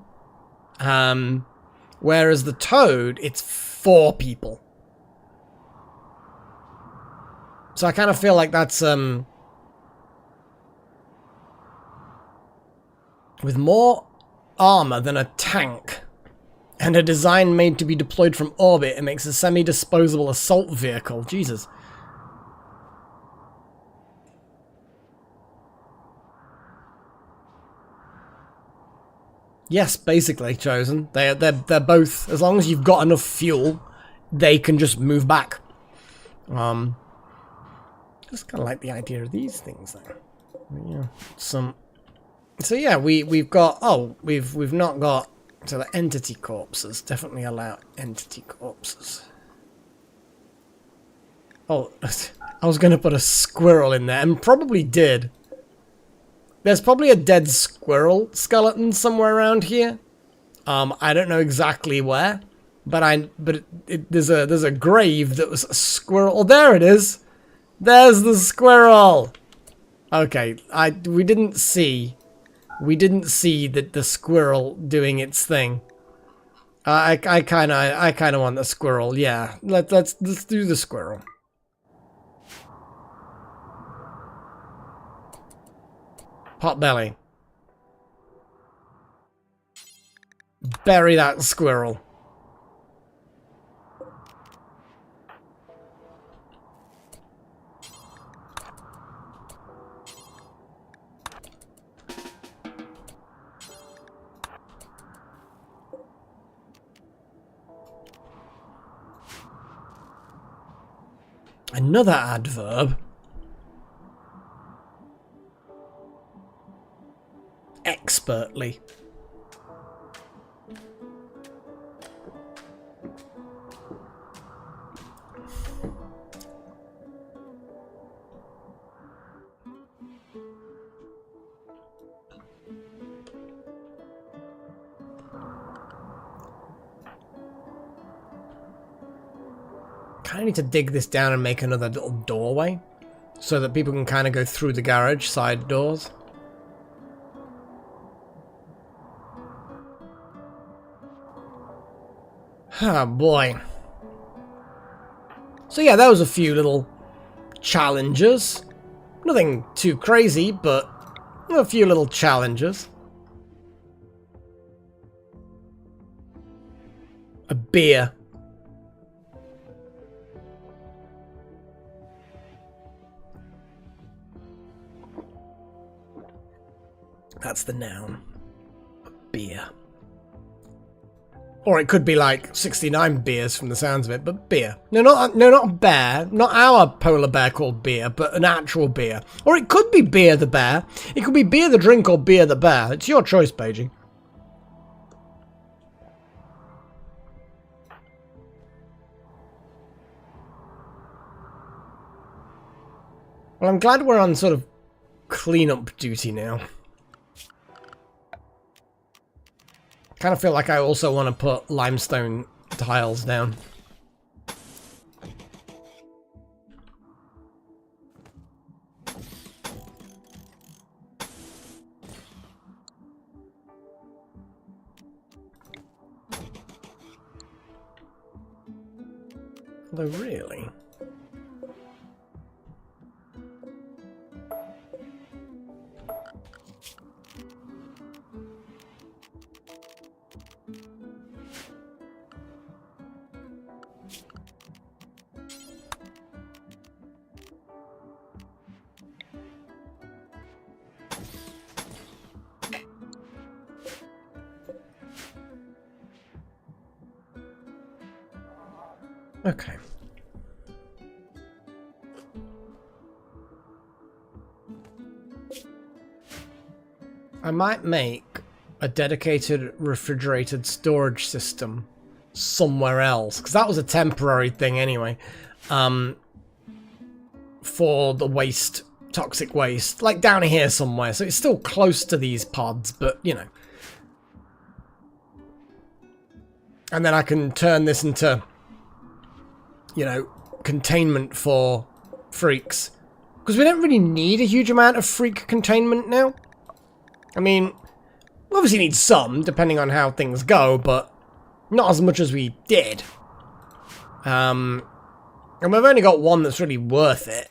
Whereas the toad, it's 4 people. So I kind of feel like that's with more armor than a tank. And a design made to be deployed from orbit, it makes a semi-disposable assault vehicle. Jesus. Yes, basically, Chosen. They're both, as long as you've got enough fuel, they can just move back. Just kind of like the idea of these things, though. Yeah, so yeah, we've got. Oh, we've not got. So the entity corpses definitely allow entity corpses. Oh, I was going to put a squirrel in there, and probably did. There's probably a dead squirrel skeleton somewhere around here. I don't know exactly where, but there's a grave that was a squirrel. Oh, there it is. There's the squirrel. Okay, we didn't see the squirrel doing its thing. I kind of want the squirrel. Yeah, let's do the squirrel. Potbelly. Bury that squirrel. Another adverb. Expertly. I need to dig this down and make another little doorway so that people can kind of go through the garage side doors. Oh boy. So yeah, that was a few little challenges. Nothing too crazy, but a few little challenges. A beer. That's the noun. Beer. Or it could be like 69 beers from the sounds of it, but beer. No, not bear. Not our polar bear called beer, but an actual beer. Or it could be Beer the bear. It could be beer the drink or beer the bear. It's your choice, Paigey. Well, I'm glad we're on sort of cleanup duty now. Kind of feel like I also want to put limestone tiles down. Although really... Okay. I might make a dedicated refrigerated storage system somewhere else, because that was a temporary thing anyway, for the waste, toxic waste, like down here somewhere, so it's still close to these pods, but you know. And then I can turn this into, you know, containment for freaks. Because we don't really need a huge amount of freak containment now. I mean, we obviously need some, depending on how things go, but not as much as we did. And we've only got one that's really worth it.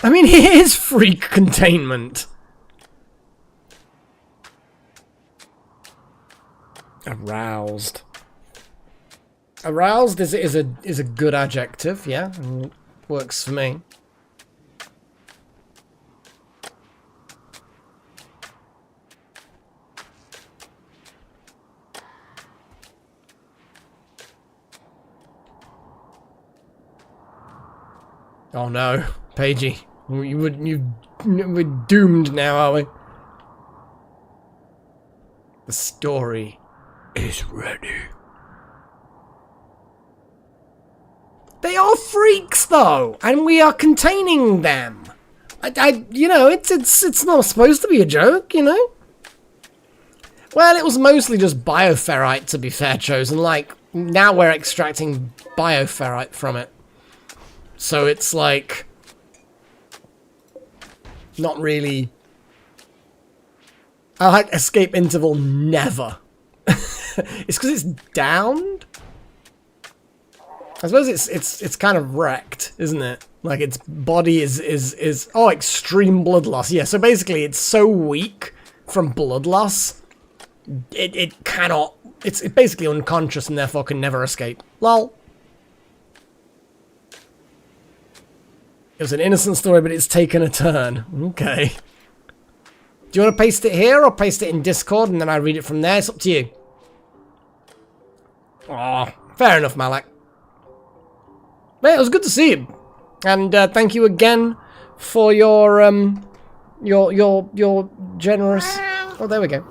I mean, it is freak containment. Aroused. Aroused is a good adjective, yeah. Works for me. Oh no, Pagey. We're doomed now, are we? The story is ready. They are freaks, though, and we are containing them. You know, it's not supposed to be a joke, you know. Well, it was mostly just bioferrite, to be fair, Chosen. Like, now we're extracting bioferrite from it, so it's like not really. I like escape interval never. It's because it's downed. I suppose it's kind of wrecked, isn't it? Like its body is oh, extreme blood loss. Yeah, so basically it's so weak from blood loss, it cannot. It's basically unconscious and therefore can never escape. Lol. It was an innocent story, but it's taken a turn. Okay. Do you want to paste it here or paste it in Discord and then I read it from there? It's up to you. Oh, fair enough, Malak. But it was good to see you, and thank you again for your generous. Oh, there we go.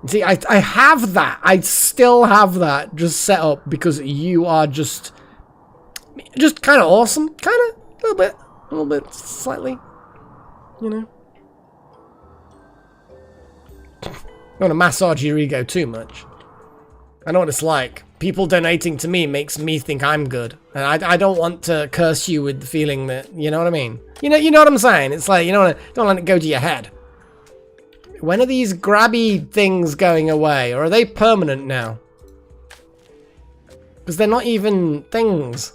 See, I have that. I still have that just set up because you are just kind of awesome, kind of a little bit, slightly, you know. Don't want to massage your ego too much. I know what it's like. People donating to me makes me think I'm good. And I don't want to curse you with the feeling that, you know what I mean? You know what I'm saying? It's like, you know, don't let it go to your head. When are these grabby things going away? Or are they permanent now? Because they're not even things.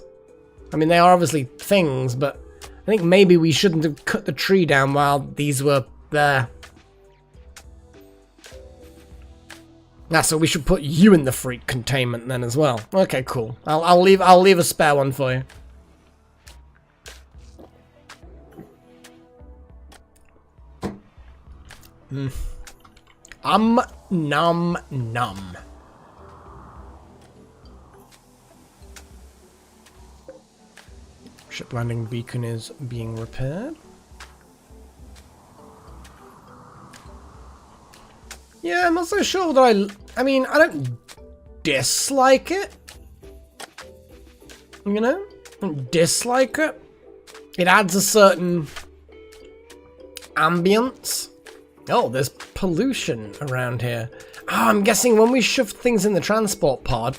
I mean, they are obviously things, but I think maybe we shouldn't have cut the tree down while these were there. Nah, so we should put you in the freak containment then as well. Okay, cool. I'll leave a spare one for you. Nom nom. Ship landing beacon is being repaired. Yeah, I'm not so sure that I mean, I don't dislike it. You know? I don't dislike it. It adds a certain ambience. Oh, there's pollution around here. Oh, I'm guessing when we shoved things in the transport pod,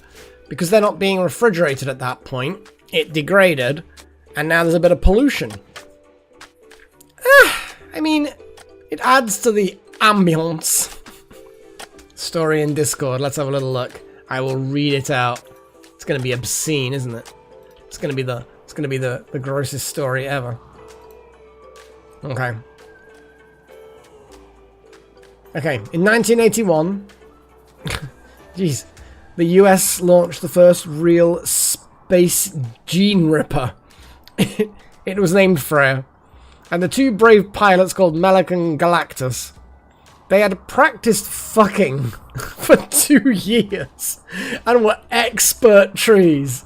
because they're not being refrigerated at that point, it degraded, and now there's a bit of pollution. I mean, it adds to the ambience. Story in Discord, let's have a little look. I will read it out. It's gonna be obscene, isn't it? It's gonna be the grossest story ever. Okay. Okay, in 1981, jeez, the US launched the first real space gene ripper. It was named Freya, and the two brave pilots called Melek and Galactus, they had practiced fucking for 2 years and were expert trees.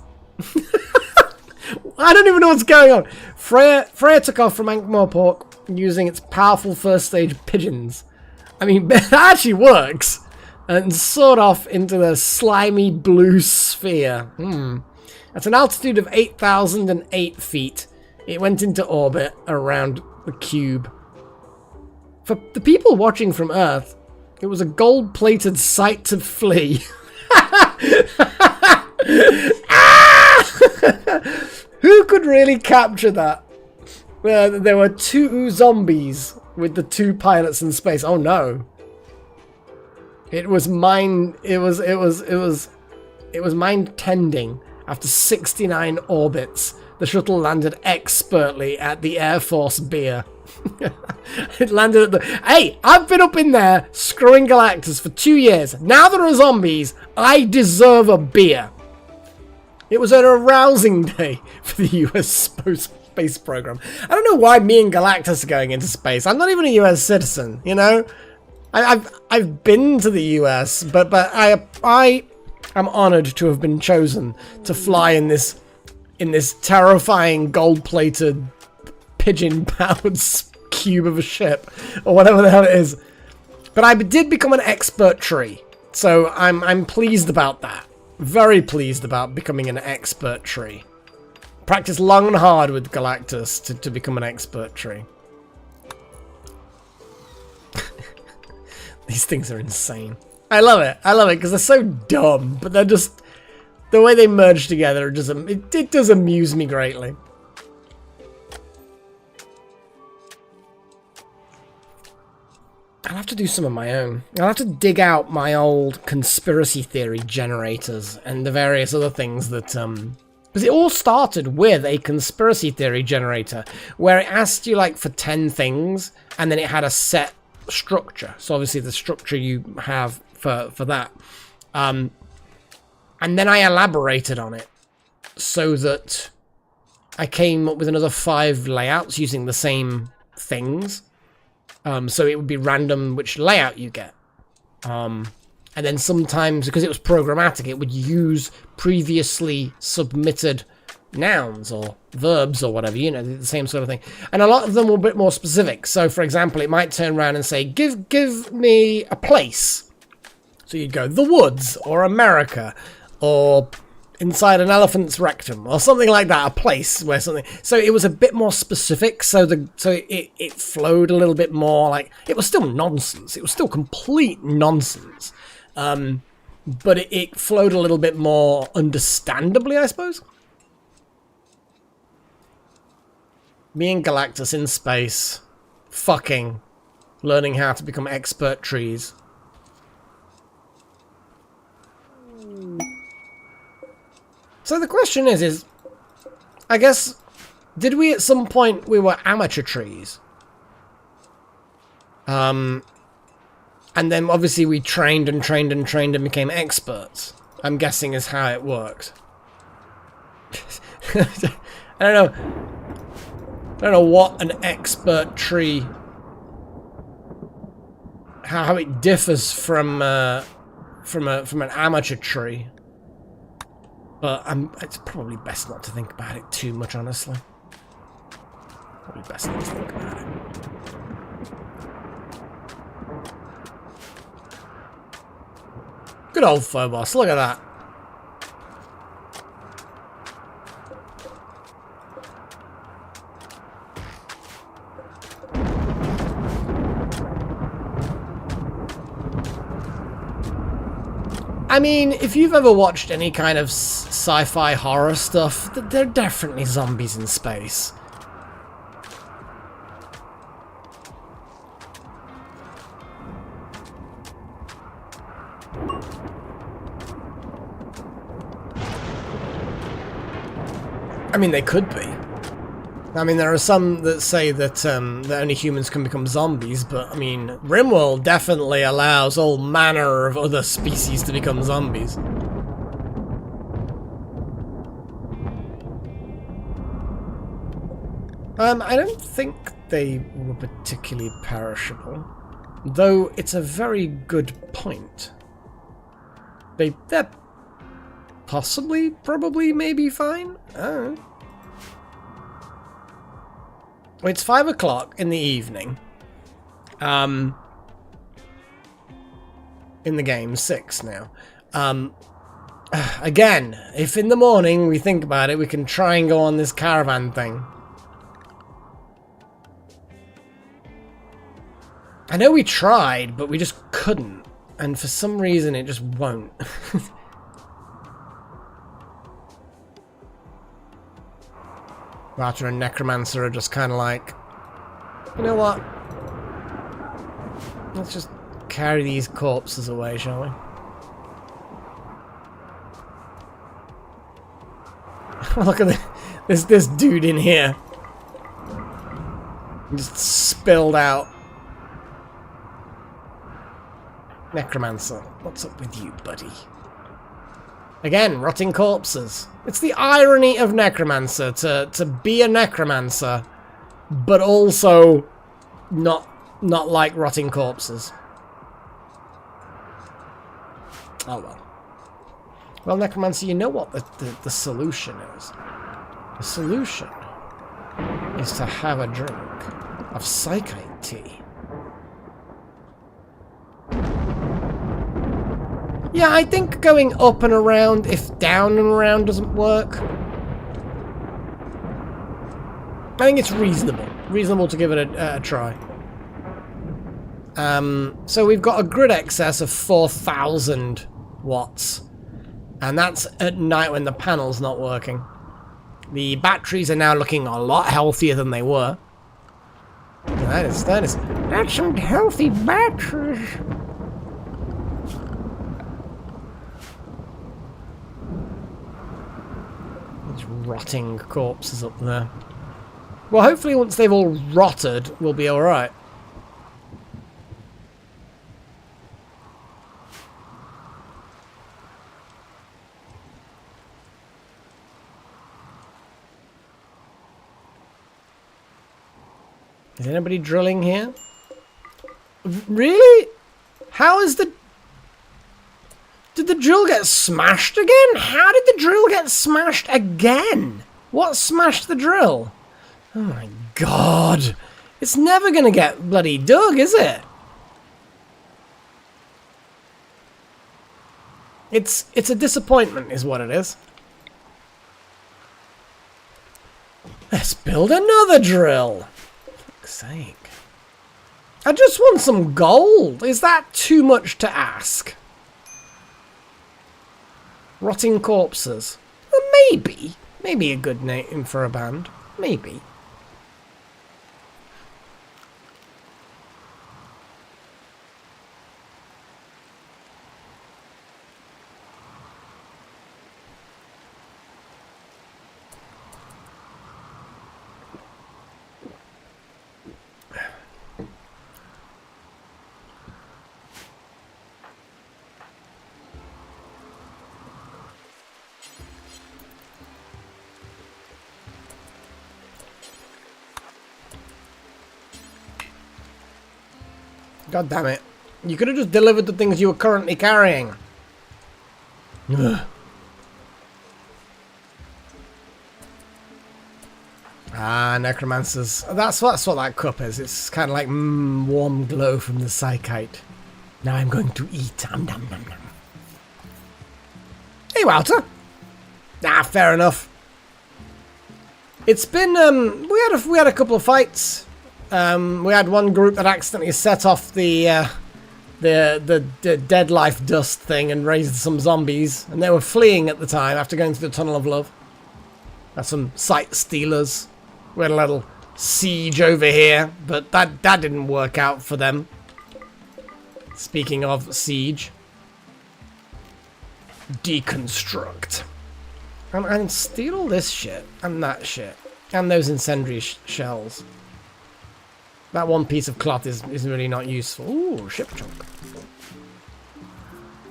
I don't even know what's going on. Freya took off from Ankh-Morpork using its powerful first stage pigeons. I mean, that actually works. And soared off into the slimy blue sphere. At an altitude of 8,008 feet, it went into orbit around the cube. For the people watching from Earth, it was a gold-plated sight to flee. Who could really capture that? There were 2 zombies with the 2 pilots in space. Oh no. It was mind tending. After 69 orbits, the shuttle landed expertly at the Air Force Beer. It landed at the... Hey, I've been up in there screwing Galactus for 2 years. Now there are zombies. I deserve a beer. It was an arousing day for the US space program. I don't know why me and Galactus are going into space. I'm not even a US citizen, you know? I've been to the US, but I am honored to have been chosen to fly in this terrifying gold-plated pigeon-powered cube of a ship, or whatever the hell it is. But I did become an expert tree, so I'm pleased about that. Very pleased about becoming an expert tree. Practice long and hard with Galactus to become an expert tree. These things are insane. I love it because they're so dumb, but they're just... The way they merge together, it does amuse me greatly. I'll have to do some of my own. I'll have to dig out my old conspiracy theory generators and the various other things that... Because it all started with a conspiracy theory generator, where it asked you, like, for 10 things, and then it had a set structure. So obviously the structure you have for that. And then I elaborated on it so that I came up with another 5 layouts using the same things. So it would be random which layout you get. And then sometimes, because it was programmatic, it would use previously submitted nouns or verbs or whatever, you know, the same sort of thing. And a lot of them were a bit more specific. So, for example, it might turn around and say, give me a place. So you'd go, the woods, or America, or inside an elephant's rectum, or something like that, a place where something... So it was a bit more specific, so it flowed a little bit more, like... It was still nonsense. It was still complete nonsense. But it flowed a little bit more understandably, I suppose. Me and Galactus in space, fucking, learning how to become expert trees. So the question is, I guess, did we at some point, we were amateur trees? And then obviously we trained and trained and trained and became experts. I'm guessing is how it worked. I don't know what an expert tree, how it differs from an amateur tree. But it's probably best not to think about it too much, honestly. Probably best not to think about it. Good old Phobos, look at that. I mean, if you've ever watched any kind of sci-fi horror stuff, they're definitely zombies in space. I mean, they could be. I mean, there are some that say that, that only humans can become zombies, but, I mean, RimWorld definitely allows all manner of other species to become zombies. I don't think they were particularly perishable, though it's a very good point. They're possibly, probably, maybe fine? I don't know. It's 5 o'clock in the evening. In the game, 6 now. Again, if in the morning we think about it, we can try and go on this caravan thing. I know we tried, but we just couldn't. And for some reason, it just won't. Archer and Necromancer are just kind of like, you know what? Let's just carry these corpses away, shall we? Look at this dude in here. Just spilled out. Necromancer, what's up with you, buddy? Again, rotting corpses. It's the irony of Necromancer to be a Necromancer, but also not like rotting corpses. Oh well. Well, Necromancer, you know what the solution is. The solution is to have a drink of psychite tea. Yeah, I think going up and around, if down and around doesn't work. I think it's reasonable. Reasonable to give it a try. So we've got a grid excess of 4,000 watts. And that's at night when the panel's not working. The batteries are now looking a lot healthier than they were. That's some healthy batteries. Rotting corpses up there. Well, hopefully once they've all rotted, we'll be alright. Is anybody drilling here? Really? How is the... Did the drill get smashed again? How did the drill get smashed again? What smashed the drill? Oh my god. It's never gonna get bloody dug, is it? It's a disappointment, is what it is. Let's build another drill. For fuck's sake. I just want some gold. Is that too much to ask? Rotting corpses. Well, maybe. Maybe a good name for a band. Maybe. God damn it. You could have just delivered the things you were currently carrying. Ugh. Ah, necromancers. That's what that cup is. It's kind of like warm glow from the psychite. Now I'm going to eat. Nom nom nom nom. Hey, Walter. Nah, fair enough. It's been we had a couple of fights. We had one group that accidentally set off the dead life dust thing and raised some zombies, and they were fleeing at the time after going through the Tunnel of Love. Had some sight stealers. We had a little siege over here, but that didn't work out for them. Speaking of siege, deconstruct and steal all this shit and that shit and those incendiary shells. That one piece of cloth is really not useful. Ooh, ship chunk.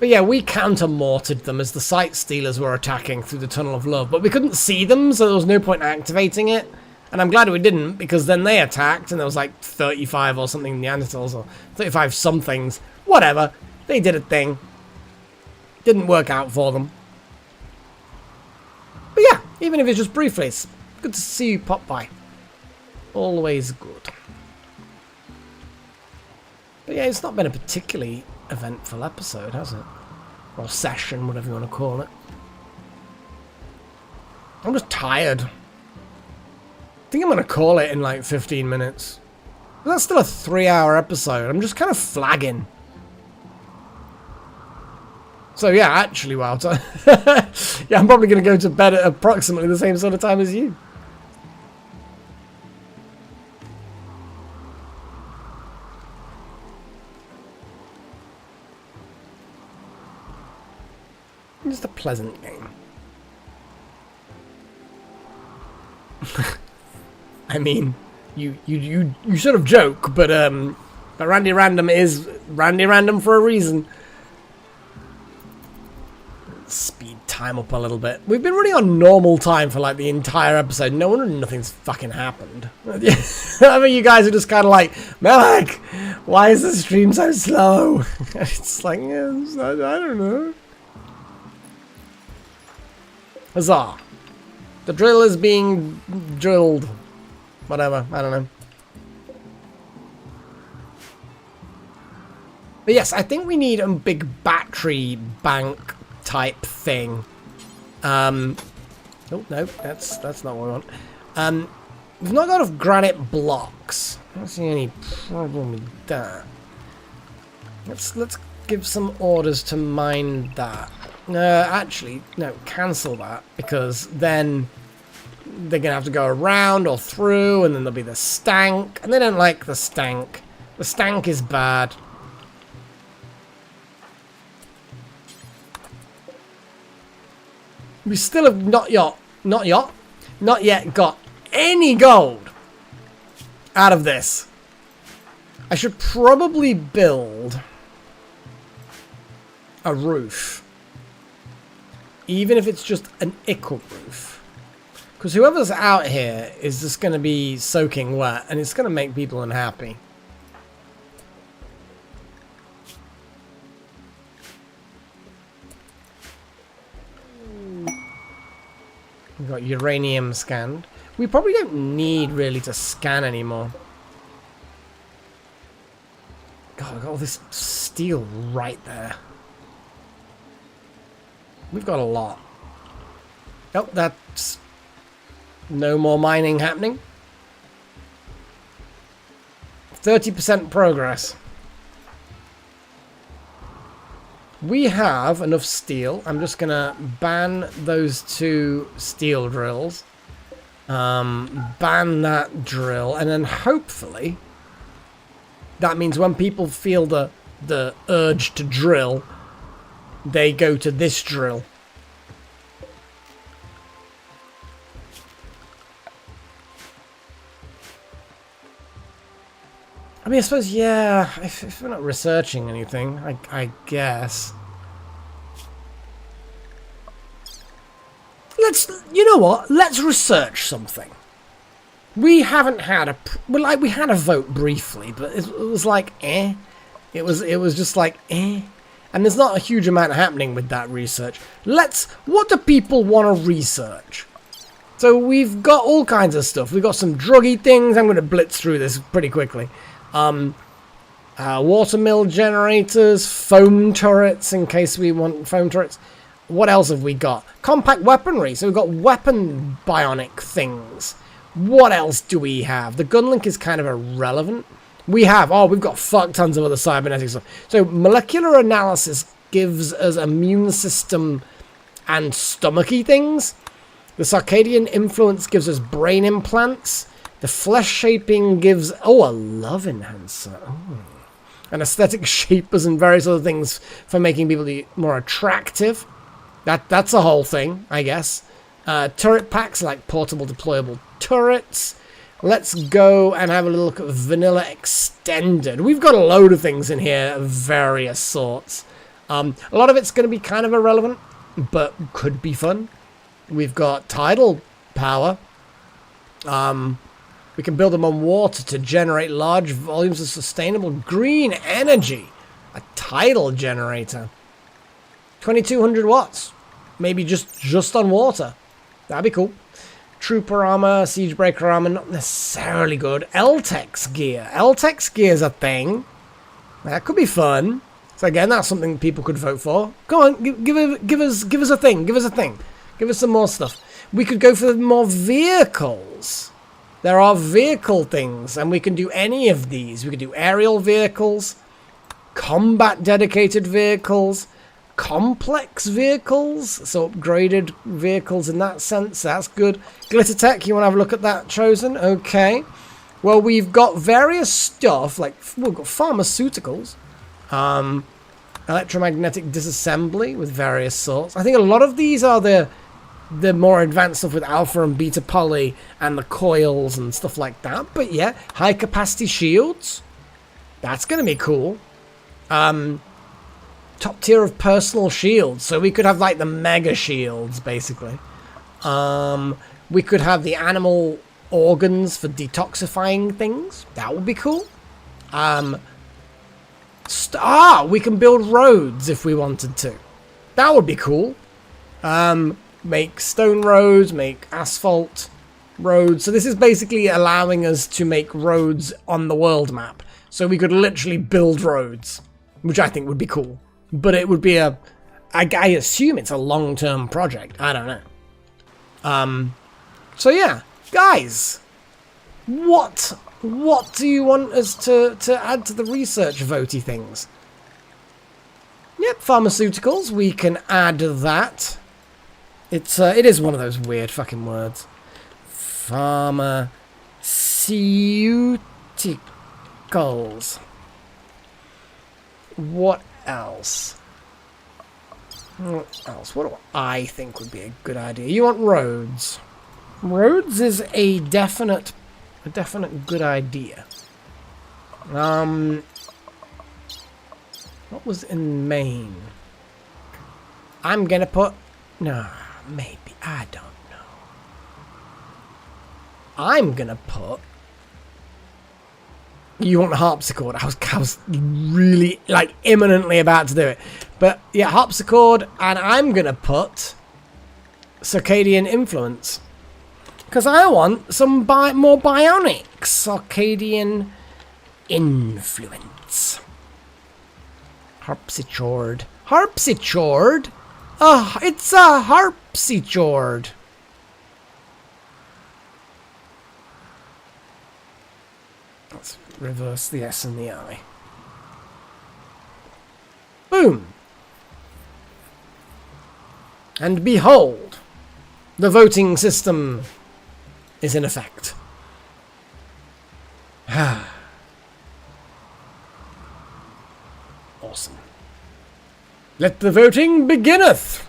But yeah, we counter-mortared them as the sight stealers were attacking through the Tunnel of Love, but we couldn't see them, so there was no point activating it. And I'm glad we didn't, because then they attacked, and there was like 35 or something Neanderthals, or 35 somethings. Whatever. They did a thing. Didn't work out for them. But yeah, even if it's just briefly, it's good to see you pop by. Always good. But yeah, it's not been a particularly eventful episode, has it? Or session, whatever you want to call it. I'm just tired. I think I'm going to call it in like 15 minutes. That's still a 3-hour episode. I'm just kind of flagging. So yeah, actually, Walter. Yeah, I'm probably going to go to bed at approximately the same sort of time as you. Just a pleasant game. I mean, you sort of joke, but Randy Random is Randy Random for a reason. Speed time up a little bit. We've been running on normal time for like the entire episode. No wonder nothing's fucking happened. I mean, you guys are just kind of like, Malak, why is the stream so slow? It's like, yeah, I don't know. Huzzah. The drill is being drilled. Whatever, I don't know. But yes, I think we need a big battery bank type thing. Oh no, that's not what I want. We've not got enough granite blocks. I don't see any problem with that. Let's give some orders to mine that. Actually, no, cancel that, because then they're going to have to go around or through, and then there'll be the stank, and they don't like the stank. The stank is bad. We still have not yet got any gold out of this. I should probably build a roof. Even if it's just an ickle roof. Because whoever's out here is just going to be soaking wet, and it's going to make people unhappy. We've got uranium scanned. We probably don't need really to scan anymore. God, I've got all this steel right there. We've got a lot. Oh, that's no more mining happening. 30% progress. We have enough steel. I'm just going to ban those 2 steel drills. Ban that drill. And then hopefully that means when people feel the urge to drill, they go to this drill. I mean, I suppose, yeah, if we're not researching anything, I guess. You know what? Let's research something. We haven't had we had a vote briefly, but it was like, eh. It was just like, eh. And there's not a huge amount happening with that research. What do people want to research? So we've got all kinds of stuff. We've got some druggy things. I'm going to blitz through this pretty quickly. Water mill generators, foam turrets in case we want foam turrets. What else have we got? Compact weaponry. So we've got weapon bionic things. What else do we have? The gun link is kind of irrelevant. We've got fuck tons of other cybernetic stuff. So molecular analysis gives us immune system and stomachy things. The circadian influence gives us brain implants. The flesh shaping gives... Oh, a love enhancer. Oh. And aesthetic shapers and various other things for making people more attractive. That's a whole thing, I guess. Turret packs like portable deployable turrets. Let's go and have a little look at Vanilla Extended. We've got a load of things in here of various sorts. A lot of it's going to be kind of irrelevant, but could be fun. We've got tidal power. We can build them on water to generate large volumes of sustainable green energy. A tidal generator. 2200 watts. Maybe just on water. That'd be cool. Trooper armor, siege breaker armor, not necessarily good. LTEX gear. LTEX gear is a thing. That could be fun. So again, that's something people could vote for. Go on, give us a thing. Give us a thing. Give us some more stuff. We could go for more vehicles. There are vehicle things, and we can do any of these. We could do aerial vehicles, combat dedicated vehicles, complex vehicles, so upgraded vehicles in that sense. That's good. Glitter tech, you want to have a look at that, Chosen? Okay. Well, we've got various stuff, like we've got pharmaceuticals, electromagnetic disassembly with various sorts. I think a lot of these are the more advanced stuff with alpha and beta poly and the coils and stuff like that. But yeah, high capacity shields. That's going to be cool. Top tier of personal shields. So we could have like the mega shields, basically. We could have the animal organs for detoxifying things. That would be cool. We can build roads if we wanted to. That would be cool. Make stone roads, make asphalt roads. So this is basically allowing us to make roads on the world map. So we could literally build roads, which I think would be cool. But it would be I assume it's a long-term project. I don't know. So yeah, guys, what do you want us to add to the research votey things? Yep, pharmaceuticals. We can add that. It is one of those weird fucking words. Pharmaceuticals. What else? What else? What do I think would be a good idea? You want roads? Roads is a definite good idea. What was in Maine? I'm gonna put... No, maybe. I don't know. I'm gonna put... You want harpsichord? I was really, like, imminently about to do it. But, yeah, harpsichord, and I'm gonna put circadian influence. Because I want some more bionic circadian influence. Harpsichord. Harpsichord? Oh, it's a harpsichord. Let's reverse the S and the I. Boom. And behold, the voting system is in effect. Awesome. Let the voting beginneth!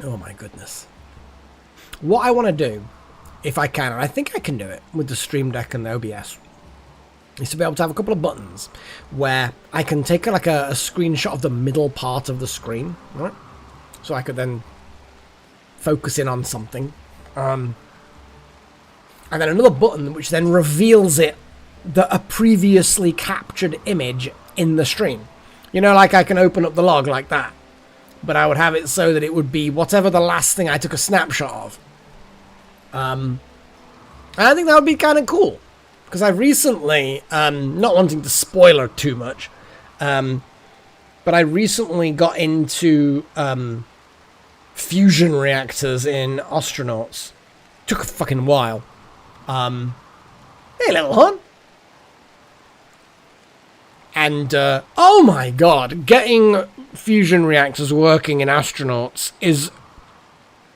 Oh my goodness. What I want to do, if I can, and I think I can do it with the Stream Deck and the OBS, is to be able to have a couple of buttons where I can take a screenshot of the middle part of the screen, right? So I could then focus in on something. And then another button which then reveals a previously captured image in the stream. You know, like I can open up the log like that. But I would have it so that it would be whatever the last thing I took a snapshot of. And I think that would be kind of cool. because I recently, not wanting to spoil her too much, but I recently got into fusion reactors in astronauts. Took a fucking while. Hey, little hon. And, oh my god, getting fusion reactors working in astronauts is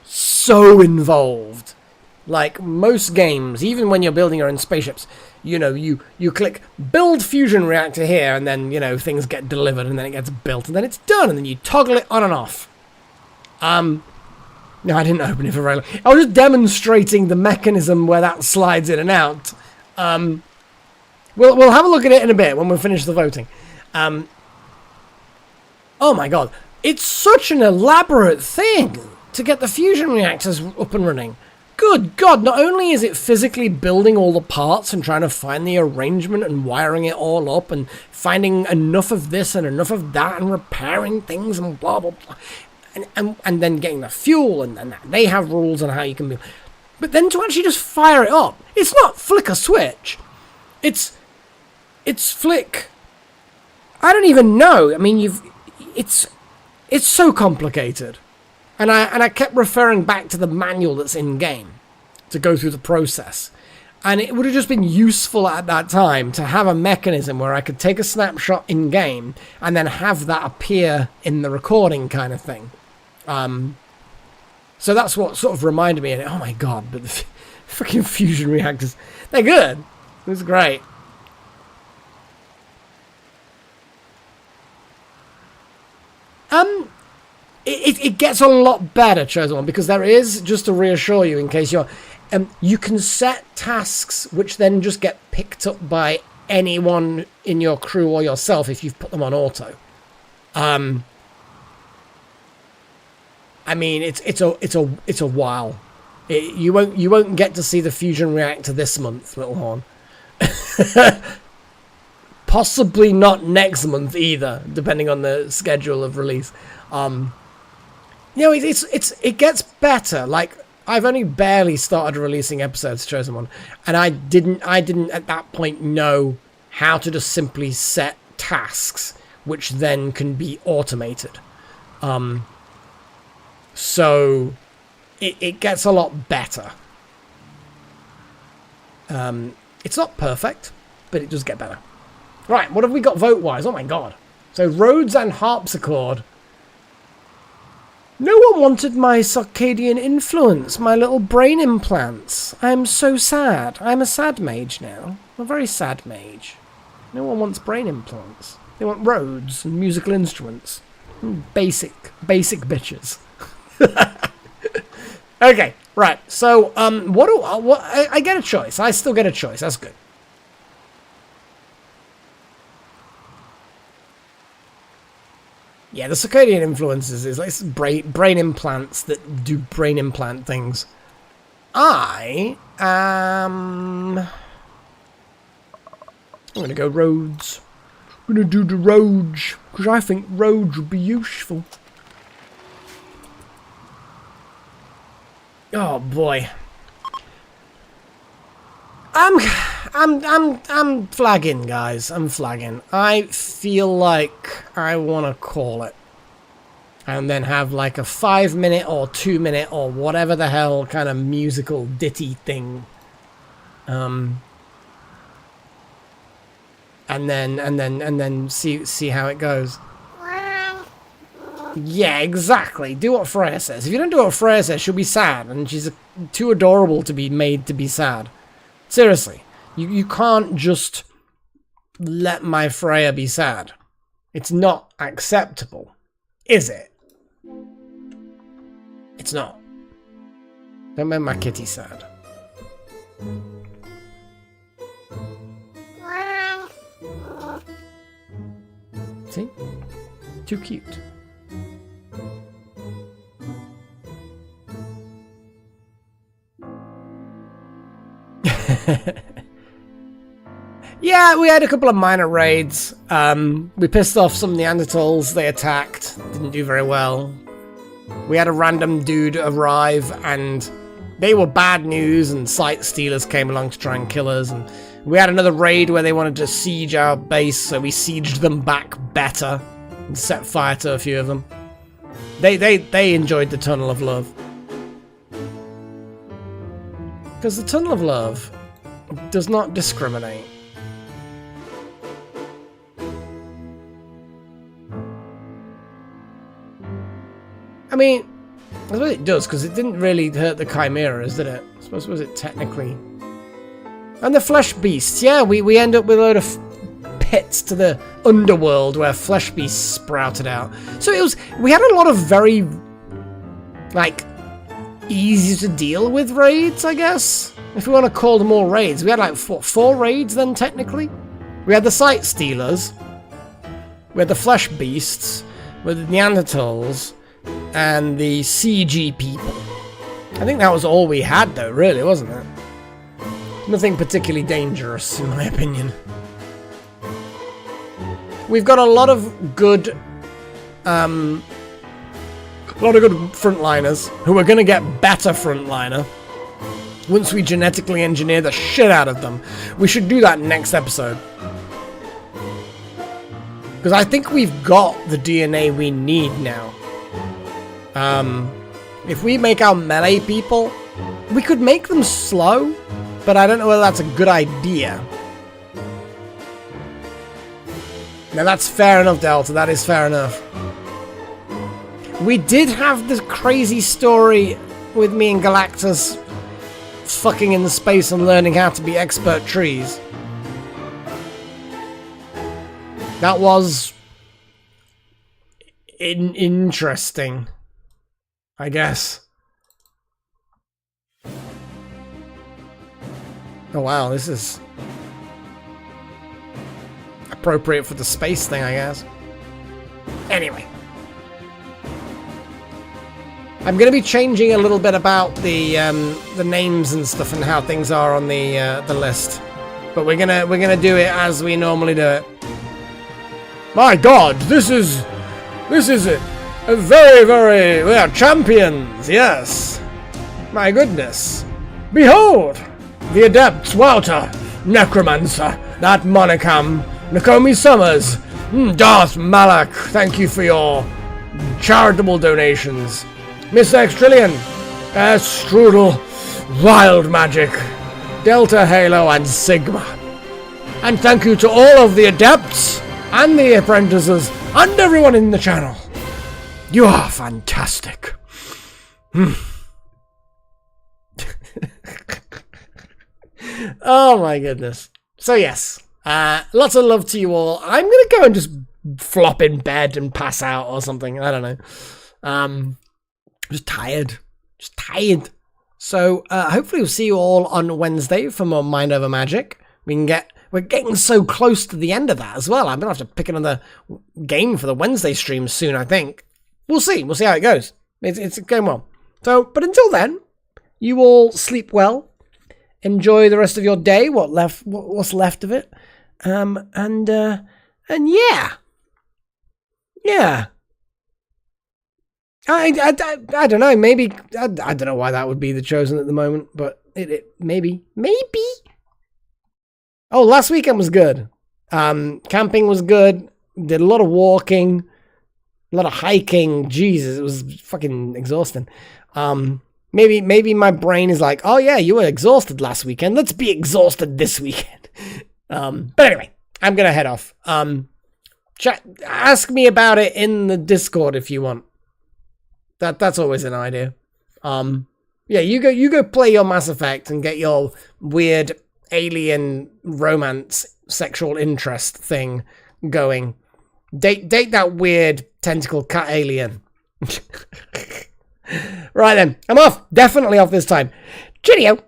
so involved. Like most games, even when you're building your own spaceships, you know, you click build fusion reactor here, and then, you know, things get delivered, and then it gets built, and then it's done, and then you toggle it on and off. No, I didn't open it for very long. I was just demonstrating the mechanism where that slides in and out. We'll have a look at it in a bit when we finish the voting. Oh my god. It's such an elaborate thing to get the fusion reactors up and running. Good god, not only is it physically building all the parts and trying to find the arrangement and wiring it all up and finding enough of this and enough of that and repairing things and blah blah blah. And then getting the fuel, and then they have rules on how you can build. But then to actually just fire it up, it's not flick a switch. It's flick. I don't even know. I mean, it's so complicated. And I kept referring back to the manual that's in game to go through the process. And it would have just been useful at that time to have a mechanism where I could take a snapshot in game and then have that appear in the recording kind of thing. So that's what sort of reminded me of it. Oh my god, but the freaking fusion reactors, they're good. It was great. It gets a lot better, Chosen One, because there is, just to reassure you in case you're, you can set tasks which then just get picked up by anyone in your crew or yourself if you've put them on auto. I mean, it's a while. You won't get to see the fusion reactor this month, Little Horn. Possibly not next month either, depending on the schedule of release. You know, it gets better. Like, I've only barely started releasing episodes, Chosen One, and I didn't at that point know how to just simply set tasks which then can be automated. So it gets a lot better. It's not perfect, but it does get better. Right, what have we got vote-wise? Oh my god. So Rhodes and Harpsichord. No one wanted my circadian influence, my little brain implants. I'm so sad. I'm a sad mage now. I'm a very sad mage. No one wants brain implants. They want Rhodes and musical instruments. Basic bitches. Okay, right. So, I get a choice. I still get a choice. That's good. Yeah, the circadian influences is like brain implants that do brain implant things. I'm gonna go Rhodes. I'm gonna do the Rhodes because I think Rhodes would be useful. Oh boy. I'm flagging, guys. I'm flagging. I feel like I want to call it. And then have like a 5-minute or 2-minute or whatever the hell kind of musical ditty thing. And then see how it goes. Yeah, exactly. Do what Freya says. If you don't do what Freya says, she'll be sad, and she's too adorable to be made to be sad. Seriously. You can't just let my Freya be sad. It's not acceptable, is it? It's not. Don't make my kitty sad. See? Too cute. Yeah, we had a couple of minor raids. We pissed off some Neanderthals they attacked. Didn't do very well. We had a random dude arrive, and they were bad news, and Sight Stealers came along to try and kill us, and We had another raid where they wanted to siege our base, so we sieged them back better and set fire to a few of them. They enjoyed the Tunnel of Love. Because the Tunnel of Love does not discriminate. I mean, I suppose it does, because it didn't really hurt the chimeras, did it? I suppose, was it technically? And the flesh beasts, yeah, we end up with a load of pits to the underworld where flesh beasts sprouted out. So we had a lot of very, like, easy to deal with raids, I guess, if we want to call them all raids. We had like four raids then, technically. We had the Sight Stealers, we had the flesh beasts, with the Neanderthals, and the CG people. I think that was all we had though, really, wasn't it? Nothing particularly dangerous, in my opinion. We've got a lot of good frontliners who are going to get better frontliner once we genetically engineer the shit out of them. We should do that next episode. Because I think we've got the DNA we need now. If we make our melee people, we could make them slow, but I don't know whether that's a good idea. Now that's fair enough, Delta, that is fair enough. We did have this crazy story with me and Galactus fucking in the space and learning how to be expert trees. That was interesting, I guess. Oh wow, this is appropriate for the space thing, I guess. Anyway. I'm going to be changing a little bit about the names and stuff and how things are on the list. But we're gonna do it as we normally do it. My God, this is a very, we are champions, yes. My goodness. Behold, the Adepts, Walter, Necromancer, that Monicam, Nakomi Summers, Darth Malak, thank you for your charitable donations. Mr. Extrillion, Strudel, Wild Magic, Delta Halo, and Sigma. And thank you to all of the Adepts and the Apprentices and everyone in the channel. You are fantastic. Oh my goodness. So yes, lots of love to you all. I'm gonna go and just flop in bed and pass out or something. I don't know. Just tired. So hopefully we'll see you all on Wednesday for more Mind Over Magic. We're getting so close to the end of that as well. I'm gonna have to pick another game for the Wednesday stream soon, I think. We'll see how it goes. It's going well. So, but until then, you all sleep well. Enjoy the rest of your day. What's left of it. And yeah. I don't know. Maybe I don't know why that would be the chosen at the moment, but it maybe. Oh, last weekend was good. Camping was good. Did a lot of walking, a lot of hiking. Jesus, it was fucking exhausting. Maybe my brain is like, oh yeah, you were exhausted last weekend. Let's be exhausted this weekend. But anyway, I'm gonna head off. Ask me about it in the Discord if you want. That's always an idea. Yeah, you go play your Mass Effect and get your weird alien romance sexual interest thing going. Date that weird tentacle cat alien. Right then, I'm off. Definitely off this time. Cheerio.